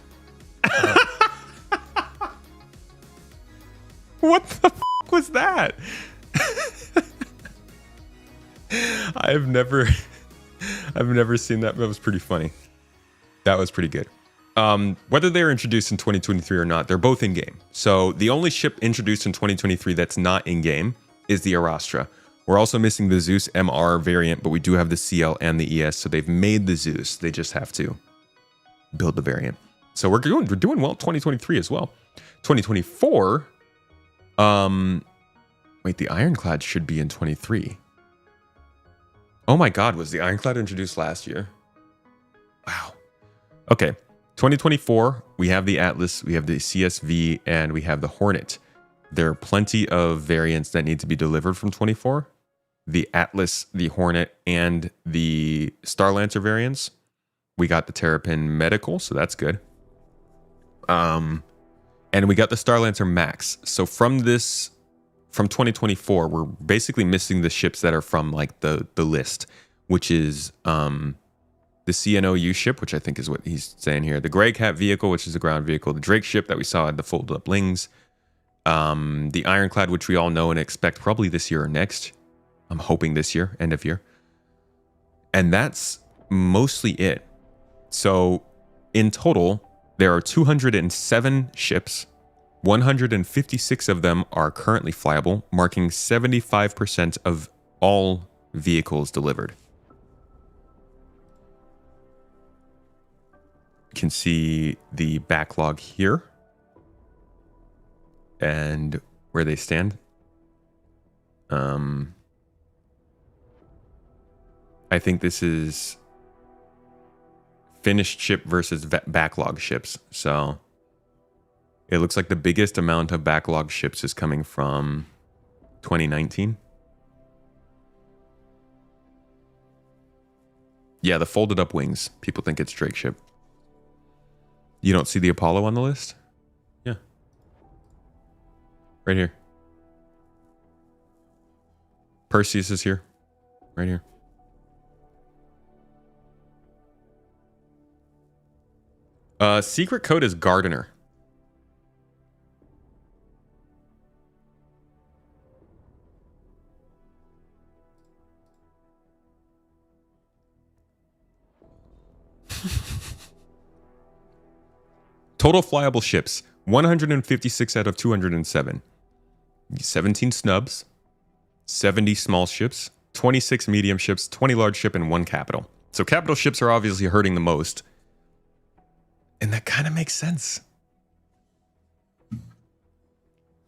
What the f was that? I've never seen that. That was pretty funny. That was pretty good. Whether they're introduced in 2023 or not, they're both in game. So the only ship introduced in 2023 that's not in game is the Arastra. We're also missing the Zeus MR variant, but we do have the CL and the ES. So they've made the Zeus. They just have to build the variant. So we're doing well 2023 as well. 2024. Wait, the Ironclad should be in 23. Oh my God, was the Ironclad introduced last year? Wow. Okay. 2024, we have the Atlas, we have the CSV, and we have the Hornet. There are plenty of variants that need to be delivered from 24. The Atlas, the Hornet, and the Starlancer variants. We got the Terrapin Medical, so that's good. And we got the Starlancer Max. So from 2024, we're basically missing the ships that are from like the list, which is the CNOU ship, which I think is what he's saying here. The Grey Cat vehicle, which is a ground vehicle. The Drake ship that we saw had the folded up wings. The Ironclad, which we all know and expect probably this year or next. I'm hoping this year, end of year. And that's mostly it. So in total, there are 207 ships. 156 of them are currently flyable, marking 75% of all vehicles delivered. You can see the backlog here and where they stand. I think this is finished ship versus backlog ships. So it looks like the biggest amount of backlog ships is coming from 2019. Yeah, the folded up wings. People think it's Drake ship. You don't see the Apollo on the list? Yeah. Right here. Perseus is here. Right here. Secret code is Gardener. Total flyable ships, 156 out of 207. 17 snubs, 70 small ships, 26 medium ships, 20 large ship, and 1 capital. So capital ships are obviously hurting the most. And that kind of makes sense.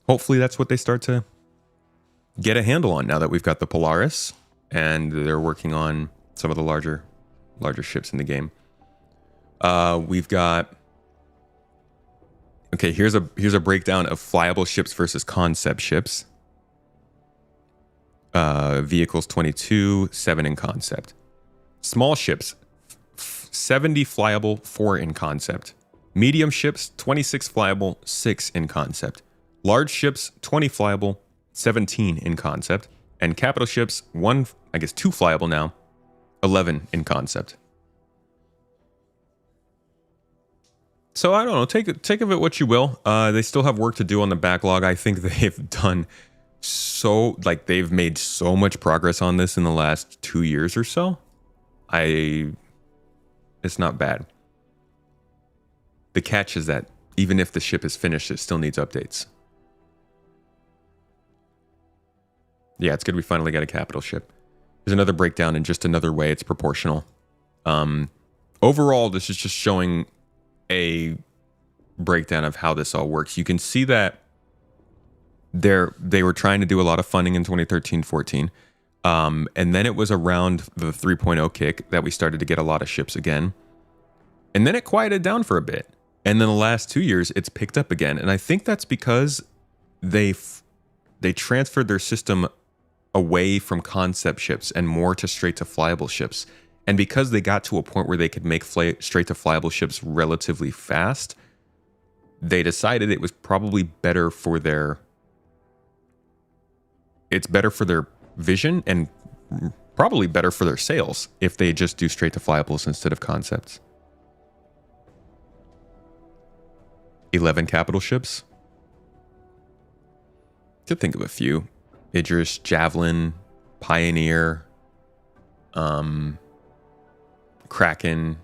Hopefully that's what they start to get a handle on now that we've got the Polaris and they're working on some of the larger ships in the game. We've got... Okay, here's a breakdown of flyable ships versus concept ships. Vehicles 22, 7 in concept. Small ships, 70 flyable, 4 in concept. Medium ships, 26 flyable, 6 in concept. Large ships, 20 flyable, 17 in concept. And capital ships, 2 flyable now, 11 in concept. So I don't know, take of it what you will. They still have work to do on the backlog. I think they've done they've made so much progress on this in the last 2 years or so. It's not bad. The catch is that even if the ship is finished, it still needs updates. Yeah, it's good we finally got a capital ship. There's another breakdown in just another way it's proportional. Overall, this is just showing a breakdown of how this all works. You can see that they were trying to do a lot of funding in 2013-14. And then it was around the 3.0 kick that we started to get a lot of ships again. And then it quieted down for a bit. And then the last 2 years, it's picked up again. And I think that's because they transferred their system away from concept ships and more to straight to flyable ships. And because they got to a point where they could make straight to flyable ships relatively fast, they decided it was probably better for their... It's better for their vision and probably better for their sales if they just do straight to flyables instead of concepts. 11 capital ships. To think of a few. Idris, Javelin, Pioneer, Kraken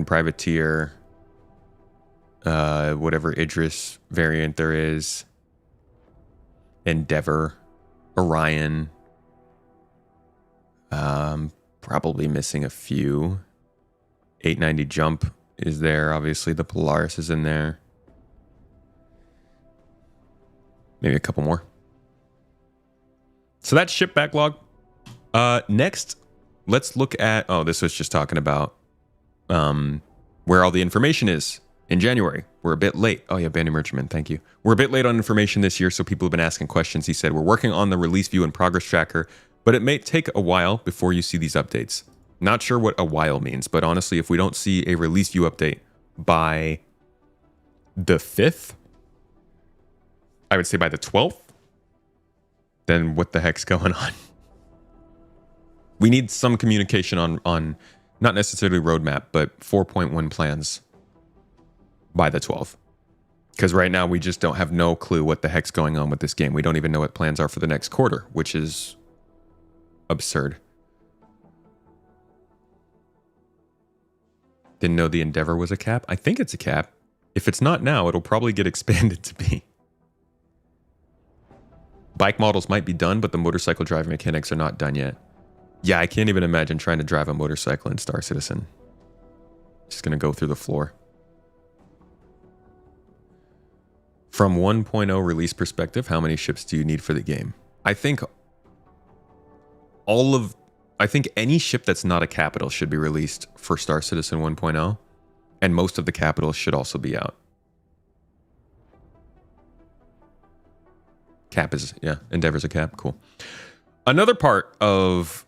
Privateer, whatever Idris variant there is, Endeavor, Orion, probably missing a few. 890 Jump is there, obviously the Polaris is in there. Maybe a couple more. So that's ship backlog. Next, let's look at... Oh, this was just talking about where all the information is in January. We're a bit late. Oh yeah, Bandy Merchantman, thank you. We're a bit late on information this year, so people have been asking questions. He said, we're working on the release view and progress tracker, but it may take a while before you see these updates. Not sure what a while means, but honestly, if we don't see a release view update by the 5th, I would say by the 12th, then what the heck's going on? We need some communication on not necessarily roadmap, but 4.1 plans by the 12th. Because right now we just don't have no clue what the heck's going on with this game. We don't even know what plans are for the next quarter, which is absurd. Didn't know the Endeavor was a cap. I think it's a cap. If it's not now, it'll probably get expanded to be. Bike models might be done, but the motorcycle driving mechanics are not done yet. Yeah, I can't even imagine trying to drive a motorcycle in Star Citizen. Just gonna go through the floor. From 1.0 release perspective, how many ships do you need for the game? I think any ship that's not a capital should be released for Star Citizen 1.0, and most of the capitals should also be out. Cap is, yeah, Endeavor's a cap, cool. Another part of,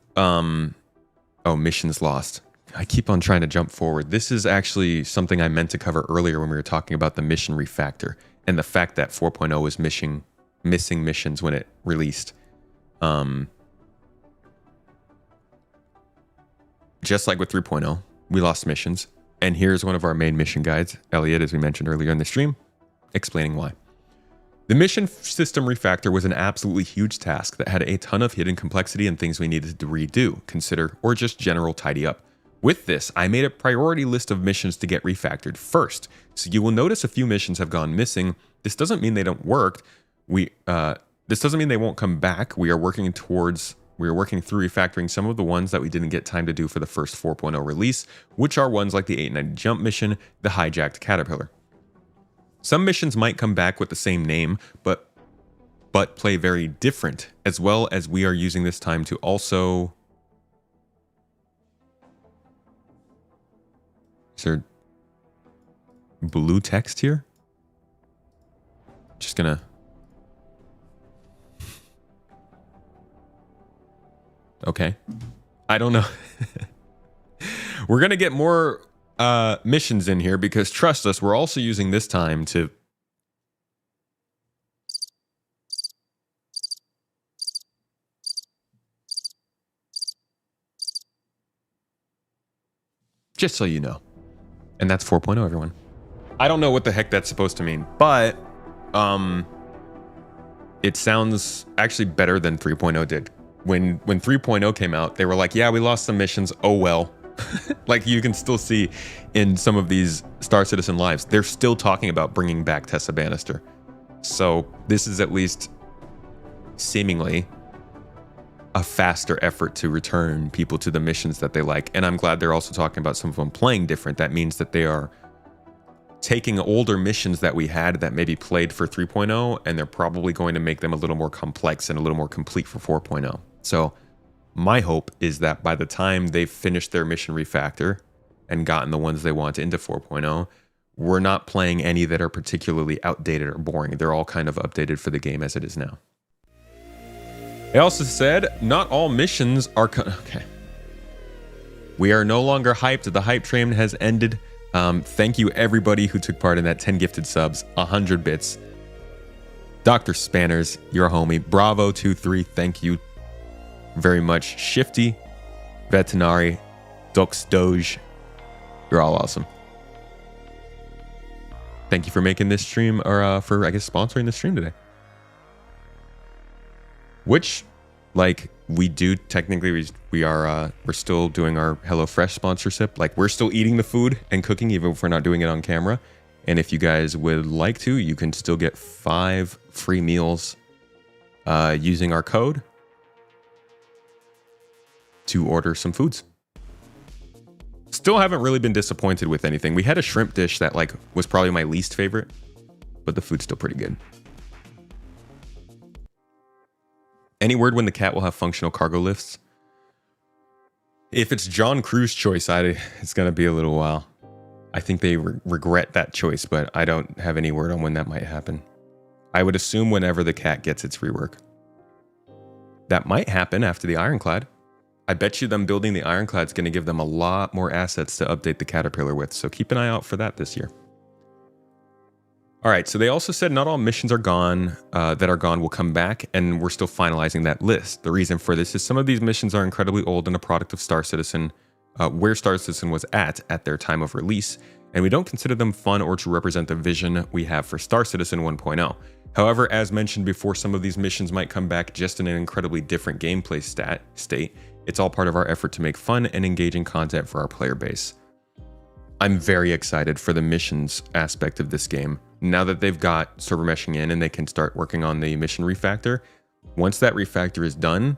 missions lost. I keep on trying to jump forward. This is actually something I meant to cover earlier when we were talking about the mission refactor and the fact that 4.0 was missing missions when it released. Just like with 3.0, we lost missions. And here's one of our main mission guides, Elliot, as we mentioned earlier in the stream, explaining why. The mission system refactor was an absolutely huge task that had a ton of hidden complexity and things we needed to redo, consider, or just general tidy up. With this, I made a priority list of missions to get refactored first. So you will notice a few missions have gone missing. This doesn't mean they don't work. This doesn't mean they won't come back. We are working through refactoring some of the ones that we didn't get time to do for the first 4.0 release, which are ones like the 890 jump mission, the hijacked caterpillar. Some missions might come back with the same name, but play very different, as well as we are using this time to also... Is there blue text here? Just gonna... Okay. I don't know. We're gonna get more missions in here because trust us, we're also using this time to just so you know. And that's 4.0, everyone. I don't know what the heck that's supposed to mean, but it sounds actually better than 3.0 did. When 3.0 came out, they were like, yeah, we lost some missions. Oh, well. Like you can still see in some of these Star Citizen lives, they're still talking about bringing back Tessa Bannister. So this is at least seemingly a faster effort to return people to the missions that they like. And I'm glad they're also talking about some of them playing different. That means that they are taking older missions that we had that maybe played for 3.0, and they're probably going to make them a little more complex and a little more complete for 4.0. So my hope is that by the time they've finished their mission refactor and gotten the ones they want into 4.0, we're not playing any that are particularly outdated or boring. They're all kind of updated for the game as it is now. They also said, not all missions are... Okay. We are no longer hyped. The hype train has ended. Thank you everybody who took part in that 10 gifted subs, 100 bits. Dr. Spanners, you're a homie. Bravo23, thank you very much. Shifty, Vetinari, Dux Doge, you're all awesome. Thank you for making this stream, or for, I guess, sponsoring the stream today. Which, like, we do technically, we're still doing our HelloFresh sponsorship. Like, we're still eating the food and cooking, even if we're not doing it on camera. And if you guys would like to, you can still get 5 free meals using our code to order some foods. Still haven't really been disappointed with anything. We had a shrimp dish that like was probably my least favorite, but the food's still pretty good. Any word when the cat will have functional cargo lifts? If it's John Crew's choice, it's gonna be a little while. I think they regret that choice, but I don't have any word on when that might happen. I would assume whenever the cat gets its rework. That might happen after the Ironclad. I bet you them building the Ironclad is going to give them a lot more assets to update the Caterpillar with, so keep an eye out for that this year. All right, so they also said not all missions are gone, that are gone will come back, and we're still finalizing that list. The reason for this is some of these missions are incredibly old and a product of Star Citizen, where Star Citizen was at their time of release, and we don't consider them fun or to represent the vision we have for Star Citizen 1.0. However, as mentioned before, some of these missions might come back just in an incredibly different gameplay state. It's all part of our effort to make fun and engaging content for our player base. I'm very excited for the missions aspect of this game. Now that they've got server meshing in and they can start working on the mission refactor, once that refactor is done,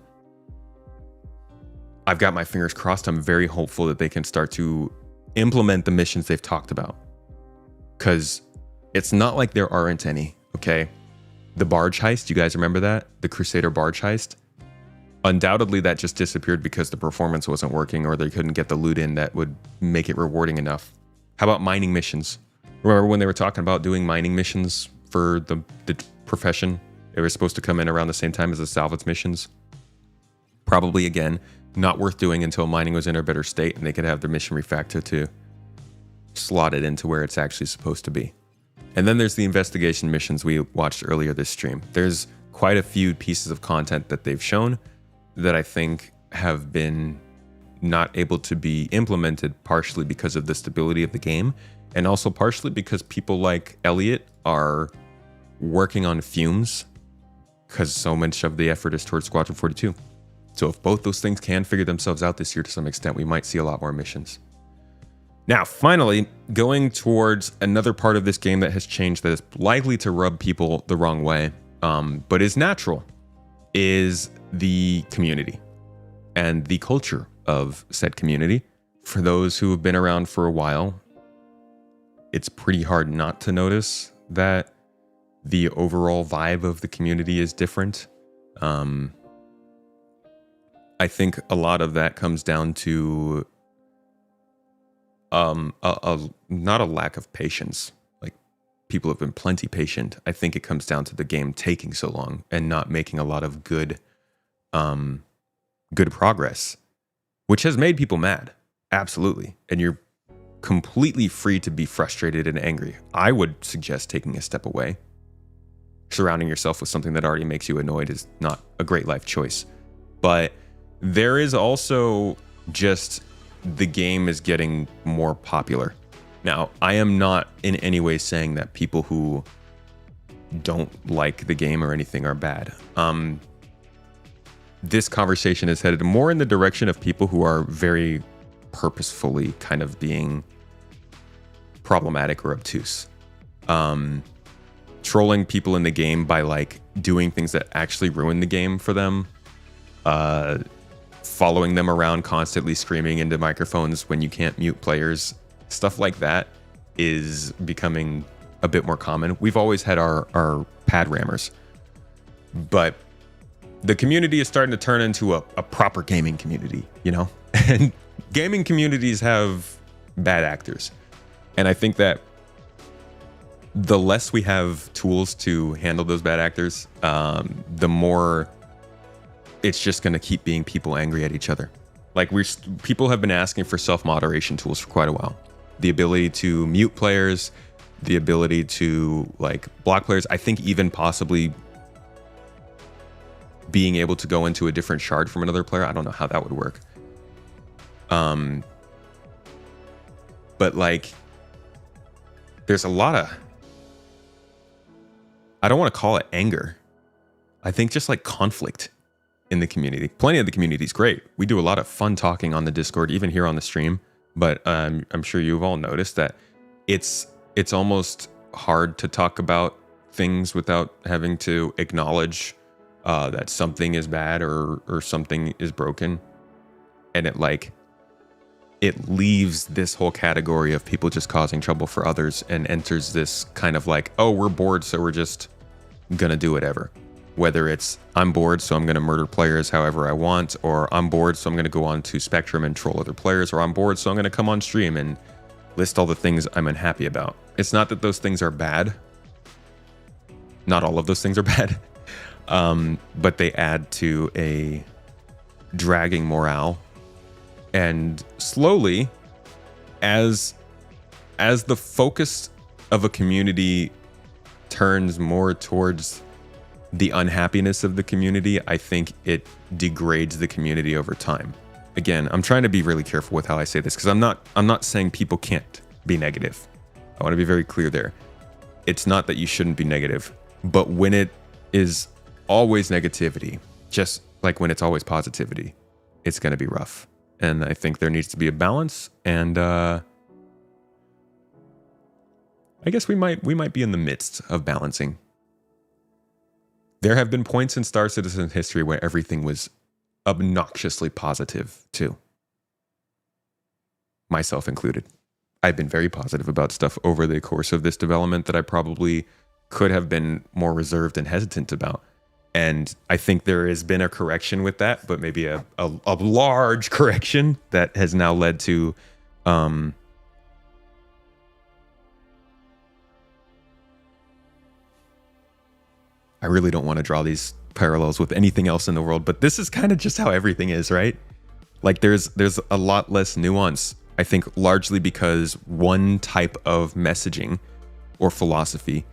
I've got my fingers crossed. I'm very hopeful that they can start to implement the missions they've talked about. Because it's not like there aren't any, okay? The barge heist, you guys remember that? The Crusader barge heist? Undoubtedly, that just disappeared because the performance wasn't working or they couldn't get the loot in that would make it rewarding enough. How about mining missions? Remember when they were talking about doing mining missions for the profession? It was supposed to come in around the same time as the salvage missions. Probably, again, not worth doing until mining was in a better state and they could have their mission refactor to slot it into where it's actually supposed to be. And then there's the investigation missions we watched earlier this stream. There's quite a few pieces of content that they've shown that I think have been not able to be implemented, partially because of the stability of the game, and also partially because people like Elliot are working on fumes because so much of the effort is towards Squadron 42. So if both those things can figure themselves out this year to some extent, we might see a lot more missions. Now, finally, going towards another part of this game that has changed that is likely to rub people the wrong way, but is natural, is the community and the culture of said community. For those who have been around for a while, it's pretty hard not to notice that the overall vibe of the community is different. I think a lot of that comes down to not a lack of patience. Like, people have been plenty patient. I think it comes down to the game taking so long and not making a lot of good progress, which has made people mad. Absolutely. And you're completely free to be frustrated and angry. I would suggest taking a step away. Surrounding yourself with something that already makes you annoyed is not a great life choice. But there is also just the game is getting more popular. Now, I am not in any way saying that people who don't like the game or anything are bad. This conversation is headed more in the direction of people who are very purposefully kind of being problematic or obtuse. Trolling people in the game by like doing things that actually ruin the game for them. Following them around, constantly screaming into microphones when you can't mute players. Stuff like that is becoming a bit more common. We've always had our pad rammers, but the community is starting to turn into a proper gaming community, you know? And gaming communities have bad actors. And I think that the less we have tools to handle those bad actors, the more it's just going to keep being people angry at each other. Like, people have been asking for self-moderation tools for quite a while. The ability to mute players, the ability to like block players. I think even possibly being able to go into a different shard from another player. I don't know how that would work. But like, there's a lot of, I don't want to call it anger. I think just like conflict in the community. Plenty of the community is great. We do a lot of fun talking on the Discord, even here on the stream. But I'm sure you've all noticed that it's almost hard to talk about things without having to acknowledge that something is bad or something is broken. And it leaves this whole category of people just causing trouble for others and enters this kind of like, oh, we're bored, so we're just gonna do whatever. Whether it's, I'm bored, so I'm gonna murder players however I want, or I'm bored, so I'm gonna go on to Spectrum and troll other players, or I'm bored, so I'm gonna come on stream and list all the things I'm unhappy about. It's not that those things are bad. Not all of those things are bad. But they add to a dragging morale. And slowly, as the focus of a community turns more towards the unhappiness of the community, I think it degrades the community over time. Again, I'm trying to be really careful with how I say this, because I'm not saying people can't be negative. I want to be very clear there. It's not that you shouldn't be negative, but when it is always negativity, just like when it's always positivity, it's going to be rough. And I think there needs to be a balance, and I guess we might be in the midst of balancing. There have been points in Star Citizen history where everything was obnoxiously positive too. Myself included. I've been very positive about stuff over the course of this development that I probably could have been more reserved and hesitant about. And I think there has been a correction with that, but maybe a large correction that has now led to I really don't want to draw these parallels with anything else in the world, but this is kind of just how everything is, right? Like there's a lot less nuance, I think, largely because one type of messaging or philosophy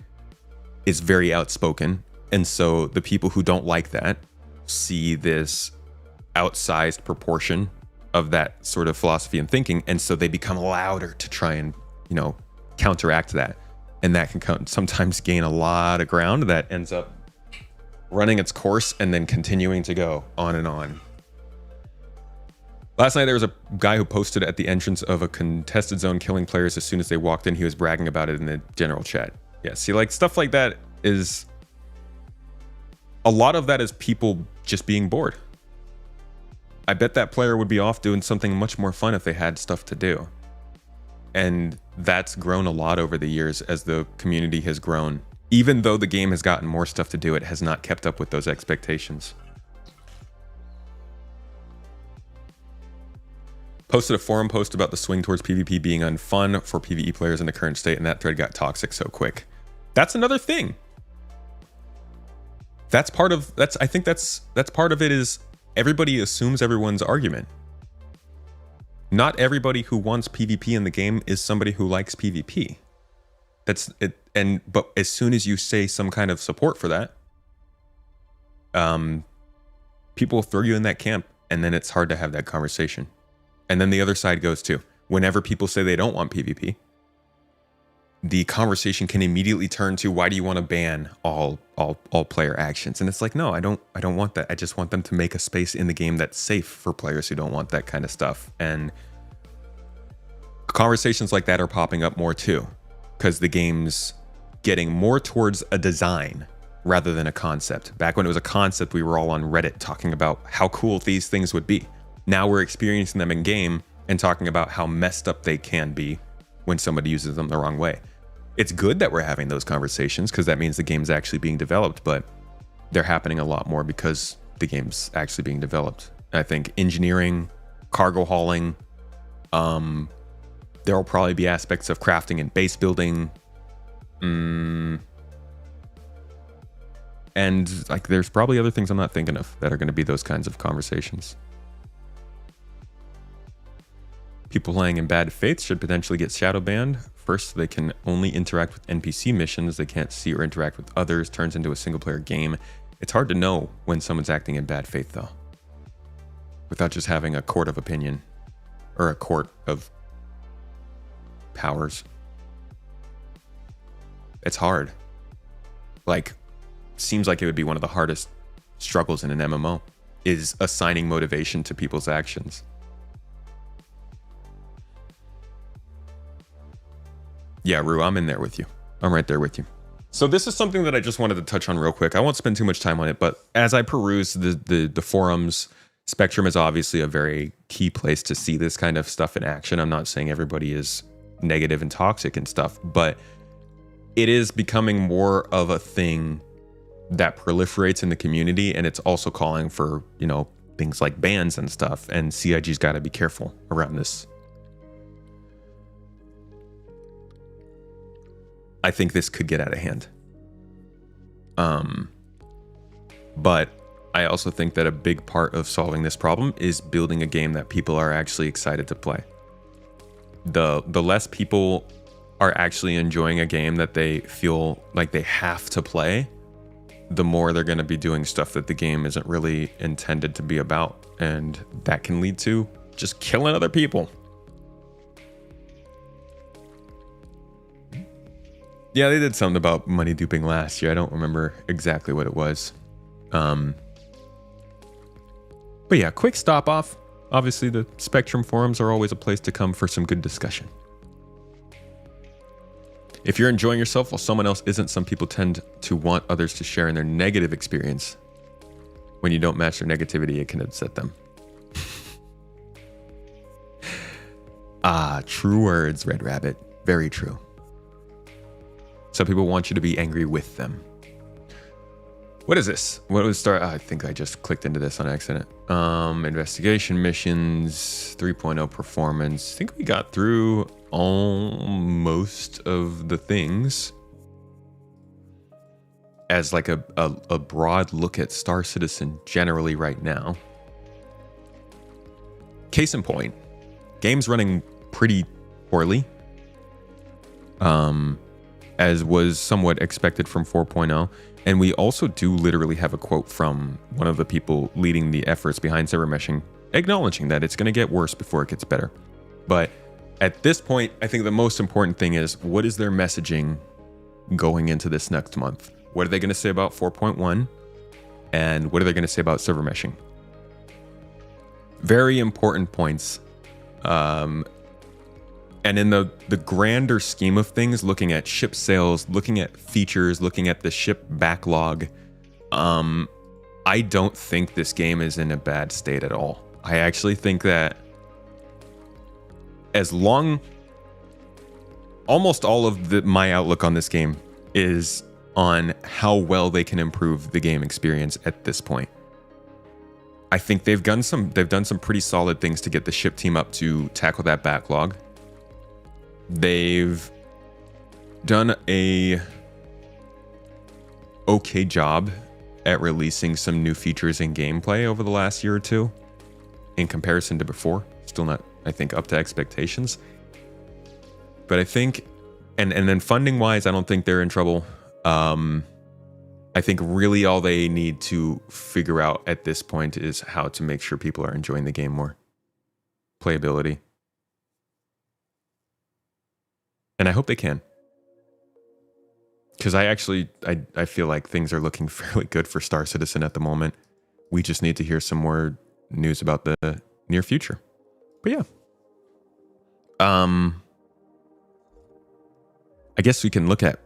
is very outspoken. And so the people who don't like that see this outsized proportion of that sort of philosophy and thinking. And so they become louder to try and, counteract that. And that can sometimes gain a lot of ground that ends up running its course and then continuing to go on and on. Last night, there was a guy who posted at the entrance of a contested zone killing players as soon as they walked in. He was bragging about it in the general chat. Yeah, see, like stuff like that is... A lot of that is people just being bored. I bet that player would be off doing something much more fun if they had stuff to do. And that's grown a lot over the years as the community has grown. Even though the game has gotten more stuff to do, it has not kept up with those expectations. Posted a forum post about the swing towards PvP being unfun for PvE players in the current state, and that thread got toxic so quick. That's another thing. I think that's part of it is everybody assumes everyone's argument. Not everybody who wants PvP in the game is somebody who likes PvP. That's it. But as soon as you say some kind of support for that, people throw you in that camp, and then it's hard to have that conversation. And then the other side goes too. Whenever people say they don't want PvP, the conversation can immediately turn to, why do you want to ban all player actions? And it's like, no, I don't want that. I just want them to make a space in the game that's safe for players who don't want that kind of stuff. And conversations like that are popping up more too, because the game's getting more towards a design rather than a concept. Back when it was a concept, we were all on Reddit talking about how cool these things would be. Now we're experiencing them in game and talking about how messed up they can be when somebody uses them the wrong way. It's good that we're having those conversations because that means the game's actually being developed, but they're happening a lot more because the game's actually being developed. I think engineering, cargo hauling, there will probably be aspects of crafting and base building. And like there's probably other things I'm not thinking of that are going to be those kinds of conversations. People playing in bad faith should potentially get shadow banned. First, they can only interact with NPC missions. They can't see or interact with others. Turns into a single player game. It's hard to know when someone's acting in bad faith though, without just having a court of opinion or a court of powers. It's hard. Like, seems like it would be one of the hardest struggles in an MMO, is assigning motivation to people's actions. Yeah, Rue, I'm in there with you. I'm right there with you. So this is something that I just wanted to touch on real quick. I won't spend too much time on it, but as I peruse the forums, Spectrum is obviously a very key place to see this kind of stuff in action. I'm not saying everybody is negative and toxic and stuff, but it is becoming more of a thing that proliferates in the community, and it's also calling for, things like bans and stuff, and CIG's got to be careful around this. I think this could get out of hand. But I also think that a big part of solving this problem is building a game that people are actually excited to play. The less people are actually enjoying a game that they feel like they have to play, the more they're going to be doing stuff that the game isn't really intended to be about. And that can lead to just killing other people. Yeah, they did something about money duping last year. I don't remember exactly what it was. But yeah, quick stop off. Obviously, the Spectrum forums are always a place to come for some good discussion. If you're enjoying yourself while someone else isn't, some people tend to want others to share in their negative experience. When you don't match their negativity, it can upset them. Ah, true words, Red Rabbit. Very true. Some people want you to be angry with them. What is this? What was start? I think I just clicked into this on accident. Investigation missions, 3.0 performance. I think we got through most of the things. As like a broad look at Star Citizen generally right now. Case in point, game's running pretty poorly. As was somewhat expected from 4.0. And we also do literally have a quote from one of the people leading the efforts behind server meshing, acknowledging that it's going to get worse before it gets better. But at this point, I think the most important thing is, what is their messaging going into this next month? What are they going to say about 4.1? And what are they going to say about server meshing? Very important points. And in the grander scheme of things, looking at ship sales, looking at features, looking at the ship backlog, I don't think this game is in a bad state at all. I actually think that almost all of my outlook on this game is on how well they can improve the game experience at this point. I think they've done some pretty solid things to get the ship team up to tackle that backlog. They've done a okay job at releasing some new features in gameplay over the last year or two in comparison to before. Still not, I think, up to expectations. But I think, and then funding wise, I don't think they're in trouble. I think really all they need to figure out at this point is how to make sure people are enjoying the game more. Playability. And I hope they can. Because I feel like things are looking fairly good for Star Citizen at the moment. We just need to hear some more news about the near future. But yeah. I guess we can look at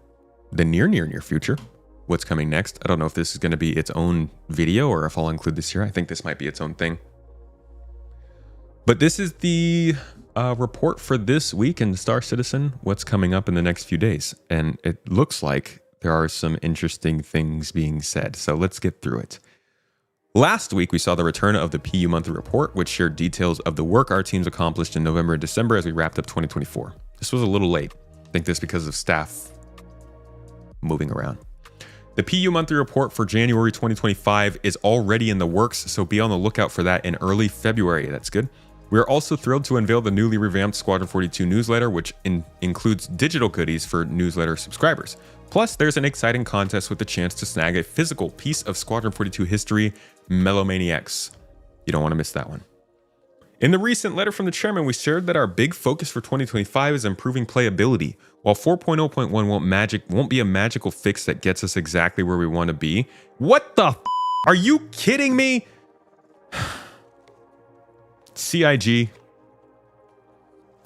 the near future. What's coming next. I don't know if this is going to be its own video or if I'll include this here. I think this might be its own thing. But this is the report for this week in Star Citizen, what's coming up in the next few days. And it looks like there are some interesting things being said. So let's get through it. Last week, we saw the return of the PU monthly report, which shared details of the work our teams accomplished in November and December as we wrapped up 2024. This was a little late. I think this because of staff moving around. The PU monthly report for January 2025 is already in the works, so be on the lookout for that in early February. That's good. We are also thrilled to unveil the newly revamped Squadron 42 newsletter, which includes digital goodies for newsletter subscribers. Plus, there's an exciting contest with the chance to snag a physical piece of Squadron 42 history, Melomaniacs. You don't want to miss that one. In the recent letter from the chairman, we shared that our big focus for 2025 is improving playability. While 4.0.1 won't be a magical fix that gets us exactly where we want to be. What the f***? Are you kidding me? CIG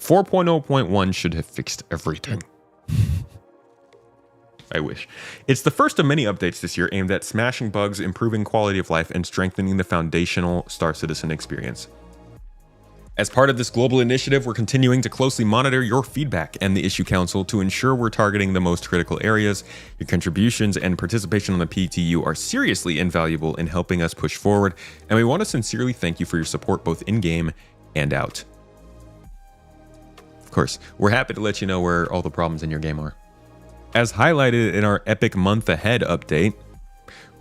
4.0.1 should have fixed everything. I wish. It's the first of many updates this year aimed at smashing bugs, improving quality of life, and strengthening the foundational Star Citizen experience. As part of this global initiative, we're continuing to closely monitor your feedback and the Issue Council to ensure we're targeting the most critical areas. Your contributions and participation on the PTU are seriously invaluable in helping us push forward, and we want to sincerely thank you for your support both in-game and out. Of course, we're happy to let you know where all the problems in your game are. as highlighted in our Epic Month Ahead update,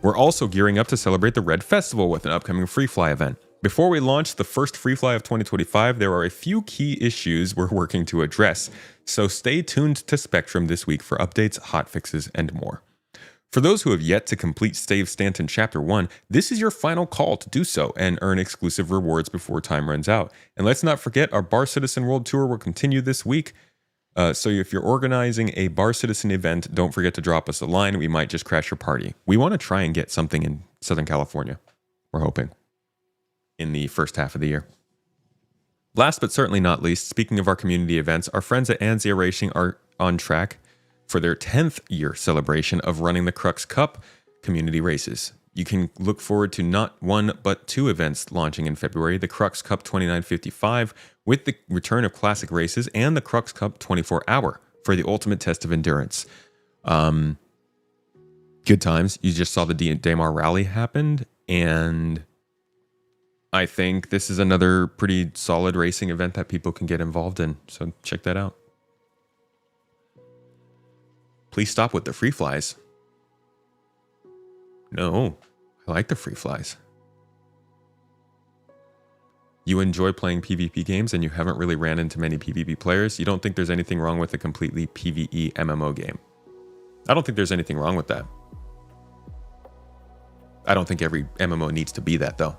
we're also gearing up to celebrate the Red Festival with an upcoming Free Fly event. Before we launch the first Free Fly of 2025, there are a few key issues we're working to address, so stay tuned to Spectrum this week for updates, hotfixes, and more. For those who have yet to complete Stave Stanton Chapter 1, this is your final call to do so and earn exclusive rewards before time runs out. And let's not forget, our Bar Citizen World Tour will continue this week. So if you're organizing a Bar Citizen event, don't forget to drop us a line. We might just crash your party. We want to try and get something in Southern California. We're hoping in the first half of the year. Last but certainly not least, speaking of our community events, our friends at Anzia Racing are on track for their 10th year celebration of running the Crux Cup community races. You can look forward to not one, but two events launching in February, the Crux Cup 2955 with the return of classic races and the Crux Cup 24 Hour for the ultimate test of endurance. Good times. You just saw the Daymar Rally happened, and I think this is another pretty solid racing event that people can get involved in, so check that out. Please stop with the free flies. No, I like the free flies. You enjoy playing PvP games and you haven't really ran into many PvP players. You don't think there's anything wrong with a completely PvE MMO game. I don't think there's anything wrong with that. I don't think every MMO needs to be that, though.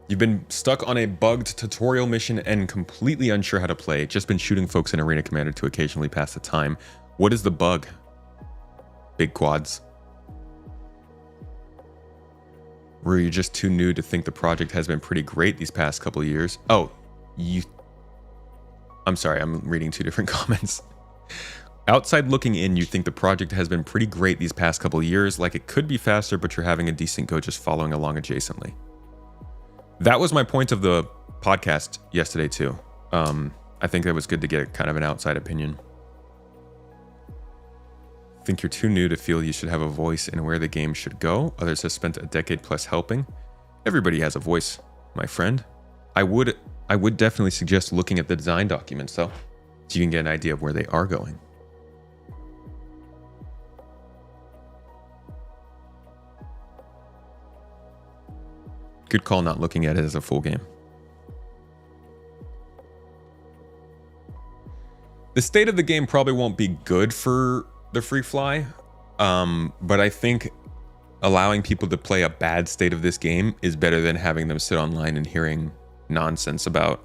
You've been stuck on a bugged tutorial mission and completely unsure how to play. Just been shooting folks in Arena Commander to occasionally pass the time. What is the bug? Big quads. Were you just too new to think the project has been pretty great these past couple of years? Oh, I'm sorry, I'm reading two different comments. Outside looking in, you think the project has been pretty great these past couple of years, like it could be faster, but you're having a decent go just following along adjacently. That was my point of the podcast yesterday too. I think that was good to get kind of an outside opinion. Think you're too new to feel you should have a voice in where the game should go. Others have spent a decade plus helping. Everybody has a voice, my friend. I would definitely suggest looking at the design documents though, so you can get an idea of where they are going. Good call not looking at it as a full game. The state of the game probably won't be good for the free fly, but I think allowing people to play a bad state of this game is better than having them sit online and hearing nonsense about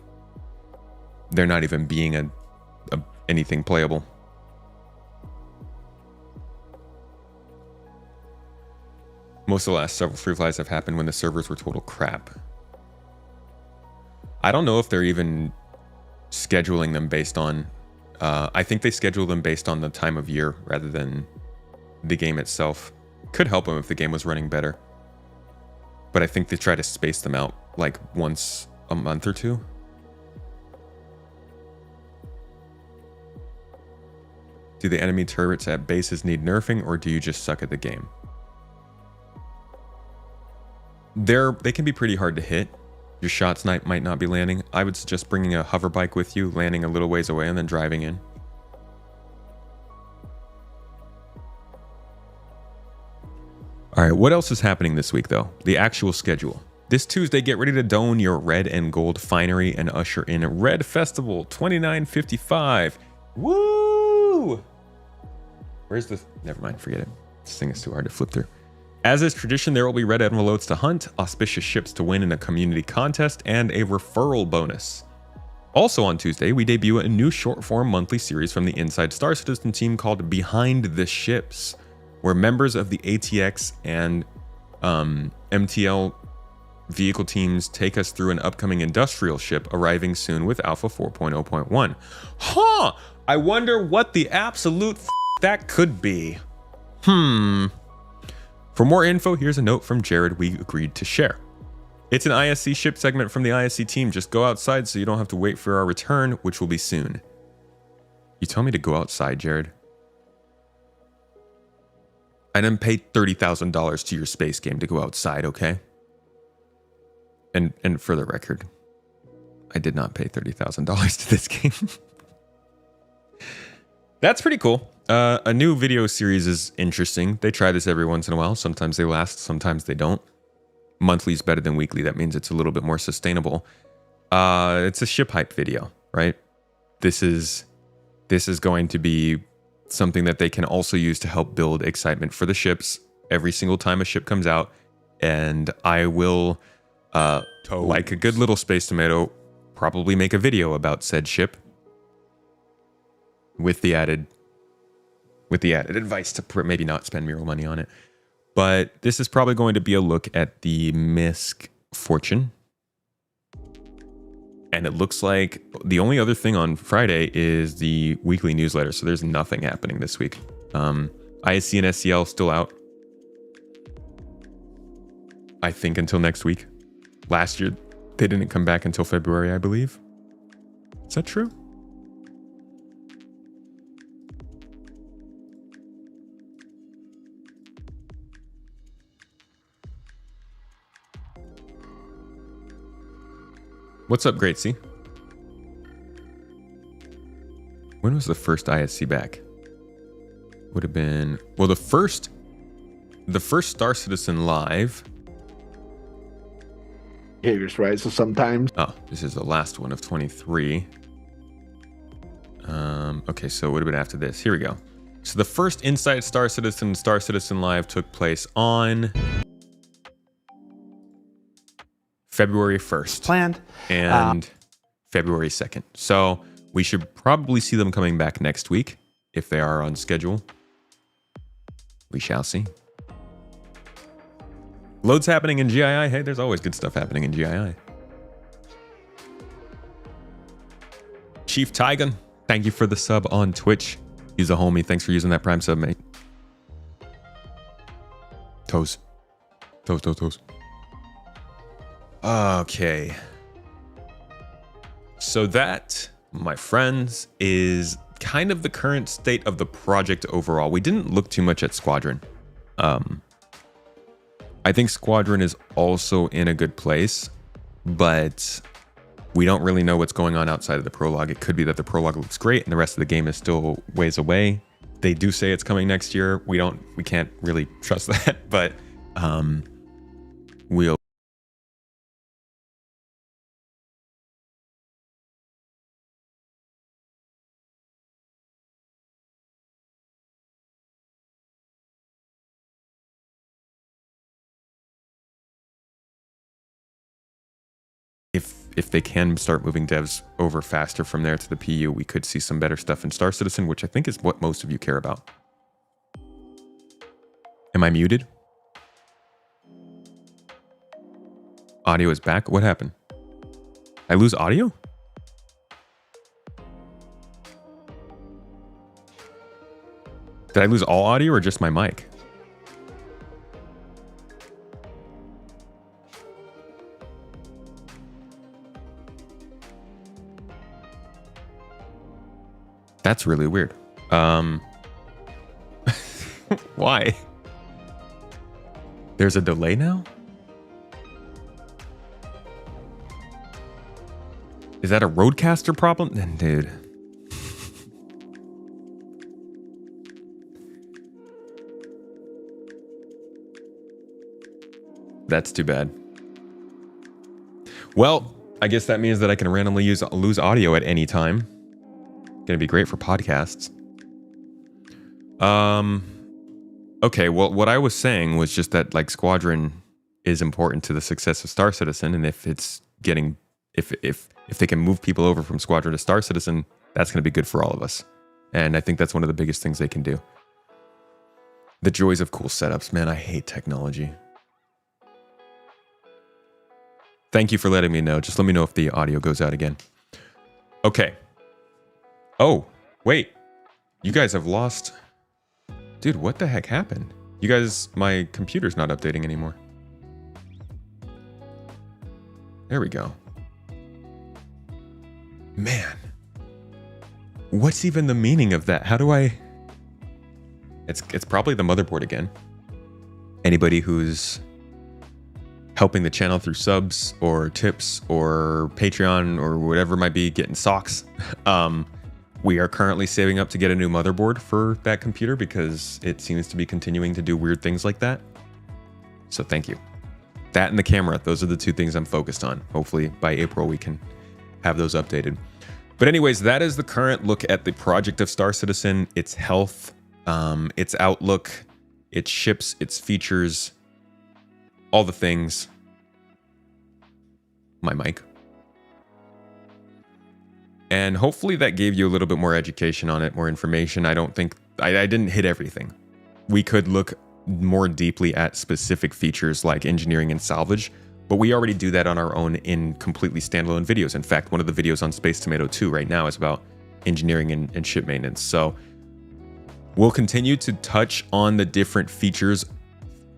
there not even being anything playable. Most of the last several free flies have happened when the servers were total crap. I don't know if they're even scheduling them based on... I think they schedule them based on the time of year rather than the game itself. Could help them if the game was running better. But I think they try to space them out like once a month or two. Do the enemy turrets at bases need nerfing, or do you just suck at the game? They can be pretty hard to hit. Your shots might not be landing. I would suggest bringing a hover bike with you, landing a little ways away, and then driving in. All right, what else is happening this week, though? The actual schedule. This Tuesday, get ready to don your red and gold finery and usher in Red Festival 2955. Woo! Where's the... Never mind, forget it. This thing is too hard to flip through. As is tradition, there will be red envelopes to hunt, auspicious ships to win in a community contest, and a referral bonus. Also on Tuesday, we debut a new short-form monthly series from the Inside Star Citizen team called Behind the Ships, where members of the ATX and MTL vehicle teams take us through an upcoming industrial ship arriving soon with Alpha 4.0.1. Huh! I wonder what the absolute that could be. For more info, here's a note from Jared we agreed to share. It's an ISC ship segment from the ISC team. Just go outside so you don't have to wait for our return, which will be soon. You told me to go outside, Jared. I didn't pay $30,000 to your space game to go outside, okay? And for the record, I did not pay $30,000 to this game. That's pretty cool. A new video series is interesting. They try this every once in a while. Sometimes they last, sometimes they don't. Monthly is better than weekly. That means it's a little bit more sustainable. It's a ship hype video, right? This is going to be something that they can also use to help build excitement for the ships every single time a ship comes out. And I will, like a good little space tomato, probably make a video about said ship with the added advice to maybe not spend mural money on it. But this is probably going to be a look at the Misc Fortune. And it looks like the only other thing on Friday is the weekly newsletter. So there's nothing happening this week. ISC and SCL still out. I think until next week. Last year, they didn't come back until February, I believe. Is that true? What's up, Great C? When was the first ISC back? Would have been, well, the first Star Citizen Live. Behaviors, right? So sometimes. Oh, this is the last one of 23. Okay, so it would have been after this. Here we go. So the first Inside Star Citizen Live took place on February 1st. Planned. And February 2nd. So we should probably see them coming back next week if they are on schedule. We shall see. Loads happening in GII. Hey, there's always good stuff happening in GII. Chief Tygon, thank you for the sub on Twitch. He's a homie. Thanks for using that Prime sub, mate. Toes. Okay. So that, my friends, is kind of the current state of the project overall. We didn't look too much at Squadron. I think Squadron is also in a good place, but we don't really know what's going on outside of the prologue. It could be that the prologue looks great and the rest of the game is still ways away. They do say it's coming next year. We can't really trust that, but we'll if they can start moving devs over faster from there to the PU, we could see some better stuff in Star Citizen, which I think is what most of you care about. Am I muted? Audio is back. What happened? I lose audio? Did I lose all audio or just my mic? That's really weird. Why? There's a delay now? Is that a Roadcaster problem? Then, dude. That's too bad. Well, I guess that means that I can randomly lose audio at any time. Gonna be great for podcasts. Okay, well, what I was saying was just that like Squadron is important to the success of Star Citizen, and if it's getting if they can move people over from Squadron to Star Citizen, that's gonna be good for all of us. And I think that's one of the biggest things they can do. The joys of cool setups, man. I hate technology. Thank you for letting me know. Just let me know if the audio goes out again. Okay. Oh, wait. You guys have lost... Dude, what the heck happened? You guys... My computer's not updating anymore. There we go. Man. What's even the meaning of that? How do I... It's probably the motherboard again. Anybody who's helping the channel through subs or tips or Patreon or whatever it might be, getting socks. We are currently saving up to get a new motherboard for that computer because it seems to be continuing to do weird things like that. So thank you. That and the camera, those are the two things I'm focused on. Hopefully by April we can have those updated. But anyways, that is the current look at the project of Star Citizen, its health, its outlook, its ships, its features, all the things. My mic. And hopefully that gave you a little bit more education on it, more information. I don't think, I didn't hit everything. We could look more deeply at specific features like engineering and salvage, but we already do that on our own in completely standalone videos. In fact, one of the videos on Space Tomato 2 right now is about engineering and ship maintenance. So we'll continue to touch on the different features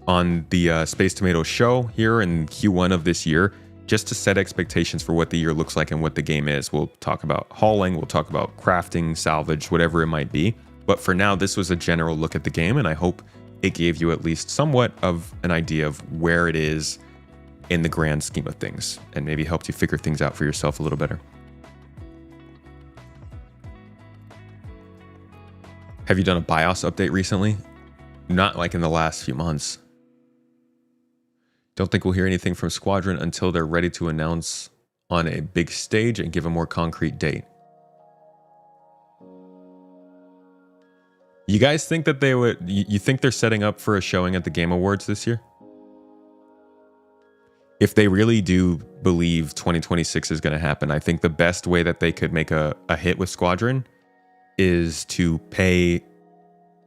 on the Space Tomato show here in Q1 of this year, just to set expectations for what the year looks like and what the game is. We'll talk about hauling, we'll talk about crafting, salvage, whatever it might be. But for now, this was a general look at the game, and I hope it gave you at least somewhat of an idea of where it is in the grand scheme of things, and maybe helped you figure things out for yourself a little better. Have you done a BIOS update recently? Not like in the last few months. Don't think we'll hear anything from Squadron until they're ready to announce on a big stage and give a more concrete date. You guys think that they would, you think they're setting up for a showing at the Game Awards this year? If they really do believe 2026 is going to happen, I think the best way that they could make a hit with Squadron is to pay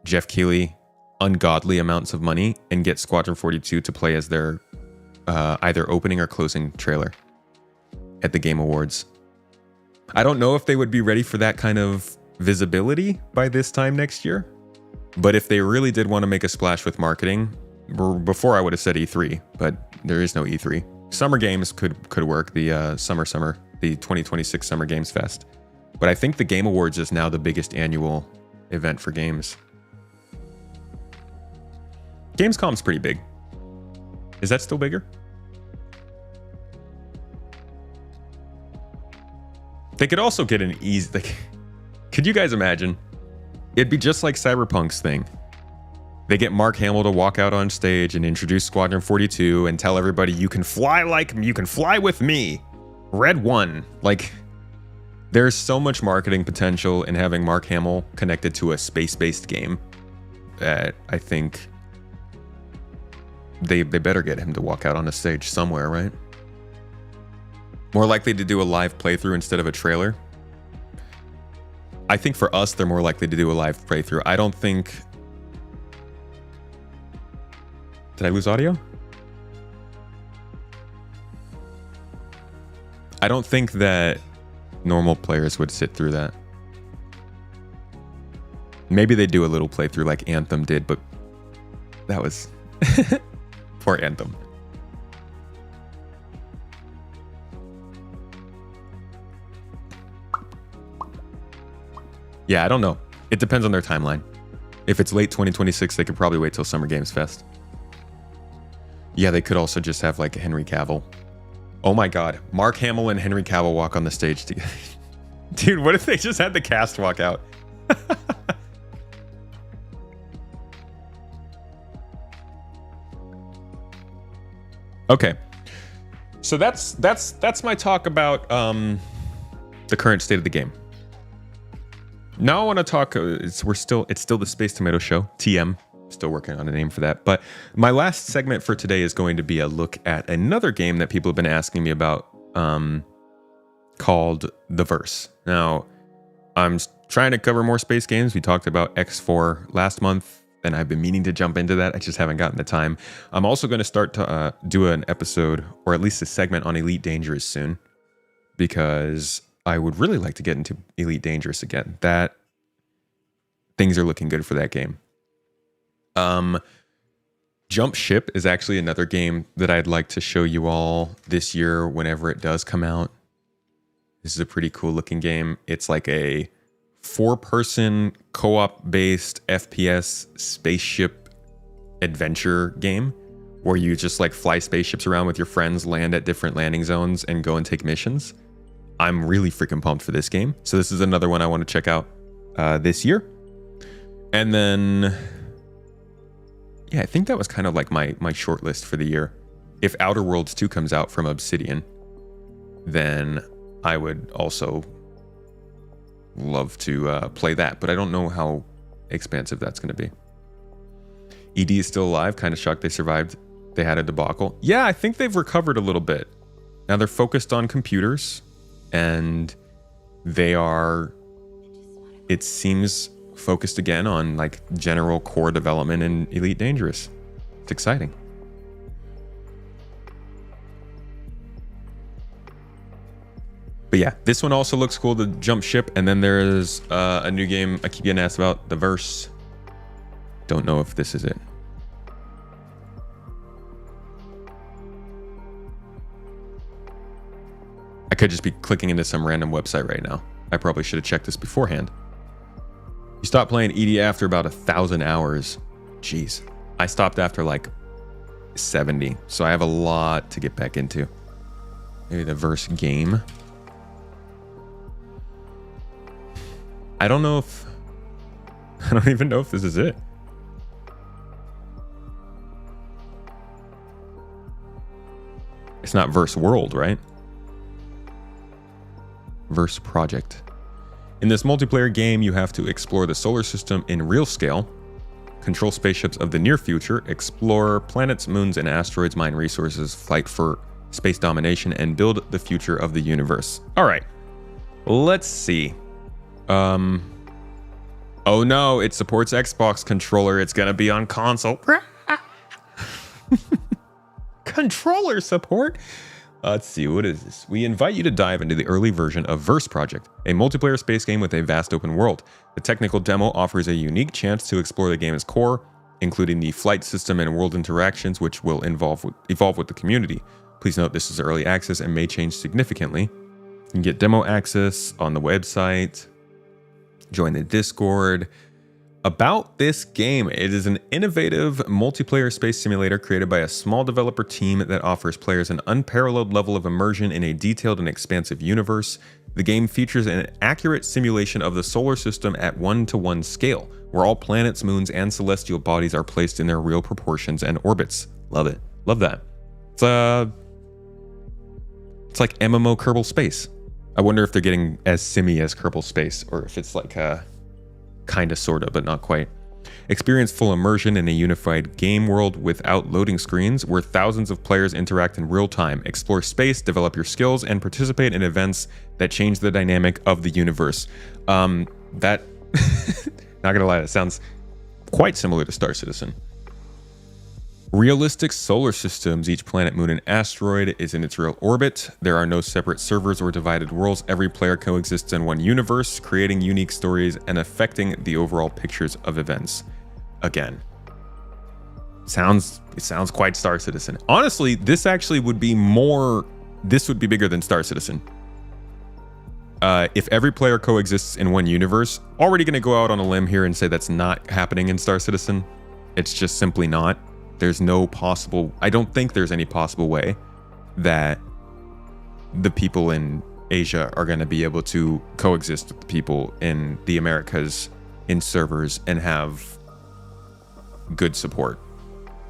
Jeff Keighley ungodly amounts of money and get Squadron 42 to play as their either opening or closing trailer at the Game Awards. I don't know if they would be ready for that kind of visibility by this time next year, but if they really did want to make a splash with marketing, before I would have said E3, but there is no E3. Summer Games could work, the the 2026 Summer Games Fest. But I think the Game Awards is now the biggest annual event for games. Gamescom's pretty big. Is that still bigger? They could also get an easy, like, could you guys imagine? It'd be just like Cyberpunk's thing. They get Mark Hamill to walk out on stage and introduce Squadron 42 and tell everybody, you can fly with me. Red One. Like, there's so much marketing potential in having Mark Hamill connected to a space-based game that I think they better get him to walk out on a stage somewhere, right? More likely to do a live playthrough instead of a trailer. I think for us, they're more likely to do a live playthrough. I don't think... Did I lose audio? I don't think that normal players would sit through that. Maybe they do a little playthrough like Anthem did, but that was... Poor Anthem. Yeah, I don't know. It depends on their timeline. If it's late 2026, they could probably wait till Summer Games Fest. Yeah, they could also just have like Henry Cavill. Oh my god, Mark Hamill and Henry Cavill walk on the stage together. Dude, what if they just had the cast walk out? Okay, so that's my talk about the current state of the game. Now I want to talk. It's still the Space Tomato Show, TM. Still working on a name for that. But my last segment for today is going to be a look at another game that people have been asking me about, called The Verse. Now, I'm trying to cover more space games. We talked about X4 last month, and I've been meaning to jump into that. I just haven't gotten the time. I'm also going to start to do an episode, or at least a segment on Elite Dangerous soon, because I would really like to get into Elite Dangerous again. Things are looking good for that game. Jump Ship is actually another game that I'd like to show you all this year whenever it does come out. This is a pretty cool looking game. It's like a 4-person co-op based FPS spaceship adventure game where you just like fly spaceships around with your friends, land at different landing zones, and go and take missions. I'm really freaking pumped for this game. So this is another one I want to check out this year. And then, yeah, I think that was kind of like my short list for the year. If Outer Worlds 2 comes out from Obsidian, then I would also love to play that. But I don't know how expansive that's going to be. ED is still alive. Kind of shocked they survived. They had a debacle. Yeah, I think they've recovered a little bit. Now they're focused on computers, and they are, it seems, focused again on like general core development in Elite Dangerous. It's exciting. But yeah, this one also looks cool, the jump ship. And then there's a new game I keep getting asked about, the Verse. Don't know if this is it. I could just be clicking into some random website right now. I probably should have checked this beforehand. You stopped playing ED after about 1,000 hours. Jeez. I stopped after like 70. So I have a lot to get back into. Maybe the Verse game. I don't know if... I don't even know if this is it. It's not Verse World, right? Verse Project. In this multiplayer game, you have to explore the solar system in real scale, control spaceships of the near future, explore planets, moons, and asteroids, mine resources, fight for space domination, and build the future of the universe. All right, let's see. Oh no, it supports Xbox controller. It's gonna be on console. Controller support. Let's see, what is this? We invite you to dive into the early version of Verse Project, a multiplayer space game with a vast open world. The technical demo offers a unique chance to explore the game's core, including the flight system and world interactions, which will evolve with the community. Please note this is early access and may change significantly. You can get demo access on the website, join the Discord. About this game, it is an innovative multiplayer space simulator created by a small developer team that offers players an unparalleled level of immersion in a detailed and expansive universe. The game features an accurate simulation of the solar system at 1-to-1 scale, where all planets, moons, and celestial bodies are placed in their real proportions and orbits. Love it. Love that. It's like MMO Kerbal Space. I wonder if they're getting as simmy as Kerbal Space, or if it's like a kind of, sort of, but not quite. Experience full immersion in a unified game world without loading screens, where thousands of players interact in real time. Explore space, develop your skills, and participate in events that change the dynamic of the universe. That, not gonna lie, that sounds quite similar to Star Citizen. Realistic solar systems. Each planet, moon, and asteroid is in its real orbit. There are no separate servers or divided worlds. Every player coexists in one universe, creating unique stories and affecting the overall pictures of events. Again, it sounds quite Star Citizen. Honestly, this actually would be more... This would be bigger than Star Citizen. If every player coexists in one universe, already going to go out on a limb here and say that's not happening in Star Citizen. It's just simply not. There's no possible... I don't think there's any possible way that the people in Asia are going to be able to coexist with the people in the Americas in servers and have good support.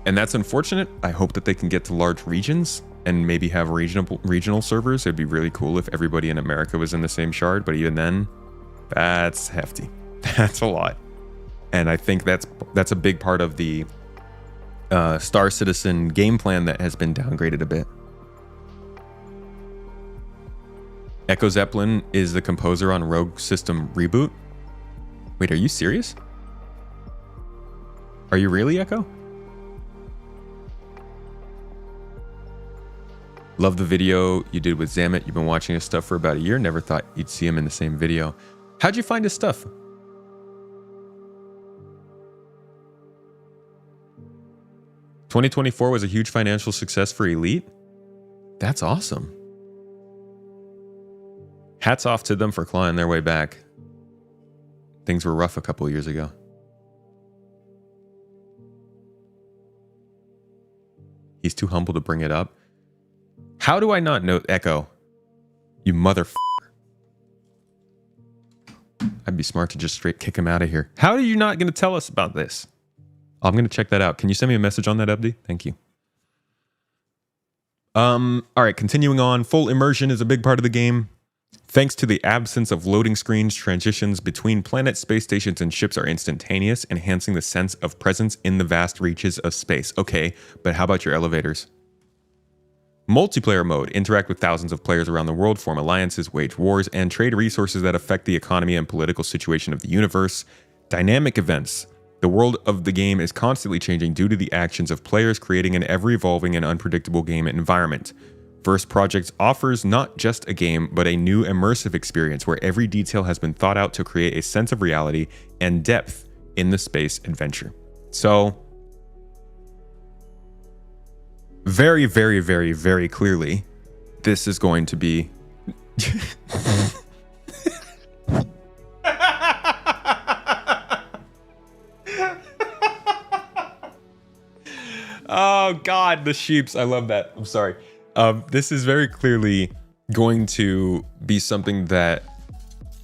And that's unfortunate. I hope that they can get to large regions and maybe have regional servers. It'd be really cool if everybody in America was in the same shard, but even then, that's hefty. That's a lot. And I think that's a big part of the Star Citizen game plan that has been downgraded a bit. Echo Zeppelin is the composer on Rogue System Reboot. Wait, are you serious? Are you really, Echo? Love the video you did with Zamet. You've been watching his stuff for about a year. Never thought you'd see him in the same video. How'd you find his stuff? "2024 was a huge financial success for Elite." That's awesome. Hats off to them for clawing their way back. Things were rough a couple of years ago. He's too humble to bring it up. How do I not know Echo? You motherfucker. I'd be smart to just straight kick him out of here. How are you not going to tell us about this? I'm going to check that out. Can you send me a message on that, Abdi? Thank you. All right, continuing on. Full immersion is a big part of the game. Thanks to the absence of loading screens, transitions between planets, space stations, and ships are instantaneous, enhancing the sense of presence in the vast reaches of space. Okay, but how about your elevators? Multiplayer mode. Interact with thousands of players around the world, form alliances, wage wars, and trade resources that affect the economy and political situation of the universe. Dynamic events. The world of the game is constantly changing due to the actions of players, creating an ever-evolving and unpredictable game environment. First Project offers not just a game, but a new immersive experience where every detail has been thought out to create a sense of reality and depth in the space adventure. So, very, very, very, very clearly, this is going to be... Oh, God, the sheeps. I love that. I'm sorry. This is very clearly going to be something that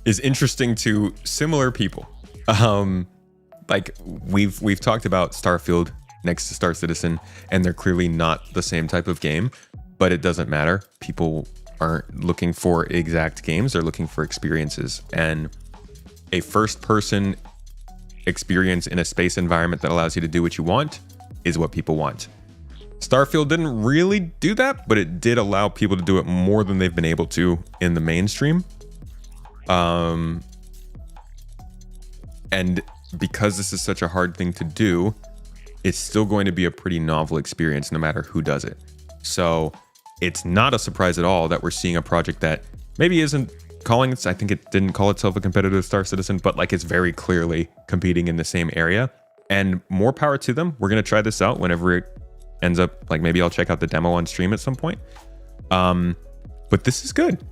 is interesting to similar people. Like we've talked about Starfield next to Star Citizen, and they're clearly not the same type of game, but it doesn't matter. People aren't looking for exact games, they're looking for experiences. And a first-person experience in a space environment that allows you to do what you want is what people want. Starfield didn't really do that, but it did allow people to do it more than they've been able to in the mainstream. And because this is such a hard thing to do, it's still going to be a pretty novel experience no matter who does it. So it's not a surprise at all that we're seeing a project that maybe isn't calling it, I think it didn't call itself a competitor to Star Citizen, but like it's very clearly competing in the same area. And more power to them. We're going to try this out whenever it ends up, like maybe I'll check out the demo on stream at some point. But this is good.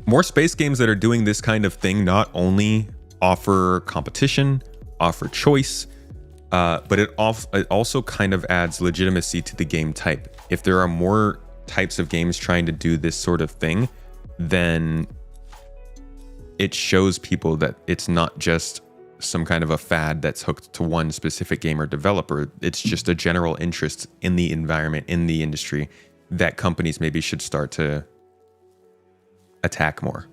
More space games that are doing this kind of thing not only offer competition, offer choice, but it also kind of adds legitimacy to the game type. If there are more types of games trying to do this sort of thing, then it shows people that it's not just some kind of a fad that's hooked to one specific game or developer. It's just a general interest in the environment, in the industry, that companies maybe should start to attack more.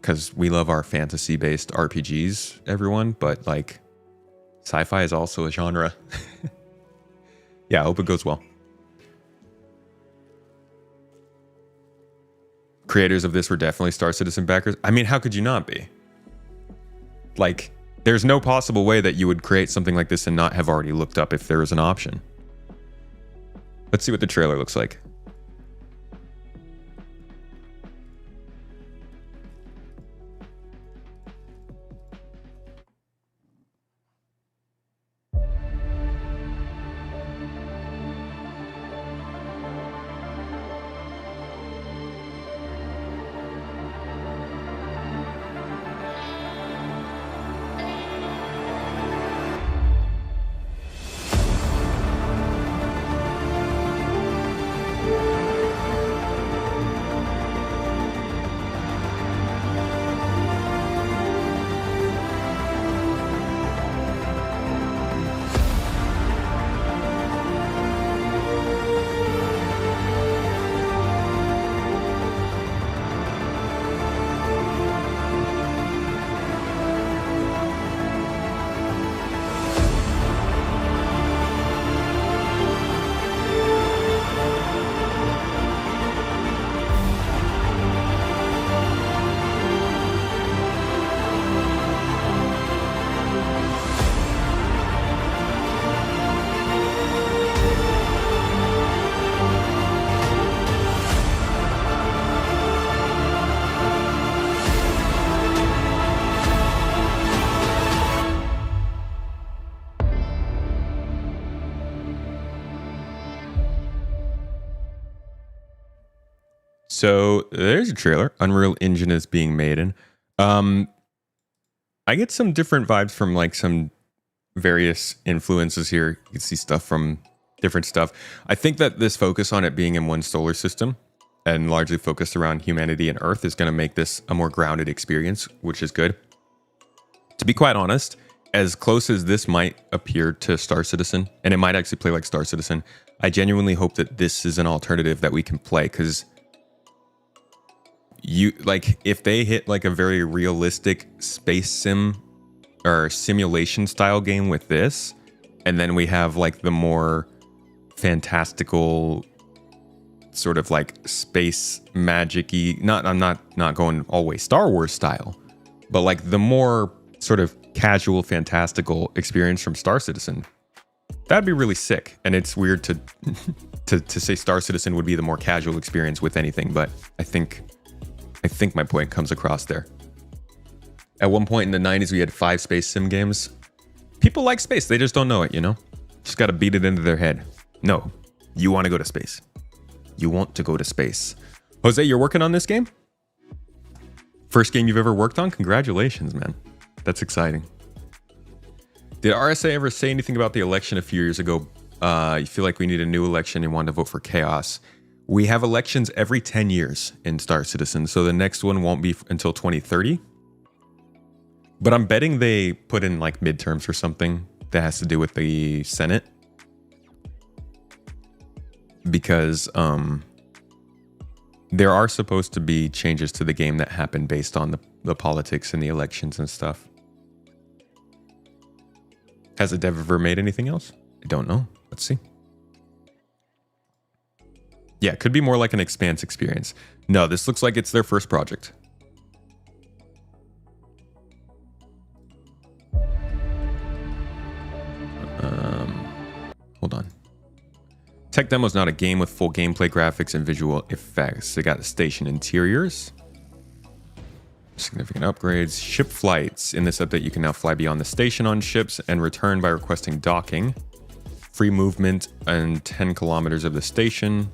Because we love our fantasy-based RPGs, everyone, but like sci-fi is also a genre. Yeah, I hope it goes well. Creators of this were definitely Star Citizen backers. I mean, how could you not be? Like, there's no possible way that you would create something like this and not have already looked up if there was an option. Let's see what the trailer looks like. So there's a trailer. Unreal Engine is being made in. I get some different vibes from like some various influences here. You can see stuff from different stuff. I think that this focus on it being in one solar system and largely focused around humanity and Earth is going to make this a more grounded experience, which is good. To be quite honest, as close as this might appear to Star Citizen, and it might actually play like Star Citizen, I genuinely hope that this is an alternative that we can play, because you like if they hit like a very realistic space sim or simulation style game with this, and then we have like the more fantastical sort of like space magic-y, I'm not going always Star Wars style, but like the more sort of casual fantastical experience from Star Citizen, that'd be really sick. And it's weird to to say Star Citizen would be the more casual experience with anything, but I think my point comes across there. At one point in the 90s, we had 5 space sim games. People like space, they just don't know it, you know? Just gotta beat it into their head. No, you want to go to space. You want to go to space. Jose, you're working on this game? First game you've ever worked on? Congratulations, man. That's exciting. Did RSA ever say anything about the election a few years ago? You feel like we need a new election and wanted to vote for chaos. We have elections every 10 years in Star Citizen, so the next one won't be until 2030. But I'm betting they put in like midterms or something that has to do with the Senate. Because there are supposed to be changes to the game that happen based on the politics and the elections and stuff. Has the dev ever made anything else? I don't know. Let's see. Yeah, it could be more like an Expanse experience. No, this looks like it's their first project. Hold on. Tech Demo is not a game with full gameplay graphics and visual effects. They got the station interiors, significant upgrades, ship flights. In this update, you can now fly beyond the station on ships and return by requesting docking. Free movement and 10 kilometers of the station.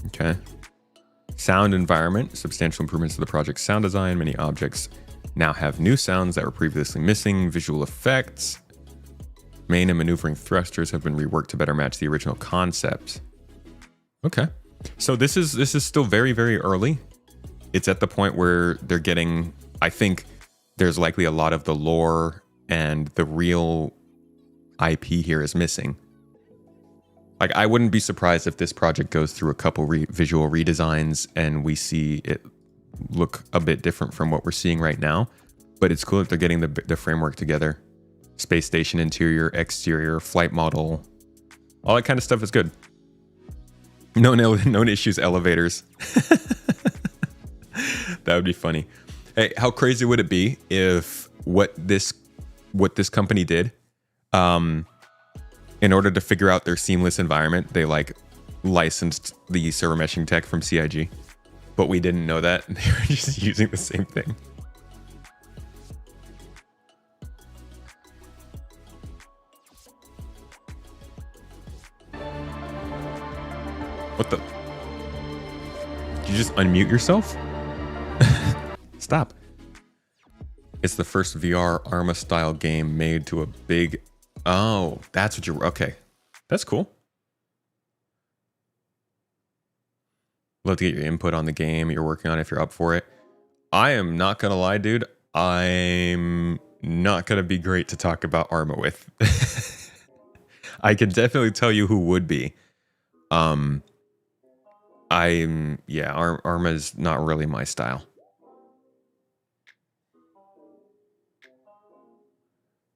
Okay. Sound environment, substantial improvements to the project's sound design. Many objects now have new sounds that were previously missing. Visual effects. Main and maneuvering thrusters have been reworked to better match the original concept. Okay. So this is still very, very early. It's at the point where they're getting, I think there's likely a lot of the lore and the real IP here is missing. Like, I wouldn't be surprised if this project goes through a couple visual redesigns and we see it look a bit different from what we're seeing right now. But it's cool that they're getting the framework together. Space station interior, exterior, flight model, all that kind of stuff is good. No issues, elevators. That would be funny. Hey, how crazy would it be if what this company did, in order to figure out their seamless environment, they like licensed the server meshing tech from CIG, but we didn't know that. They were just using the same thing. What the? Did you just unmute yourself? Stop. It's the first VR Arma style game made to a big... Oh, that's what you're... Okay. That's cool. Love to get your input on the game you're working on if you're up for it. I am not going to lie, dude. I'm not going to be great to talk about Arma with. I can definitely tell you who would be. Arma's not really my style.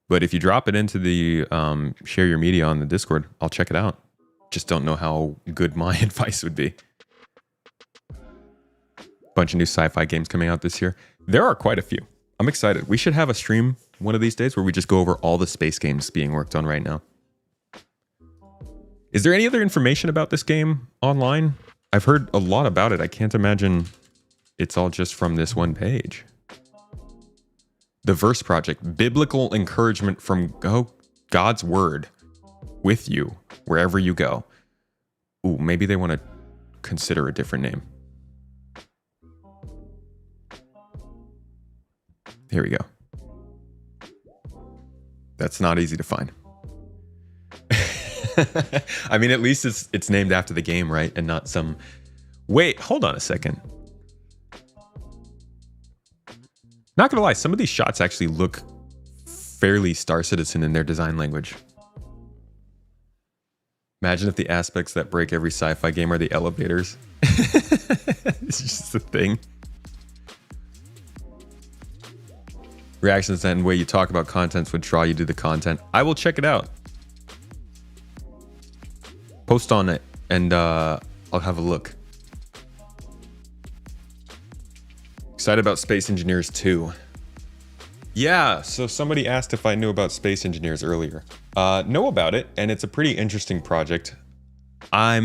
But if you drop it into the share your media on the Discord, I'll check it out. Just don't know how good my advice would be. Bunch of new sci-fi games coming out this year. There are quite a few. I'm excited. We should have a stream one of these days where we just go over all the space games being worked on right now. Is there any other information about this game online? I've heard a lot about it. I can't imagine it's all just from this one page. The Verse Project, biblical encouragement from God's word with you wherever you go. Ooh, maybe they want to consider a different name. Here we go. That's not easy to find. I mean, at least it's named after the game, right? And not some... Wait, hold on a second. Not gonna lie, some of these shots actually look fairly Star Citizen in their design language. Imagine if the aspects that break every sci-fi game are the elevators. It's just a thing. Reactions and the way you talk about contents would draw you to the content. I will check it out. Post on it and I'll have a look. Excited about Space Engineers 2. Yeah, so somebody asked if I knew about Space Engineers earlier. Know about it, and it's a pretty interesting project. I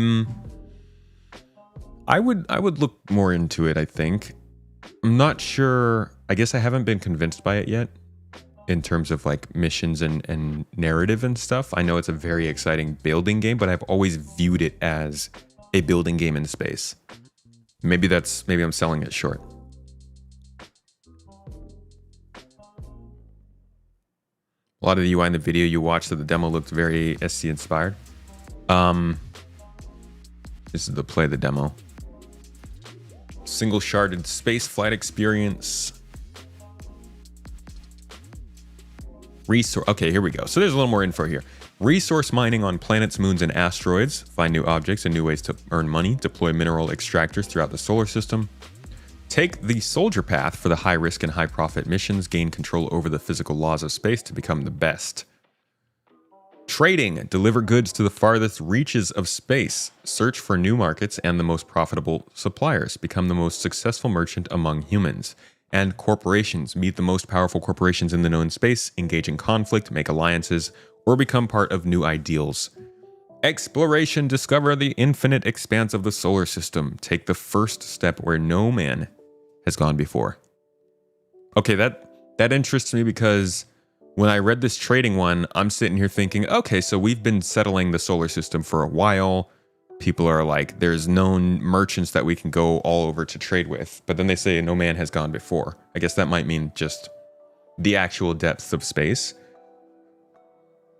would look more into it, I think. I'm not sure. I guess I haven't been convinced by it yet in terms of like missions and narrative and stuff. I know it's a very exciting building game, but I've always viewed it as a building game in space. Maybe I'm selling it short. A lot of the UI in the video you watched of the demo looked very SC inspired. This is the play the demo. Single sharded space flight experience. Okay, here we go. So there's a little more info here. Resource mining on planets, moons, and asteroids. Find new objects and new ways to earn money. Deploy mineral extractors throughout the solar system. Take the soldier path for the high risk and high profit missions. Gain control over the physical laws of space to become the best. Trading. Deliver goods to the farthest reaches of space. Search for new markets and the most profitable suppliers. Become the most successful merchant among humans. And corporations. Meet the most powerful corporations in the known space. Engage in conflict. Make alliances. Or become part of new ideals. Exploration. Discover the infinite expanse of the solar system. Take the first step where no man has gone before. Okay, that interests me because when I read this trading one, I'm sitting here thinking, okay, so we've been settling the solar system for a while. People are like, there's known merchants that we can go all over to trade with. But then they say no man has gone before. I guess that might mean just the actual depths of space.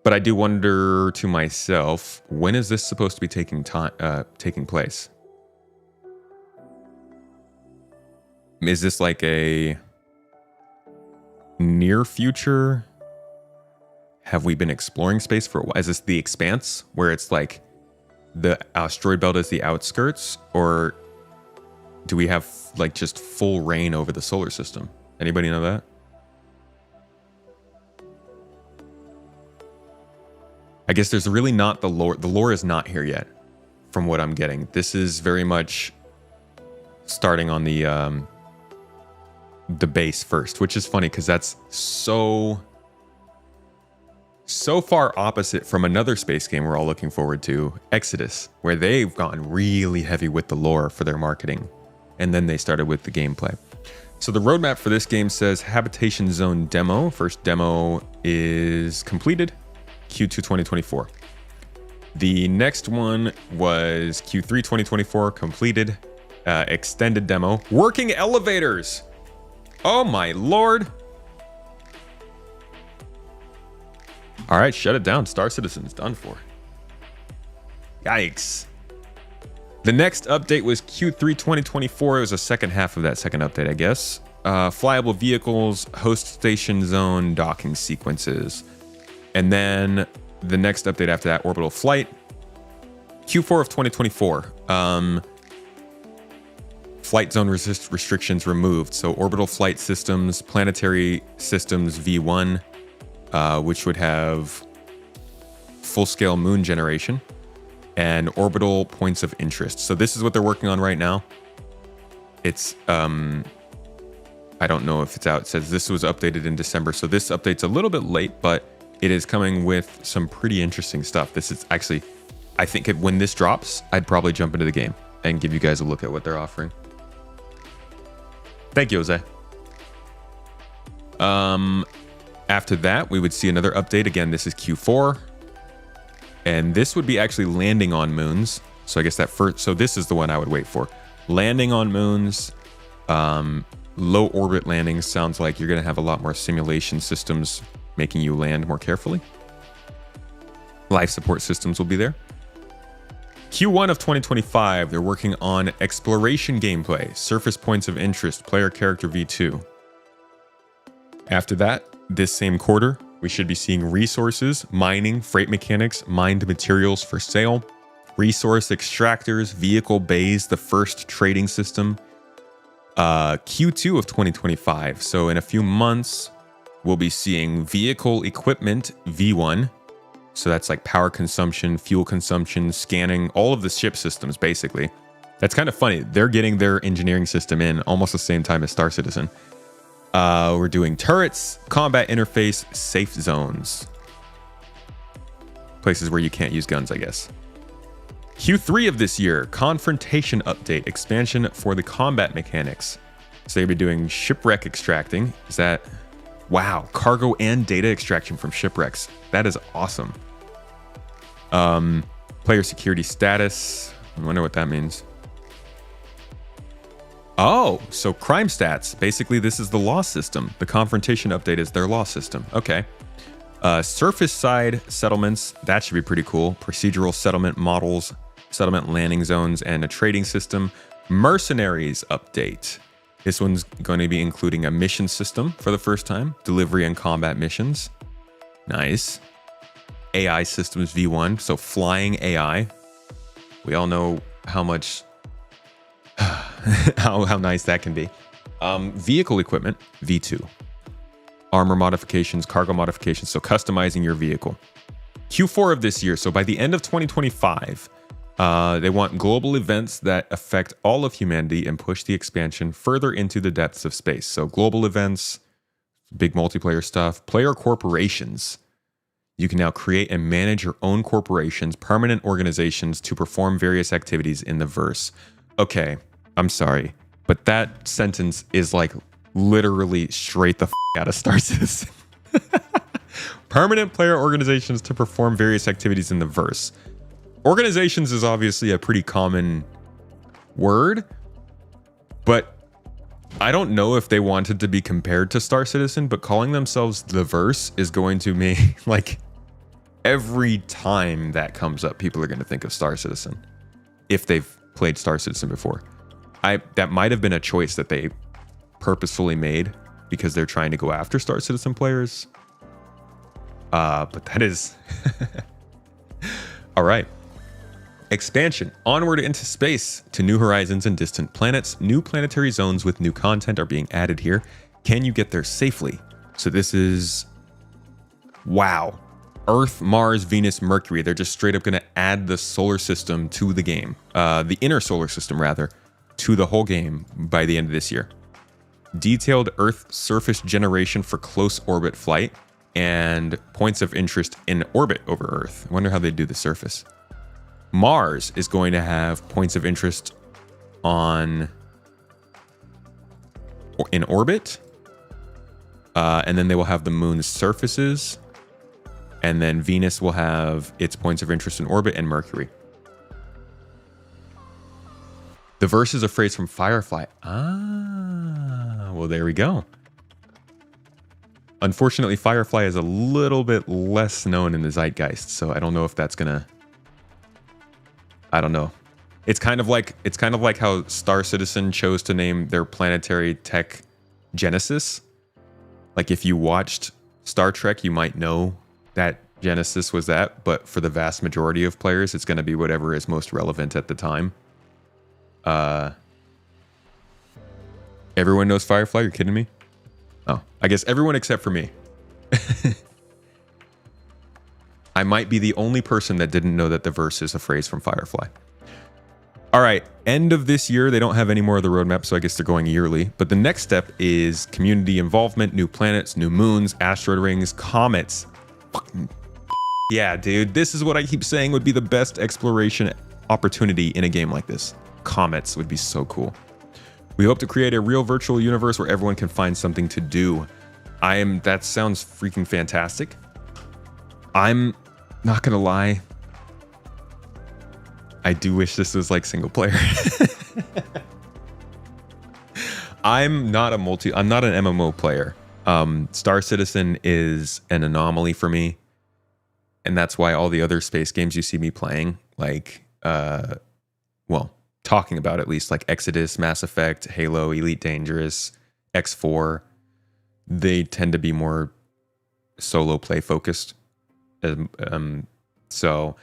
But I do wonder to myself, when is this supposed to be taking place? Is this like a near future? Have we been exploring space for a while? Is this the Expanse, where it's like the asteroid belt is the outskirts? Or do we have like just full reign over the solar system? Anybody know that? I guess there's really not the lore. The lore is not here yet, from what I'm getting. This is very much starting on the base first, which is funny because that's so far opposite from another space game we're all looking forward to, Exodus, where they've gone really heavy with the lore for their marketing, and then they started with the gameplay. So the roadmap for this game says Habitation Zone demo. First demo is completed, Q2 2024. The next one was Q3 2024, completed, extended demo. Working elevators! Oh my lord! All right, shut it down. Star Citizen's done for. Yikes. The next update was Q3 2024. It was the second half of that second update, I guess. Flyable vehicles, host station zone, docking sequences. And then the next update after that, orbital flight. Q4 of 2024. Flight zone restrictions removed. So orbital flight systems, planetary systems V1, which would have full-scale moon generation, and orbital points of interest. So this is what they're working on right now. It's, I don't know if it's out. It says this was updated in December. So this update's a little bit late, but it is coming with some pretty interesting stuff. This is actually, I think when this drops, I'd probably jump into the game and give you guys a look at what they're offering. Thank you, Jose. After that, we would see another update. Again, this is Q4. And this would be actually landing on moons. So I guess that first, so this is the one I would wait for. Landing on moons, low orbit landings. Sounds like you're going to have a lot more simulation systems making you land more carefully. Life support systems will be there. Q1 of 2025, they're working on exploration gameplay, surface points of interest, player character V2. After that, this same quarter, we should be seeing resources, mining, freight mechanics, mined materials for sale, resource extractors, vehicle bays, the first trading system, Q2 of 2025. So in a few months, we'll be seeing vehicle equipment V1. So that's like power consumption, fuel consumption, scanning, all of the ship systems, basically. That's kind of funny. They're getting their engineering system in almost the same time as Star Citizen. We're doing turrets, combat interface, safe zones. Places where you can't use guns, I guess. Q3 of this year, confrontation update, expansion for the combat mechanics. So you'll be doing shipwreck extracting. Is that... Wow, cargo and data extraction from shipwrecks. That is awesome. Player security status. I wonder what that means. Oh, so crime stats. Basically, this is the law system. The confrontation update is their law system. Okay. Surface side settlements. That should be pretty cool. Procedural settlement models, settlement landing zones, and a trading system. Mercenaries update. This one's going to be including a mission system for the first time. Delivery and combat missions. Nice. AI systems V1. So flying AI. We all know how much... how nice that can be. Vehicle equipment, V2. Armor modifications, cargo modifications, so customizing your vehicle. Q4 of this year, so by the end of 2025, they want global events that affect all of humanity and push the expansion further into the depths of space. So global events, big multiplayer stuff, player corporations. You can now create and manage your own corporations, permanent organizations to perform various activities in the verse. Okay, I'm sorry, but that sentence is like literally straight the out of Star Citizen. Permanent player organizations to perform various activities in the verse. Organizations is obviously a pretty common word, but I don't know if they wanted to be compared to Star Citizen, but calling themselves the verse is going to make, like, every time that comes up, people are going to think of Star Citizen if they've played Star Citizen before. That might have been a choice that they purposefully made because they're trying to go after Star Citizen players. But that is... All right. Expansion. Onward into space to new horizons and distant planets. New planetary zones with new content are being added here. Can you get there safely? So this is... Wow. Earth, Mars, Venus, Mercury. They're just straight up going to add the solar system to the game. The inner solar system, rather, to the whole game by the end of this year. Detailed Earth surface generation for close orbit flight and points of interest in orbit over Earth. I wonder how they do the surface. Mars is going to have points of interest in orbit. And then they will have the moon's surfaces. And then Venus will have its points of interest in orbit and Mercury. The verse is a phrase from Firefly. Ah, well, there we go. Unfortunately, Firefly is a little bit less known in the zeitgeist, so I don't know if that's gonna... I don't know. It's kind of like how Star Citizen chose to name their planetary tech Genesis. Like if you watched Star Trek, you might know that Genesis was that, but for the vast majority of players, it's going to be whatever is most relevant at the time. Everyone knows Firefly? You're kidding me? Oh, I guess everyone except for me. I might be the only person that didn't know that the verse is a phrase from Firefly. All right, end of this year, they don't have any more of the roadmap, so I guess they're going yearly. But the next step is community involvement, new planets, new moons, asteroid rings, comets. Yeah, dude, this is what I keep saying would be the best exploration opportunity in a game like this. Comets would be so cool. We hope to create a real virtual universe where everyone can find something to do. That sounds freaking fantastic. I'm not gonna lie. I do wish this was like single player. I'm not an MMO player. Star Citizen is an anomaly for me. And that's why all the other space games you see me playing, like, well, talking about at least, like Exodus, Mass Effect, Halo, Elite Dangerous, X4, they tend to be more solo play focused. So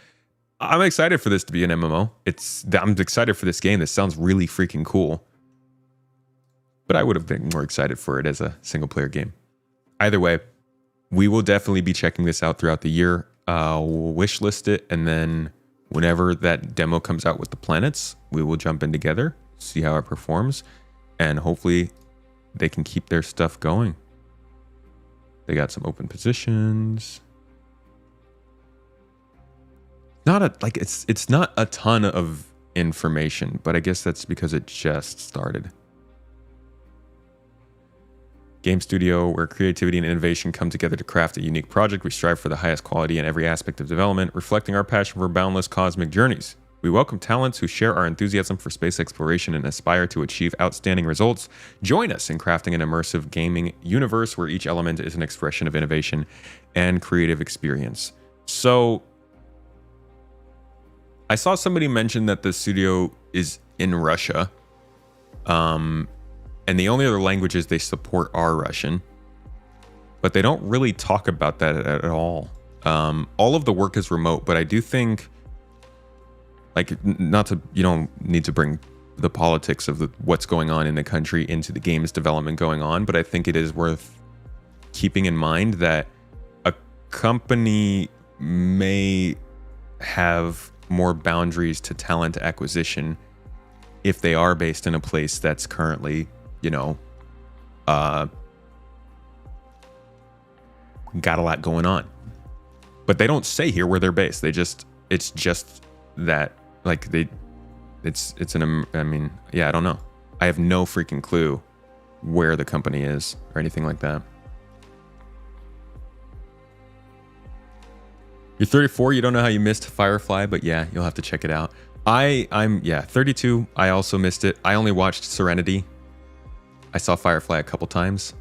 I'm excited for this to be an MMO. I'm excited for this game. This sounds really freaking cool. But I would have been more excited for it as a single player game. Either way, we will definitely be checking this out throughout the year. We'll wish list it, and then whenever that demo comes out with the planets, we will jump in together, see how it performs, and hopefully they can keep their stuff going. They got some open positions. It's not a ton of information, but I guess that's because it just started. Game studio where creativity and innovation come together to craft a unique project. We strive for the highest quality in every aspect of development, reflecting our passion for boundless cosmic journeys. We welcome talents who share our enthusiasm for space exploration and aspire to achieve outstanding results. Join us in crafting an immersive gaming universe where each element is an expression of innovation and creative experience. So, I saw somebody mention that the studio is in Russia. And the only other languages they support are Russian. But they don't really talk about that at all. All of the work is remote, but I do think, you don't need to bring the politics of what's going on in the country into the game's development going on, but I think it is worth keeping in mind that a company may have more boundaries to talent acquisition if they are based in a place that's currently, got a lot going on. But they don't say here where they're based. It's just that, I don't know. I have no freaking clue where the company is or anything like that. You're 34, you don't know how you missed Firefly, but yeah, you'll have to check it out. I'm 32. I also missed it. I only watched Serenity. I saw Firefly a couple times.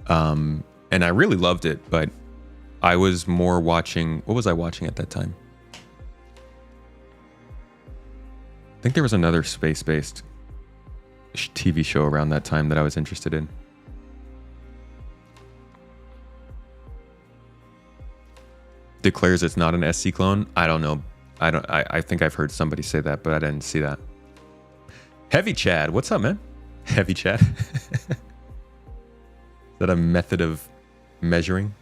And I really loved it, but I was more watching, what was I watching at that time? I think there was another space-based TV show around that time that I was interested in. Declares it's not an SC clone. I don't know. I think I've heard somebody say that, but I didn't see that. Heavy Chad, what's up, man? Heavy Chad. Is that a method of measuring?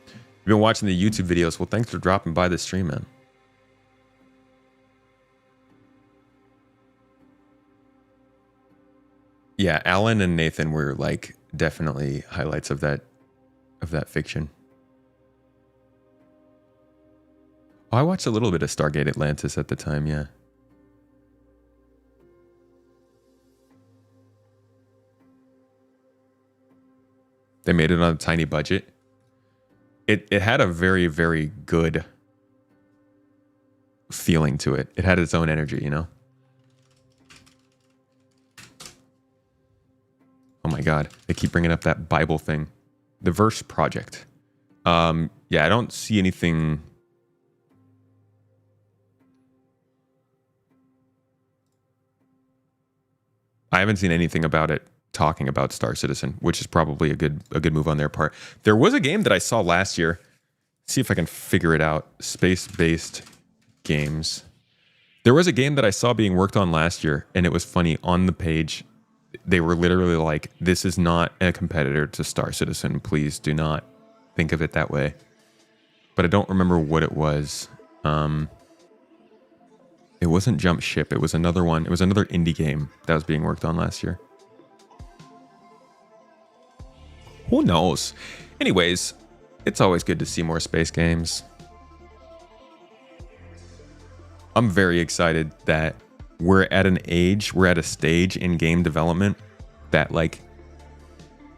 You've been watching the YouTube videos. Well, thanks for dropping by the stream, man. Yeah, Alan and Nathan were definitely highlights of that fiction. Oh, I watched a little bit of Stargate Atlantis at the time, yeah. They made it on a tiny budget. It had a very, very good feeling to it. It had its own energy, Oh my God, they keep bringing up that Bible thing. The Verse Project. Yeah, I don't see anything. I haven't seen anything about it talking about Star Citizen, which is probably a good move on their part. There was a game that I saw last year. See if I can figure it out. Space-based games. There was a game that I saw being worked on last year, and it was funny. On the page, they were literally like, "This is not a competitor to Star Citizen. Please do not think of it that way." But I don't remember what it was. It wasn't Jump Ship. It was another one. It was another indie game that was being worked on last year. Who knows? Anyways, it's always good to see more space games. I'm very excited that we're at a stage in game development that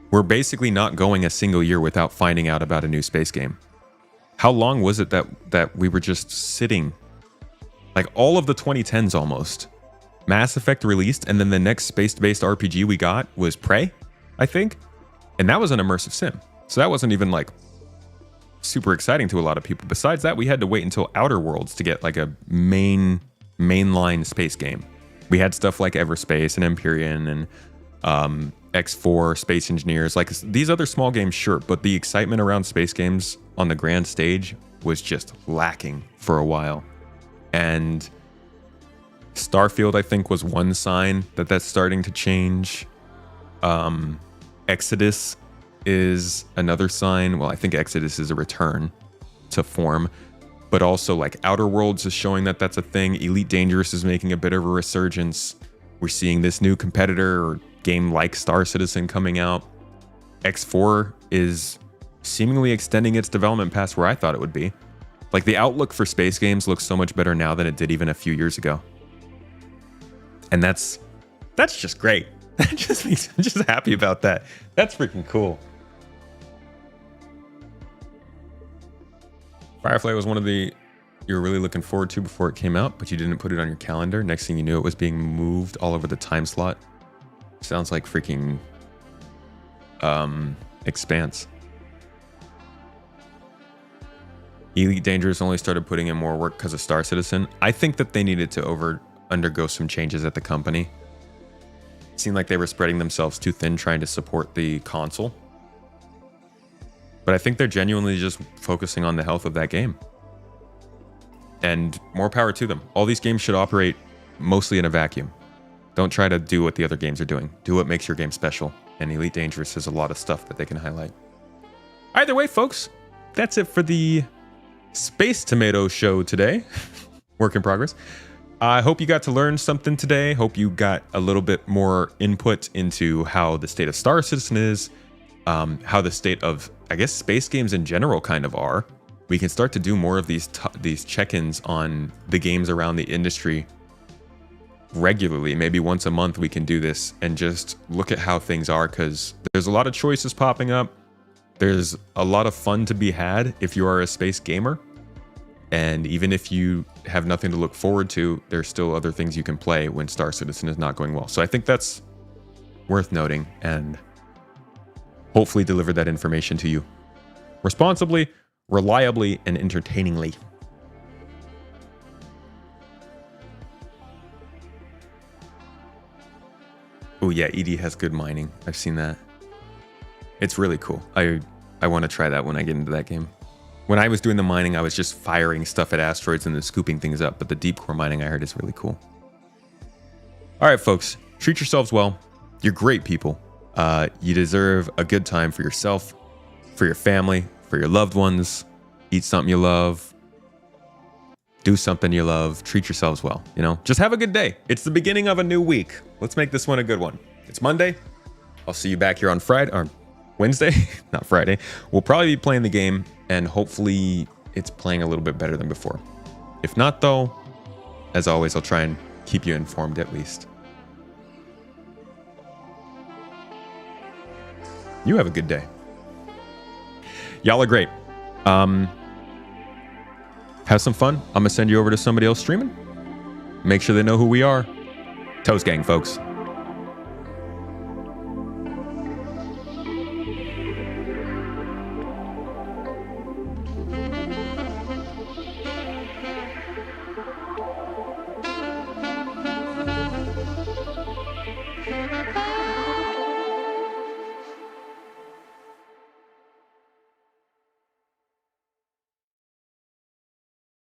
we're basically not going a single year without finding out about a new space game. How long was it that we were just sitting? All of the 2010s almost. Mass Effect released, and then the next space-based RPG we got was Prey, I think. And that was an immersive sim. So that wasn't even super exciting to a lot of people. Besides that, we had to wait until Outer Worlds to get a mainline space game. We had stuff like Everspace and Empyrean and X4, Space Engineers, like these other small games, sure, but the excitement around space games on the grand stage was just lacking for a while. And Starfield, I think, was one sign that that's starting to change. Exodus is another sign. Well, I think Exodus is a return to form, but also like Outer Worlds is showing that that's a thing. Elite Dangerous is making a bit of a resurgence. We're seeing this new competitor or game like Star Citizen coming out. X4 is seemingly extending its development past where I thought it would be. Like the outlook for space games looks so much better now than it did even a few years ago. And that's just great. That just makes I'm just happy about that. That's freaking cool. Firefly was one of the you were really looking forward to before it came out, but you didn't put it on your calendar. Next thing you knew, it was being moved all over the time slot. Sounds like freaking Expanse. Elite Dangerous only started putting in more work because of Star Citizen. I think that they needed to undergo some changes at the company. It seemed like they were spreading themselves too thin trying to support the console. But I think they're genuinely just focusing on the health of that game. And more power to them. All these games should operate mostly in a vacuum. Don't try to do what the other games are doing. Do what makes your game special. And Elite Dangerous has a lot of stuff that they can highlight. Either way, folks, that's it for the Space Tomato show today. Work in progress. I hope you got to learn something today. Hope you got a little bit more input into how the state of Star Citizen is, how the state of, I guess, space games in general kind of are. We can start to do more of these check-ins on the games around the industry regularly. Maybe once a month we can do this and just look at how things are, because there's a lot of choices popping up. There's a lot of fun to be had if you are a space gamer. And even if you have nothing to look forward to, there's still other things you can play when Star Citizen is not going well. So I think that's worth noting, and hopefully deliver that information to you responsibly, reliably, and entertainingly. Oh yeah, ED has good mining. I've seen that. It's really cool. I want to try that when I get into that game. When I was doing the mining, I was just firing stuff at asteroids and then scooping things up, but the deep core mining I heard is really cool. All right, folks, treat yourselves well. You're great people. You deserve a good time for yourself, for your family, for your loved ones. Eat something you love. Do something you love. Treat yourselves well. You know, just have a good day. It's the beginning of a new week. Let's make this one a good one. It's Monday. I'll see you back here on Friday or Wednesday, not Friday. We'll probably be playing the game, and hopefully it's playing a little bit better than before. If not, though, as always, I'll try and keep you informed at least. You have a good day. Y'all are great. Have some fun. I'm gonna send you over to somebody else streaming. Make sure they know who we are. Toast gang, folks.